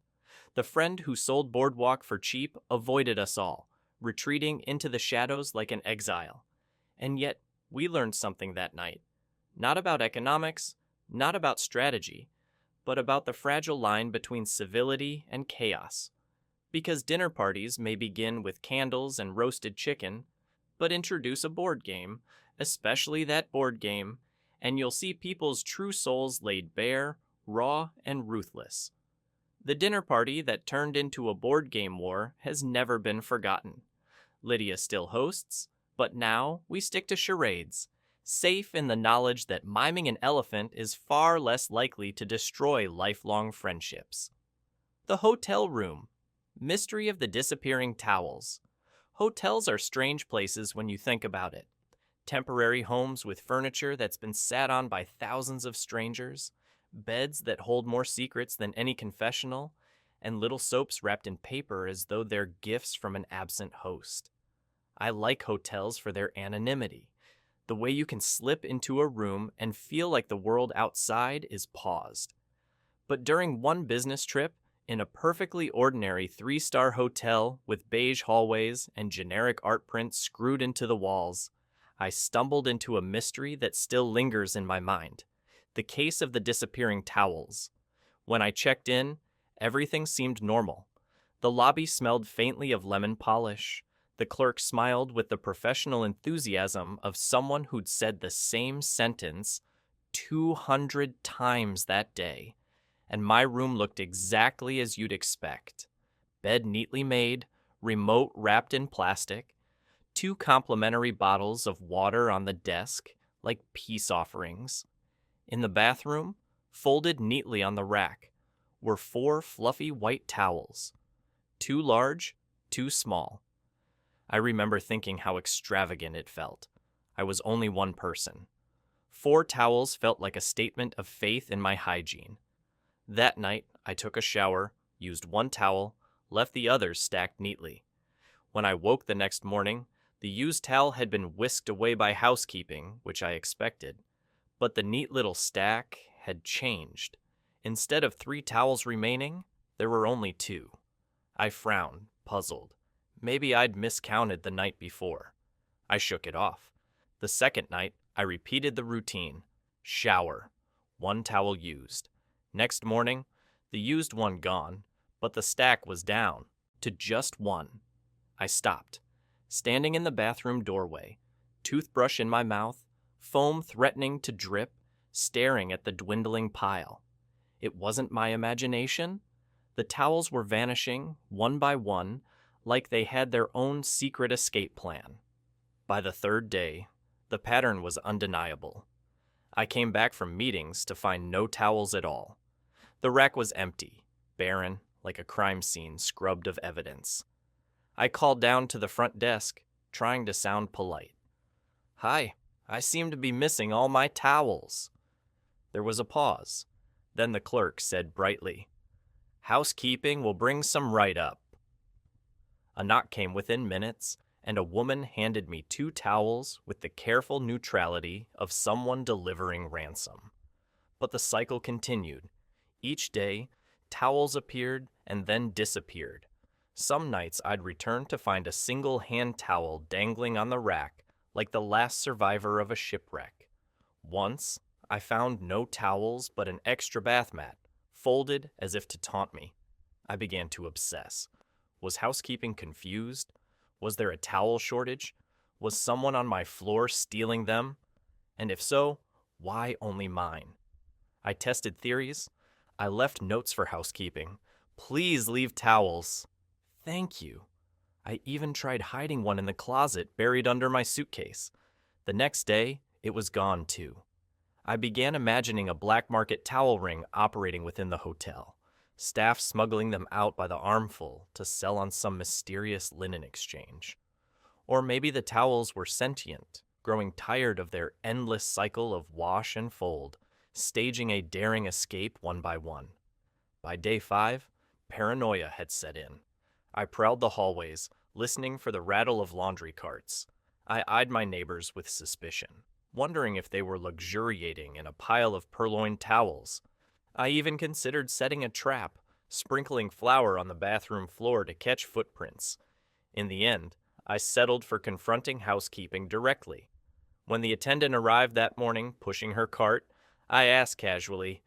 The friend who sold Boardwalk for cheap avoided us all, retreating into the shadows like an exile. And yet, we learned something that night. Not about economics, not about strategy, but about the fragile line between civility and chaos. Because dinner parties may begin with candles and roasted chicken, but introduce a board game, especially that board game, and you'll see people's true souls laid bare, raw, and ruthless. The dinner party that turned into a board game war has never been forgotten. Lydia still hosts, but now we stick to charades, safe in the knowledge that miming an elephant is far less likely to destroy lifelong friendships. The hotel room. Mystery of the disappearing towels. Hotels are strange places when you think about it. Temporary homes with furniture that's been sat on by thousands of strangers, beds that hold more secrets than any confessional, and little soaps wrapped in paper as though they're gifts from an absent host. I like hotels for their anonymity, the way you can slip into a room and feel like the world outside is paused. But during one business trip, in a perfectly ordinary 3-star hotel with beige hallways and generic art prints screwed into the walls, I stumbled into a mystery that still lingers in my mind: the case of the disappearing towels. When I checked in, everything seemed normal. The lobby smelled faintly of lemon polish. The clerk smiled with the professional enthusiasm of someone who'd said the same sentence 200 times that day. And my room looked exactly as you'd expect. Bed neatly made, remote wrapped in plastic, 2 complimentary bottles of water on the desk, like peace offerings. In the bathroom, folded neatly on the rack, were 4 fluffy white towels. 2 large, 2 small. I remember thinking how extravagant it felt. I was only one person. 4 towels felt like a statement of faith in my hygiene. That night, I took a shower, used 1 towel, left the others stacked neatly. When I woke the next morning, the used towel had been whisked away by housekeeping, which I expected. But the neat little stack had changed. Instead of 3 towels remaining, there were only 2. I frowned, puzzled. Maybe I'd miscounted the night before. I shook it off. The second night, I repeated the routine. Shower. 1 towel used. Next morning, the used one gone, but the stack was down to just 1. I stopped, standing in the bathroom doorway, toothbrush in my mouth, foam threatening to drip, staring at the dwindling pile. It wasn't my imagination. The towels were vanishing, one by one, like they had their own secret escape plan. By the 3rd day, the pattern was undeniable. I came back from meetings to find no towels at all. The rack was empty, barren, like a crime scene scrubbed of evidence. I called down to the front desk, trying to sound polite. "Hi, I seem to be missing all my towels." There was a pause. Then the clerk said brightly, "Housekeeping will bring some right up." A knock came within minutes, and a woman handed me 2 towels with the careful neutrality of someone delivering ransom. But the cycle continued. Each day, towels appeared and then disappeared. Some nights I'd return to find a single hand towel dangling on the rack like the last survivor of a shipwreck. Once, I found no towels but an extra bath mat, folded as if to taunt me. I began to obsess. Was housekeeping confused? Was there a towel shortage? Was someone on my floor stealing them? And if so, why only mine? I tested theories. I left notes for housekeeping. "Please leave towels." "Thank you." I even tried hiding one in the closet buried under my suitcase. The next day, it was gone too. I began imagining a black market towel ring operating within the hotel, staff smuggling them out by the armful to sell on some mysterious linen exchange. Or maybe the towels were sentient, growing tired of their endless cycle of wash and fold, staging a daring escape one by one. By day 5, paranoia had set in. I prowled the hallways, listening for the rattle of laundry carts. I eyed my neighbors with suspicion, wondering if they were luxuriating in a pile of purloined towels. I even considered setting a trap, sprinkling flour on the bathroom floor to catch footprints. In the end, I settled for confronting housekeeping directly. When the attendant arrived that morning, pushing her cart, I asked casually,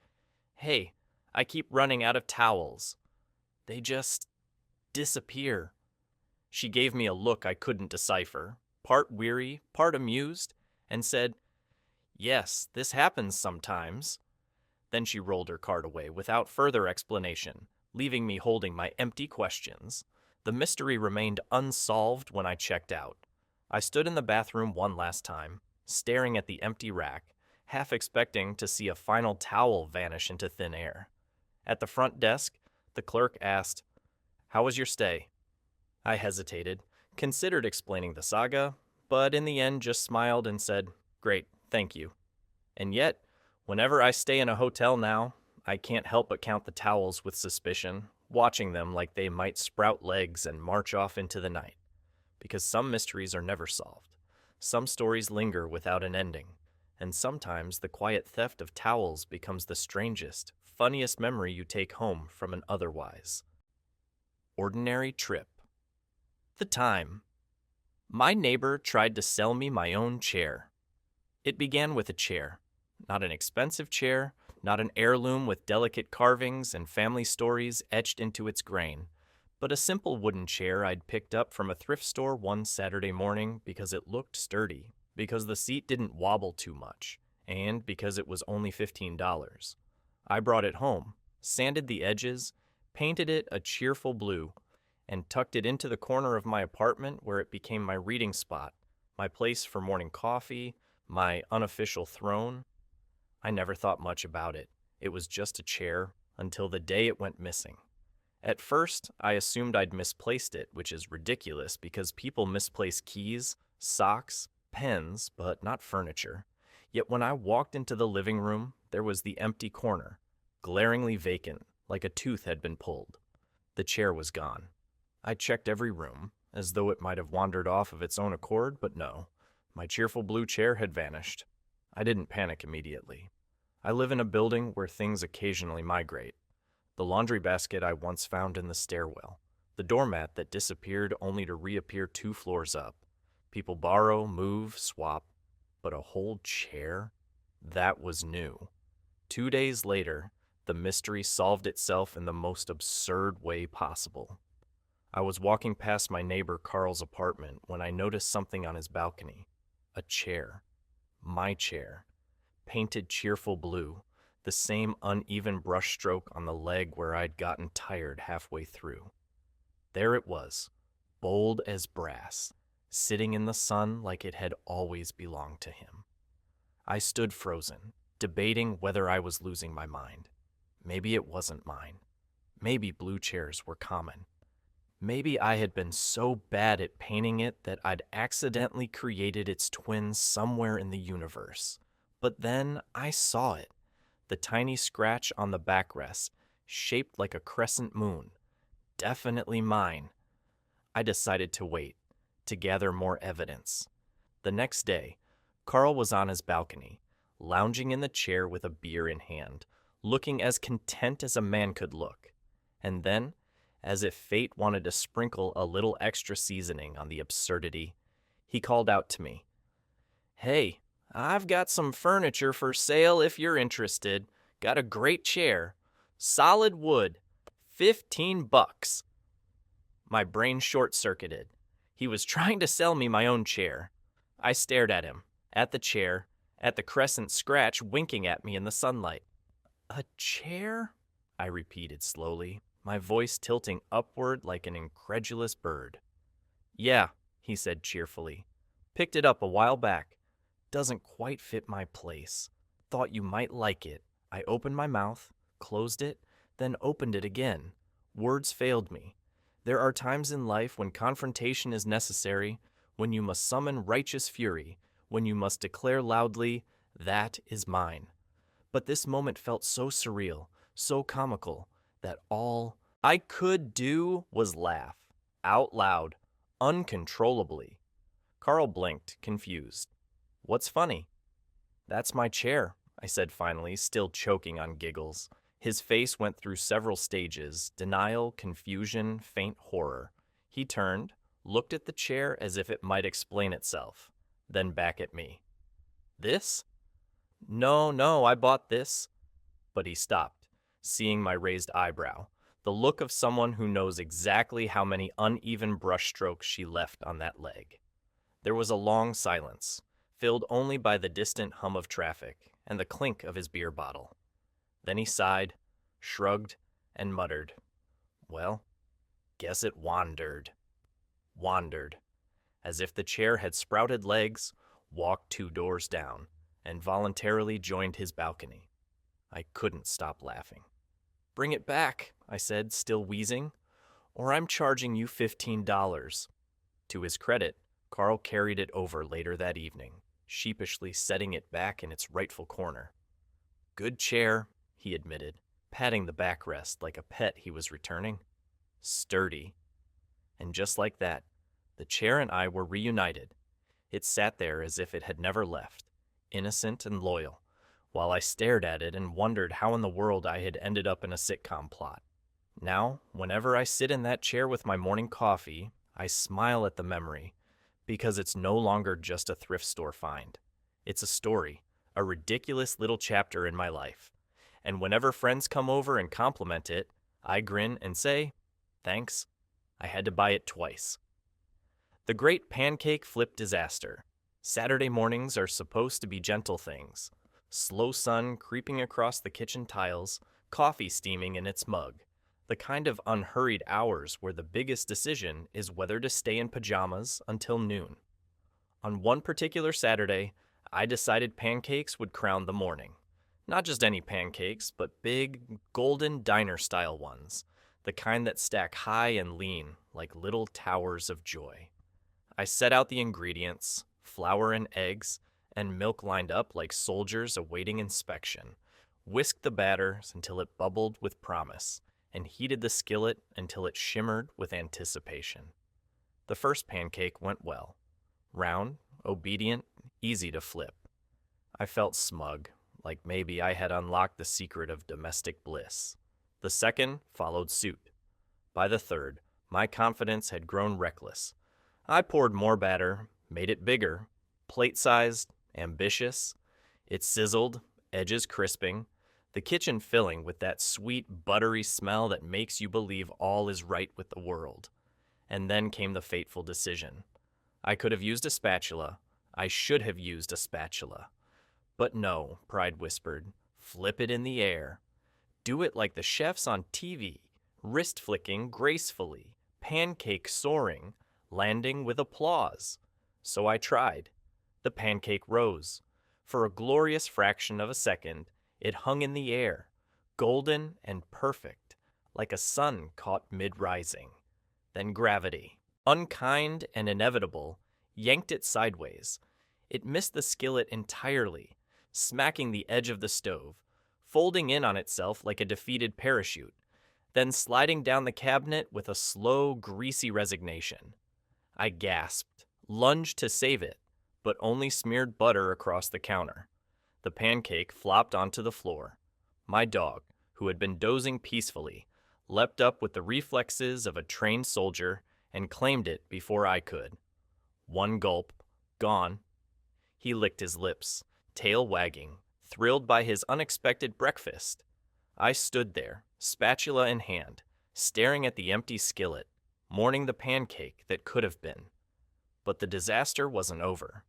"Hey, I keep running out of towels. They just disappear." She gave me a look I couldn't decipher, part weary, part amused, and said, "Yes, this happens sometimes." Then she rolled her cart away without further explanation, leaving me holding my empty questions. The mystery remained unsolved when I checked out. I stood in the bathroom one last time, staring at the empty rack, half expecting to see a final towel vanish into thin air. At the front desk, the clerk asked, "How was your stay?" I hesitated, considered explaining the saga, but in the end just smiled and said, "Great, thank you." And yet, whenever I stay in a hotel now, I can't help but count the towels with suspicion, watching them like they might sprout legs and march off into the night. Because some mysteries are never solved. Some stories linger without an ending. And sometimes the quiet theft of towels becomes the strangest, funniest memory you take home from an otherwise ordinary trip. The time. My neighbor tried to sell me my own chair. It began with a chair. Not an expensive chair, not an heirloom with delicate carvings and family stories etched into its grain, but a simple wooden chair I'd picked up from a thrift store one Saturday morning because it looked sturdy, because the seat didn't wobble too much, and because it was only $15. I brought it home, sanded the edges, painted it a cheerful blue, and tucked it into the corner of my apartment where it became my reading spot, my place for morning coffee, my unofficial throne. I never thought much about it. It was just a chair until the day it went missing. At first, I assumed I'd misplaced it, which is ridiculous because people misplace keys, socks, pens, but not furniture. Yet when I walked into the living room, there was the empty corner, glaringly vacant, like a tooth had been pulled. The chair was gone. I checked every room, as though it might have wandered off of its own accord, but no. My cheerful blue chair had vanished. I didn't panic immediately. I live in a building where things occasionally migrate. The laundry basket I once found in the stairwell. The doormat that disappeared only to reappear 2 floors up. People borrow, move, swap. But a whole chair? That was new. 2 days later, the mystery solved itself in the most absurd way possible. I was walking past my neighbor Carl's apartment when I noticed something on his balcony. A chair. My chair. Painted cheerful blue, the same uneven brushstroke on the leg where I'd gotten tired halfway through. There it was, bold as brass, sitting in the sun like it had always belonged to him. I stood frozen, debating whether I was losing my mind. Maybe it wasn't mine. Maybe blue chairs were common. Maybe I had been so bad at painting it that I'd accidentally created its twin somewhere in the universe. But then I saw it. The tiny scratch on the backrest, shaped like a crescent moon. Definitely mine. I decided to wait, to gather more evidence. The next day, Carl was on his balcony, lounging in the chair with a beer in hand, looking as content as a man could look. And then, as if fate wanted to sprinkle a little extra seasoning on the absurdity, he called out to me, "Hey, I've got some furniture for sale if you're interested. Got a great chair. Solid wood. $15. My brain short-circuited. He was trying to sell me my own chair. I stared at him, at the chair, at the crescent scratch winking at me in the sunlight. "A chair?" I repeated slowly, my voice tilting upward like an incredulous bird. "Yeah," he said cheerfully. "Picked it up a while back. Doesn't quite fit my place. Thought you might like it." I opened my mouth, closed it, then opened it again. Words failed me. There are times in life when confrontation is necessary, when you must summon righteous fury, when you must declare loudly, "That is mine." But this moment felt so surreal, so comical, that all I could do was laugh, out loud, uncontrollably. Carl blinked, confused. "What's funny?" "That's my chair," I said finally, still choking on giggles. His face went through several stages, denial, confusion, faint horror. He turned, looked at the chair as if it might explain itself, then back at me. "This?" No, I bought this." But he stopped, seeing my raised eyebrow, the look of someone who knows exactly how many uneven brushstrokes she left on that leg. There was a long silence, filled only by the distant hum of traffic and the clink of his beer bottle. Then he sighed, shrugged, and muttered, "Well, guess it wandered." Wandered, as if the chair had sprouted legs, walked 2 doors down, and voluntarily joined his balcony. I couldn't stop laughing. "Bring it back," I said, still wheezing, "or I'm charging you $15. To his credit, Carl carried it over later that evening, sheepishly setting it back in its rightful corner. "Good chair," he admitted, patting the backrest like a pet he was returning. "Sturdy." And just like that, the chair and I were reunited. It sat there as if it had never left, innocent and loyal, while I stared at it and wondered how in the world I had ended up in a sitcom plot. Now, whenever I sit in that chair with my morning coffee, I smile at the memory, because it's no longer just a thrift store find. It's a story, a ridiculous little chapter in my life. And whenever friends come over and compliment it, I grin and say, "Thanks. I had to buy it twice." The Great Pancake Flip Disaster. Saturday mornings are supposed to be gentle things. Slow sun creeping across the kitchen tiles, coffee steaming in its mug. The kind of unhurried hours where the biggest decision is whether to stay in pajamas until noon. On one particular Saturday, I decided pancakes would crown the morning. Not just any pancakes, but big, golden diner-style ones, the kind that stack high and lean like little towers of joy. I set out the ingredients, flour and eggs, and milk lined up like soldiers awaiting inspection, whisked the batters until it bubbled with promise, and heated the skillet until it shimmered with anticipation. The first pancake went well. Round, obedient, easy to flip. I felt smug, like maybe I had unlocked the secret of domestic bliss. The second followed suit. By the third, my confidence had grown reckless. I poured more batter, made it bigger, plate-sized, ambitious. It sizzled, edges crisping, the kitchen filling with that sweet, buttery smell that makes you believe all is right with the world. And then came the fateful decision. I could have used a spatula. I should have used a spatula. But no, pride whispered, flip it in the air. Do it like the chefs on TV, wrist flicking gracefully, pancake soaring, landing with applause. So I tried. The pancake rose. For a glorious fraction of a second, it hung in the air, golden and perfect, like a sun caught mid-rising. Then gravity, unkind and inevitable, yanked it sideways. It missed the skillet entirely, smacking the edge of the stove, folding in on itself like a defeated parachute, then sliding down the cabinet with a slow, greasy resignation. I gasped, lunged to save it, but only smeared butter across the counter. The pancake flopped onto the floor. My dog, who had been dozing peacefully, leapt up with the reflexes of a trained soldier and claimed it before I could. One gulp, gone. He licked his lips, tail wagging, thrilled by his unexpected breakfast. I stood there, spatula in hand, staring at the empty skillet, mourning the pancake that could have been. But the disaster wasn't over.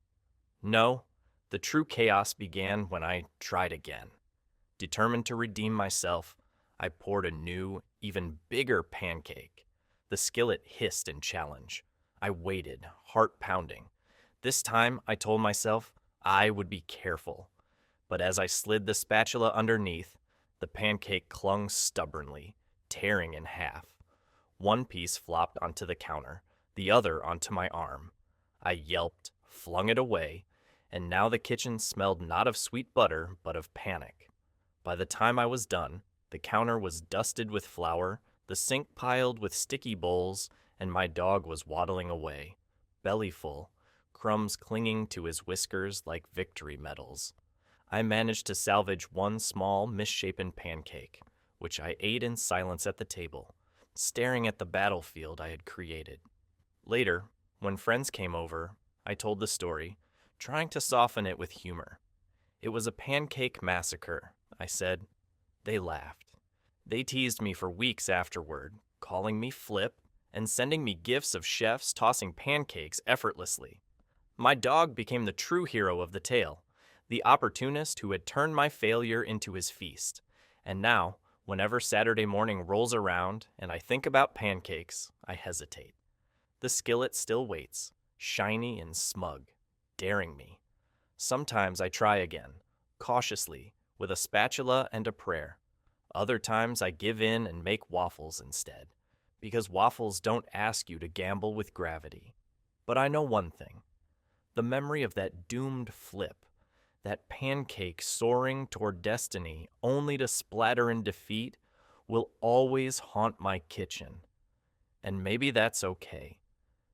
No, the true chaos began when I tried again. Determined to redeem myself, I poured a new, even bigger pancake. The skillet hissed in challenge. I waited, heart pounding. This time, I told myself I would be careful. But as I slid the spatula underneath, the pancake clung stubbornly, tearing in half. One piece flopped onto the counter, the other onto my arm. I yelped, flung it away, and now the kitchen smelled not of sweet butter, but of panic. By the time I was done, the counter was dusted with flour, the sink piled with sticky bowls, and my dog was waddling away, belly full, crumbs clinging to his whiskers like victory medals. I managed to salvage one small, misshapen pancake, which I ate in silence at the table, staring at the battlefield I had created. Later, when friends came over, I told the story, trying to soften it with humor. It was a pancake massacre, I said. They laughed. They teased me for weeks afterward, calling me Flip and sending me gifs of chefs tossing pancakes effortlessly. My dog became the true hero of the tale, the opportunist who had turned my failure into his feast. And now, whenever Saturday morning rolls around and I think about pancakes, I hesitate. The skillet still waits, shiny and smug, daring me. Sometimes I try again, cautiously, with a spatula and a prayer. Other times I give in and make waffles instead, because waffles don't ask you to gamble with gravity. But I know one thing. The memory of that doomed flip, that pancake soaring toward destiny only to splatter in defeat, will always haunt my kitchen. And maybe that's okay,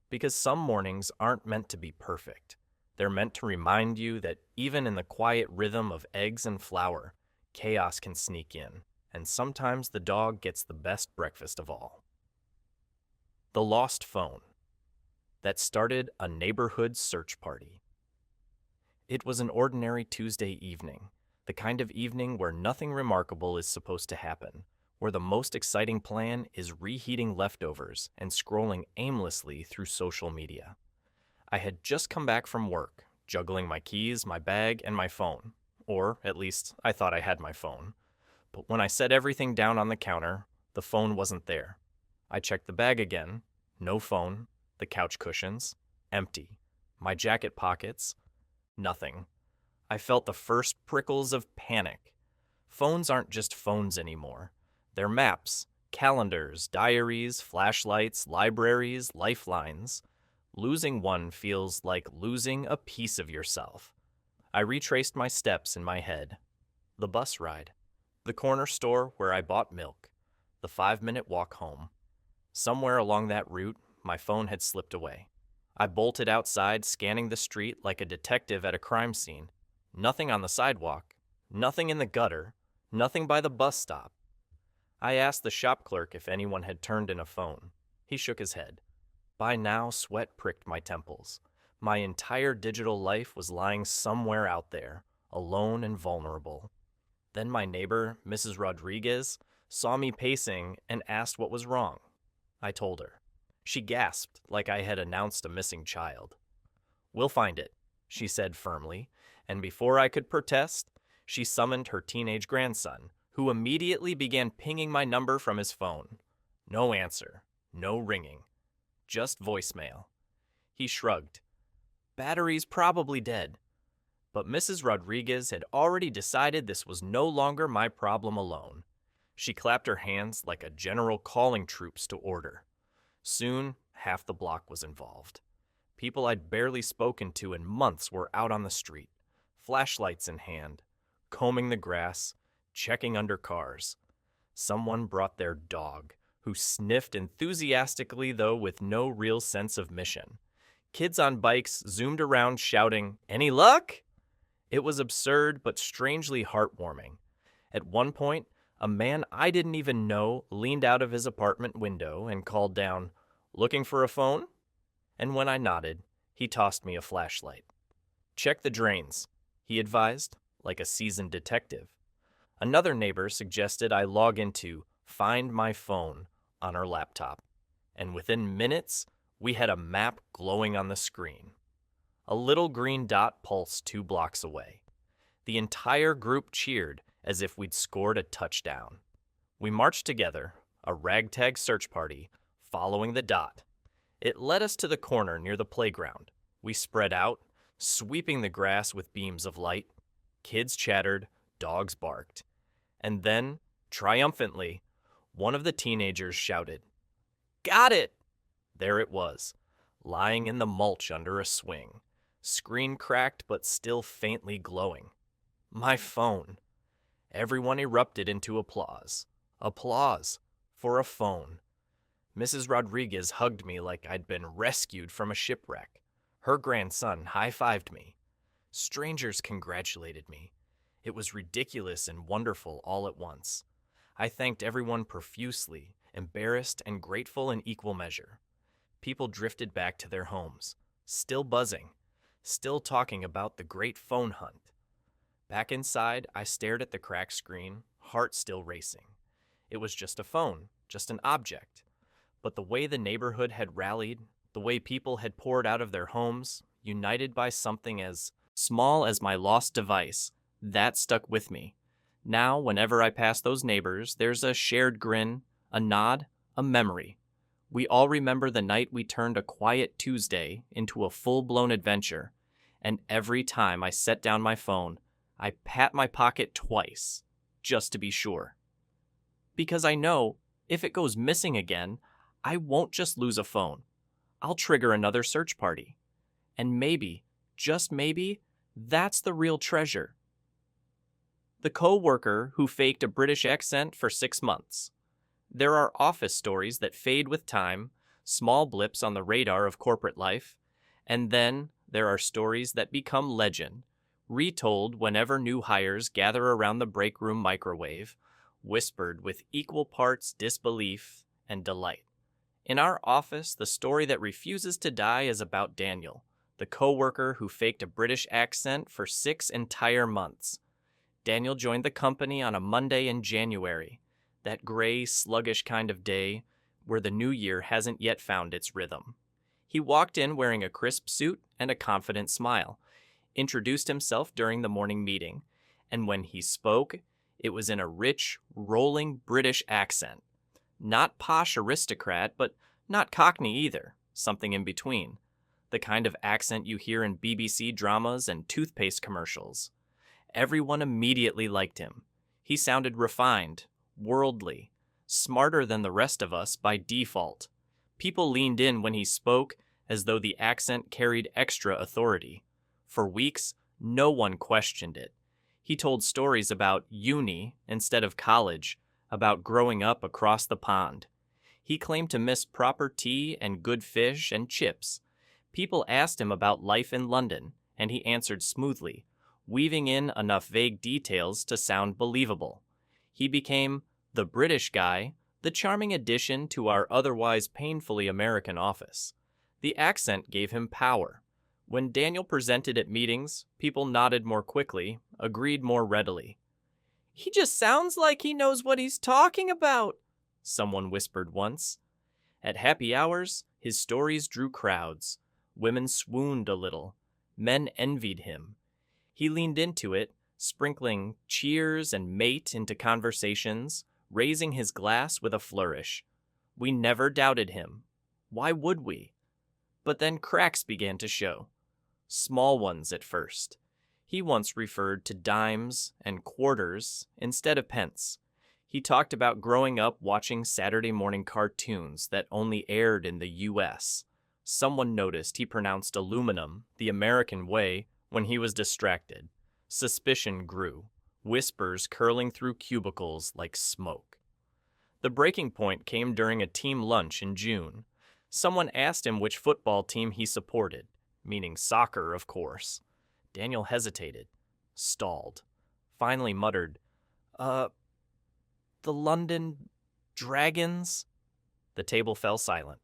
because some mornings aren't meant to be perfect. They're meant to remind you that even in the quiet rhythm of eggs and flour, chaos can sneak in, and sometimes the dog gets the best breakfast of all. The lost phone that started a neighborhood search party. It was an ordinary Tuesday evening, the kind of evening where nothing remarkable is supposed to happen, where the most exciting plan is reheating leftovers and scrolling aimlessly through social media. I had just come back from work, juggling my keys, my bag, and my phone. Or, at least, I thought I had my phone. But when I set everything down on the counter, the phone wasn't there. I checked the bag again. No phone. The couch cushions. Empty. My jacket pockets. Nothing. I felt the first prickles of panic. Phones aren't just phones anymore. They're maps, calendars, diaries, flashlights, libraries, lifelines. Losing one feels like losing a piece of yourself. I retraced my steps in my head. The bus ride. The corner store where I bought milk. The 5-minute walk home. Somewhere along that route, my phone had slipped away. I bolted outside, scanning the street like a detective at a crime scene. Nothing on the sidewalk. Nothing in the gutter. Nothing by the bus stop. I asked the shop clerk if anyone had turned in a phone. He shook his head. By now, sweat pricked my temples. My entire digital life was lying somewhere out there, alone and vulnerable. Then my neighbor, Mrs. Rodriguez, saw me pacing and asked what was wrong. I told her. She gasped like I had announced a missing child. "We'll find it," she said firmly, and before I could protest, she summoned her teenage grandson, who immediately began pinging my number from his phone. No answer, no ringing, just voicemail. He shrugged. Battery's probably dead. But Mrs. Rodriguez had already decided this was no longer my problem alone. She clapped her hands like a general calling troops to order. Soon, half the block was involved. People I'd barely spoken to in months were out on the street, flashlights in hand, combing the grass, checking under cars. Someone brought their dog, who sniffed enthusiastically though with no real sense of mission. Kids on bikes zoomed around shouting, "Any luck?" It was absurd but strangely heartwarming. At one point, a man I didn't even know leaned out of his apartment window and called down, "Looking for a phone?" And when I nodded, he tossed me a flashlight. "Check the drains," he advised, like a seasoned detective. Another neighbor suggested I log into Find My Phone on her laptop, and within minutes, we had a map glowing on the screen. A little green dot pulsed 2 blocks away. The entire group cheered as if we'd scored a touchdown. We marched together, a ragtag search party, following the dot. It led us to the corner near the playground. We spread out, sweeping the grass with beams of light. Kids chattered, dogs barked. And then, triumphantly, one of the teenagers shouted, "Got it!" There it was, lying in the mulch under a swing, screen cracked but still faintly glowing. My phone. Everyone erupted into applause. Applause for a phone. Mrs. Rodriguez hugged me like I'd been rescued from a shipwreck. Her grandson high-fived me. Strangers congratulated me. It was ridiculous and wonderful all at once. I thanked everyone profusely, embarrassed and grateful in equal measure. People drifted back to their homes, still buzzing, still talking about the great phone hunt. Back inside, I stared at the cracked screen, heart still racing. It was just a phone, just an object. But the way the neighborhood had rallied, the way people had poured out of their homes, united by something as small as my lost device, that stuck with me. Now, whenever I pass those neighbors, there's a shared grin, a nod, a memory. We all remember the night we turned a quiet Tuesday into a full-blown adventure, and every time I set down my phone, I pat my pocket twice, just to be sure. Because I know, if it goes missing again, I won't just lose a phone. I'll trigger another search party. And maybe, just maybe, that's the real treasure. The co-worker who faked a British accent for 6 months. There are office stories that fade with time, small blips on the radar of corporate life, and then there are stories that become legend, retold whenever new hires gather around the break room microwave, whispered with equal parts disbelief and delight. In our office, the story that refuses to die is about Daniel, the co-worker who faked a British accent for 6 entire months. Daniel joined the company on a Monday in January, that gray, sluggish kind of day where the new year hasn't yet found its rhythm. He walked in wearing a crisp suit and a confident smile, introduced himself during the morning meeting, and when he spoke, it was in a rich, rolling British accent. Not posh aristocrat, but not Cockney either, something in between. The kind of accent you hear in BBC dramas and toothpaste commercials. Everyone immediately liked him. He sounded refined, worldly, smarter than the rest of us by default. People leaned in when he spoke as though the accent carried extra authority. For weeks, no one questioned it. He told stories about uni instead of college, about growing up across the pond. He claimed to miss proper tea and good fish and chips. People asked him about life in London, and he answered smoothly, weaving in enough vague details to sound believable. He became the British guy, the charming addition to our otherwise painfully American office. The accent gave him power. When Daniel presented at meetings, people nodded more quickly, agreed more readily. "He just sounds like he knows what he's talking about," someone whispered once. At happy hours, his stories drew crowds. Women swooned a little. Men envied him. He leaned into it, sprinkling cheers and mate into conversations, raising his glass with a flourish. We never doubted him. Why would we? But then cracks began to show. Small ones at first. He once referred to dimes and quarters instead of pence. He talked about growing up watching Saturday morning cartoons that only aired in the U.S. Someone noticed he pronounced aluminum the American way when he was distracted. Suspicion grew, whispers curling through cubicles like smoke. The breaking point came during a team lunch in June. Someone asked him which football team he supported, meaning soccer, of course. Daniel hesitated, stalled, finally muttered, the London Dragons?" The table fell silent.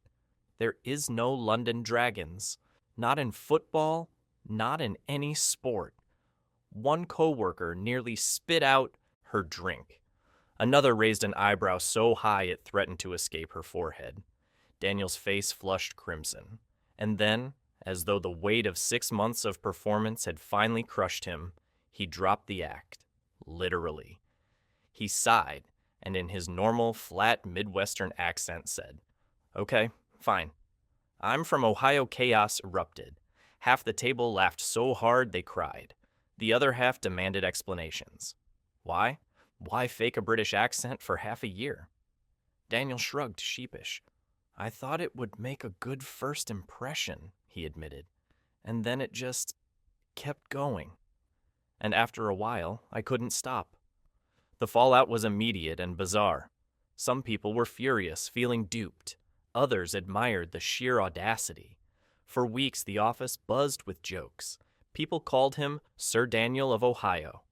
There is no London Dragons. Not in football, not in any sport. One coworker nearly spit out her drink. Another raised an eyebrow so high it threatened to escape her forehead. Daniel's face flushed crimson. And then, as though the weight of 6 months of performance had finally crushed him, he dropped the act, literally. He sighed, and in his normal, flat Midwestern accent said, "Okay, fine. I'm from Ohio." Chaos erupted. Half the table laughed so hard they cried. The other half demanded explanations. Why? Why fake a British accent for half a year? Daniel shrugged, sheepish. "I thought it would make a good first impression," he admitted. "And then it just kept going. And after a while, I couldn't stop." The fallout was immediate and bizarre. Some people were furious, feeling duped. Others admired the sheer audacity. For weeks, the office buzzed with jokes. People called him Sir Daniel of Ohio.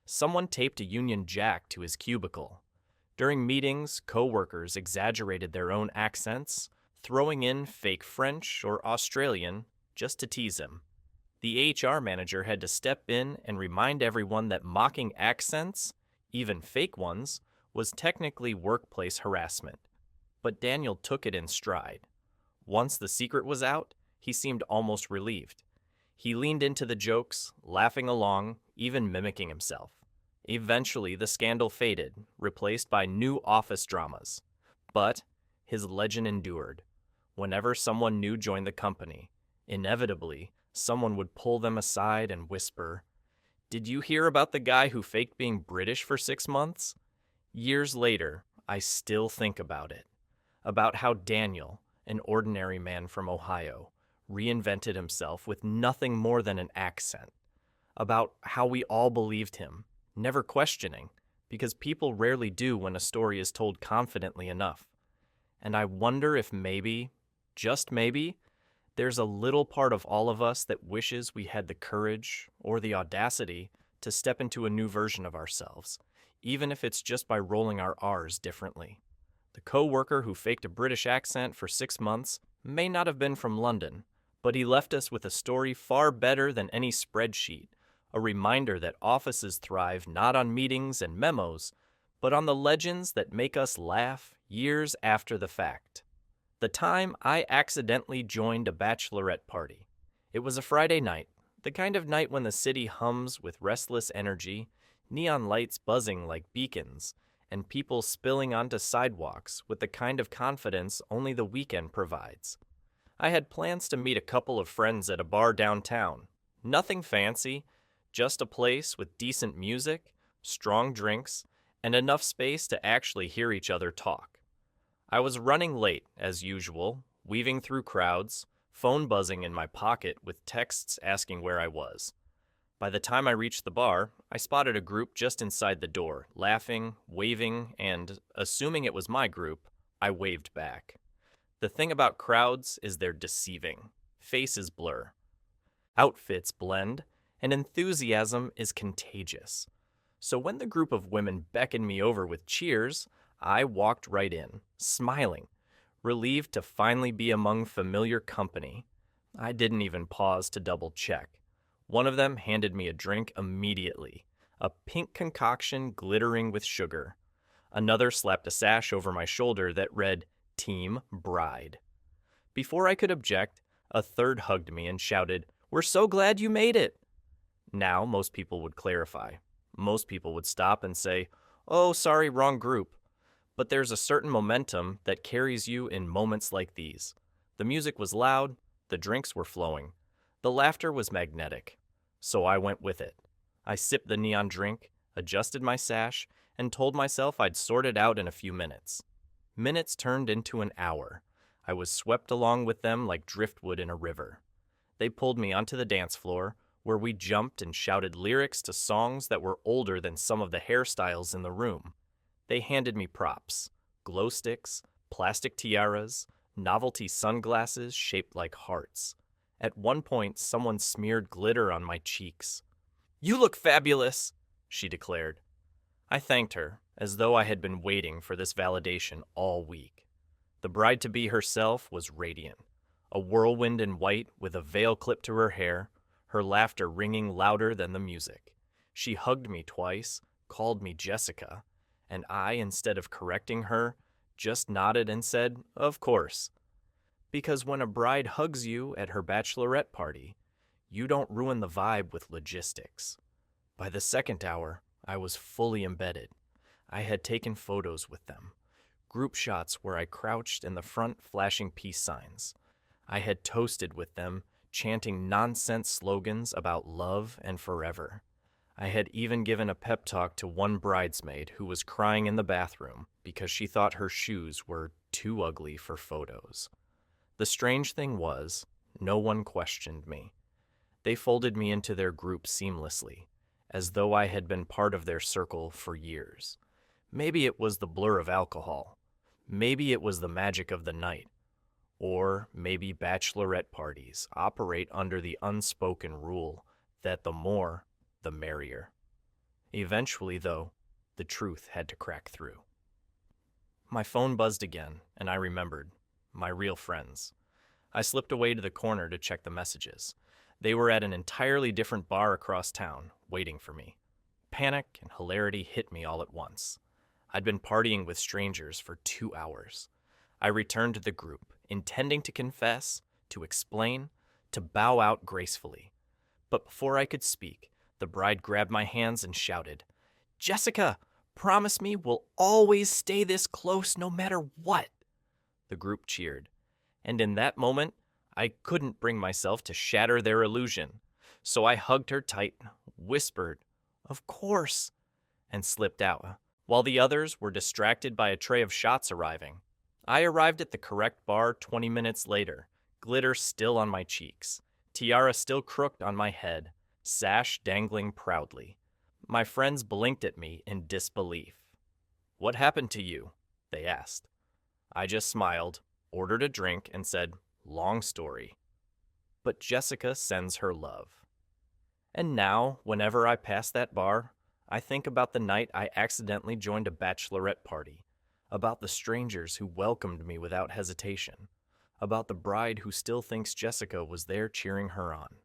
Someone taped a Union Jack to his cubicle. During meetings, co-workers exaggerated their own accents, throwing in fake French or Australian just to tease him. The HR manager had to step in and remind everyone that mocking accents, even fake ones, was technically workplace harassment. But Daniel took it in stride. Once the secret was out, he seemed almost relieved. He leaned into the jokes, laughing along, even mimicking himself. Eventually, the scandal faded, replaced by new office dramas. But his legend endured. Whenever someone new joined the company, inevitably, someone would pull them aside and whisper, "Did you hear about the guy who faked being British for 6 months?" Years later, I still think about it. About how Daniel, an ordinary man from Ohio, reinvented himself with nothing more than an accent, about how we all believed him, never questioning, because people rarely do when a story is told confidently enough. And I wonder if maybe, just maybe, there's a little part of all of us that wishes we had the courage or the audacity to step into a new version of ourselves, even if it's just by rolling our R's differently. The co-worker who faked a British accent for 6 months may not have been from London, but he left us with a story far better than any spreadsheet, a reminder that offices thrive not on meetings and memos, but on the legends that make us laugh years after the fact. The time I accidentally joined a bachelorette party. It was a Friday night, the kind of night when the city hums with restless energy, neon lights buzzing like beacons, and people spilling onto sidewalks with the kind of confidence only the weekend provides. I had plans to meet a couple of friends at a bar downtown. Nothing fancy, just a place with decent music, strong drinks, and enough space to actually hear each other talk. I was running late, as usual, weaving through crowds, phone buzzing in my pocket with texts asking where I was. By the time I reached the bar, I spotted a group just inside the door, laughing, waving, and, assuming it was my group, I waved back. The thing about crowds is they're deceiving. Faces blur. Outfits blend, and enthusiasm is contagious. So when the group of women beckoned me over with cheers, I walked right in, smiling, relieved to finally be among familiar company. I didn't even pause to double check. One of them handed me a drink immediately, a pink concoction glittering with sugar. Another slapped a sash over my shoulder that read, Team Bride. Before I could object, a third hugged me and shouted, "We're so glad you made it!" Now, most people would clarify. Most people would stop and say, "Oh, sorry, wrong group." But there's a certain momentum that carries you in moments like these. The music was loud, the drinks were flowing. The laughter was magnetic. So I went with it. I sipped the neon drink, adjusted my sash, and told myself I'd sort it out in a few minutes. Minutes turned into an hour. I was swept along with them like driftwood in a river. They pulled me onto the dance floor, where we jumped and shouted lyrics to songs that were older than some of the hairstyles in the room. They handed me props, glow sticks, plastic tiaras, novelty sunglasses shaped like hearts. At one point, someone smeared glitter on my cheeks. "You look fabulous," she declared. I thanked her, as though I had been waiting for this validation all week. The bride-to-be herself was radiant, a whirlwind in white with a veil clipped to her hair, her laughter ringing louder than the music. She hugged me twice, called me Jessica, and I, instead of correcting her, just nodded and said, "Of course." Because when a bride hugs you at her bachelorette party, you don't ruin the vibe with logistics. By the second hour, I was fully embedded. I had taken photos with them, group shots where I crouched in the front flashing peace signs. I had toasted with them, chanting nonsense slogans about love and forever. I had even given a pep talk to one bridesmaid who was crying in the bathroom because she thought her shoes were too ugly for photos. The strange thing was, no one questioned me. They folded me into their group seamlessly, as though I had been part of their circle for years. Maybe it was the blur of alcohol. Maybe it was the magic of the night. Or maybe bachelorette parties operate under the unspoken rule that the more, the merrier. Eventually, though, the truth had to crack through. My phone buzzed again, and I remembered. My real friends. I slipped away to the corner to check the messages. They were at an entirely different bar across town, waiting for me. Panic and hilarity hit me all at once. I'd been partying with strangers for 2 hours. I returned to the group, intending to confess, to explain, to bow out gracefully. But before I could speak, the bride grabbed my hands and shouted, "Jessica, promise me we'll always stay this close no matter what." The group cheered, and in that moment, I couldn't bring myself to shatter their illusion. So I hugged her tight, whispered, "Of course," and slipped out, while the others were distracted by a tray of shots arriving. I arrived at the correct bar 20 minutes later, glitter still on my cheeks, tiara still crooked on my head, sash dangling proudly. My friends blinked at me in disbelief. "What happened to you?" they asked. I just smiled, ordered a drink, and said, "Long story." But Jessica sends her love. And now, whenever I pass that bar, I think about the night I accidentally joined a bachelorette party, about the strangers who welcomed me without hesitation, about the bride who still thinks Jessica was there cheering her on.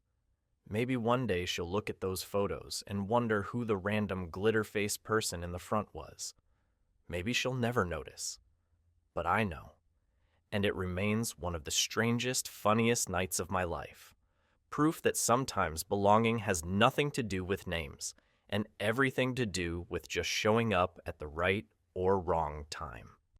Maybe one day she'll look at those photos and wonder who the random glitter-faced person in the front was. Maybe she'll never notice. But I know. And it remains one of the strangest, funniest nights of my life. Proof that sometimes belonging has nothing to do with names, and everything to do with just showing up at the right or wrong time.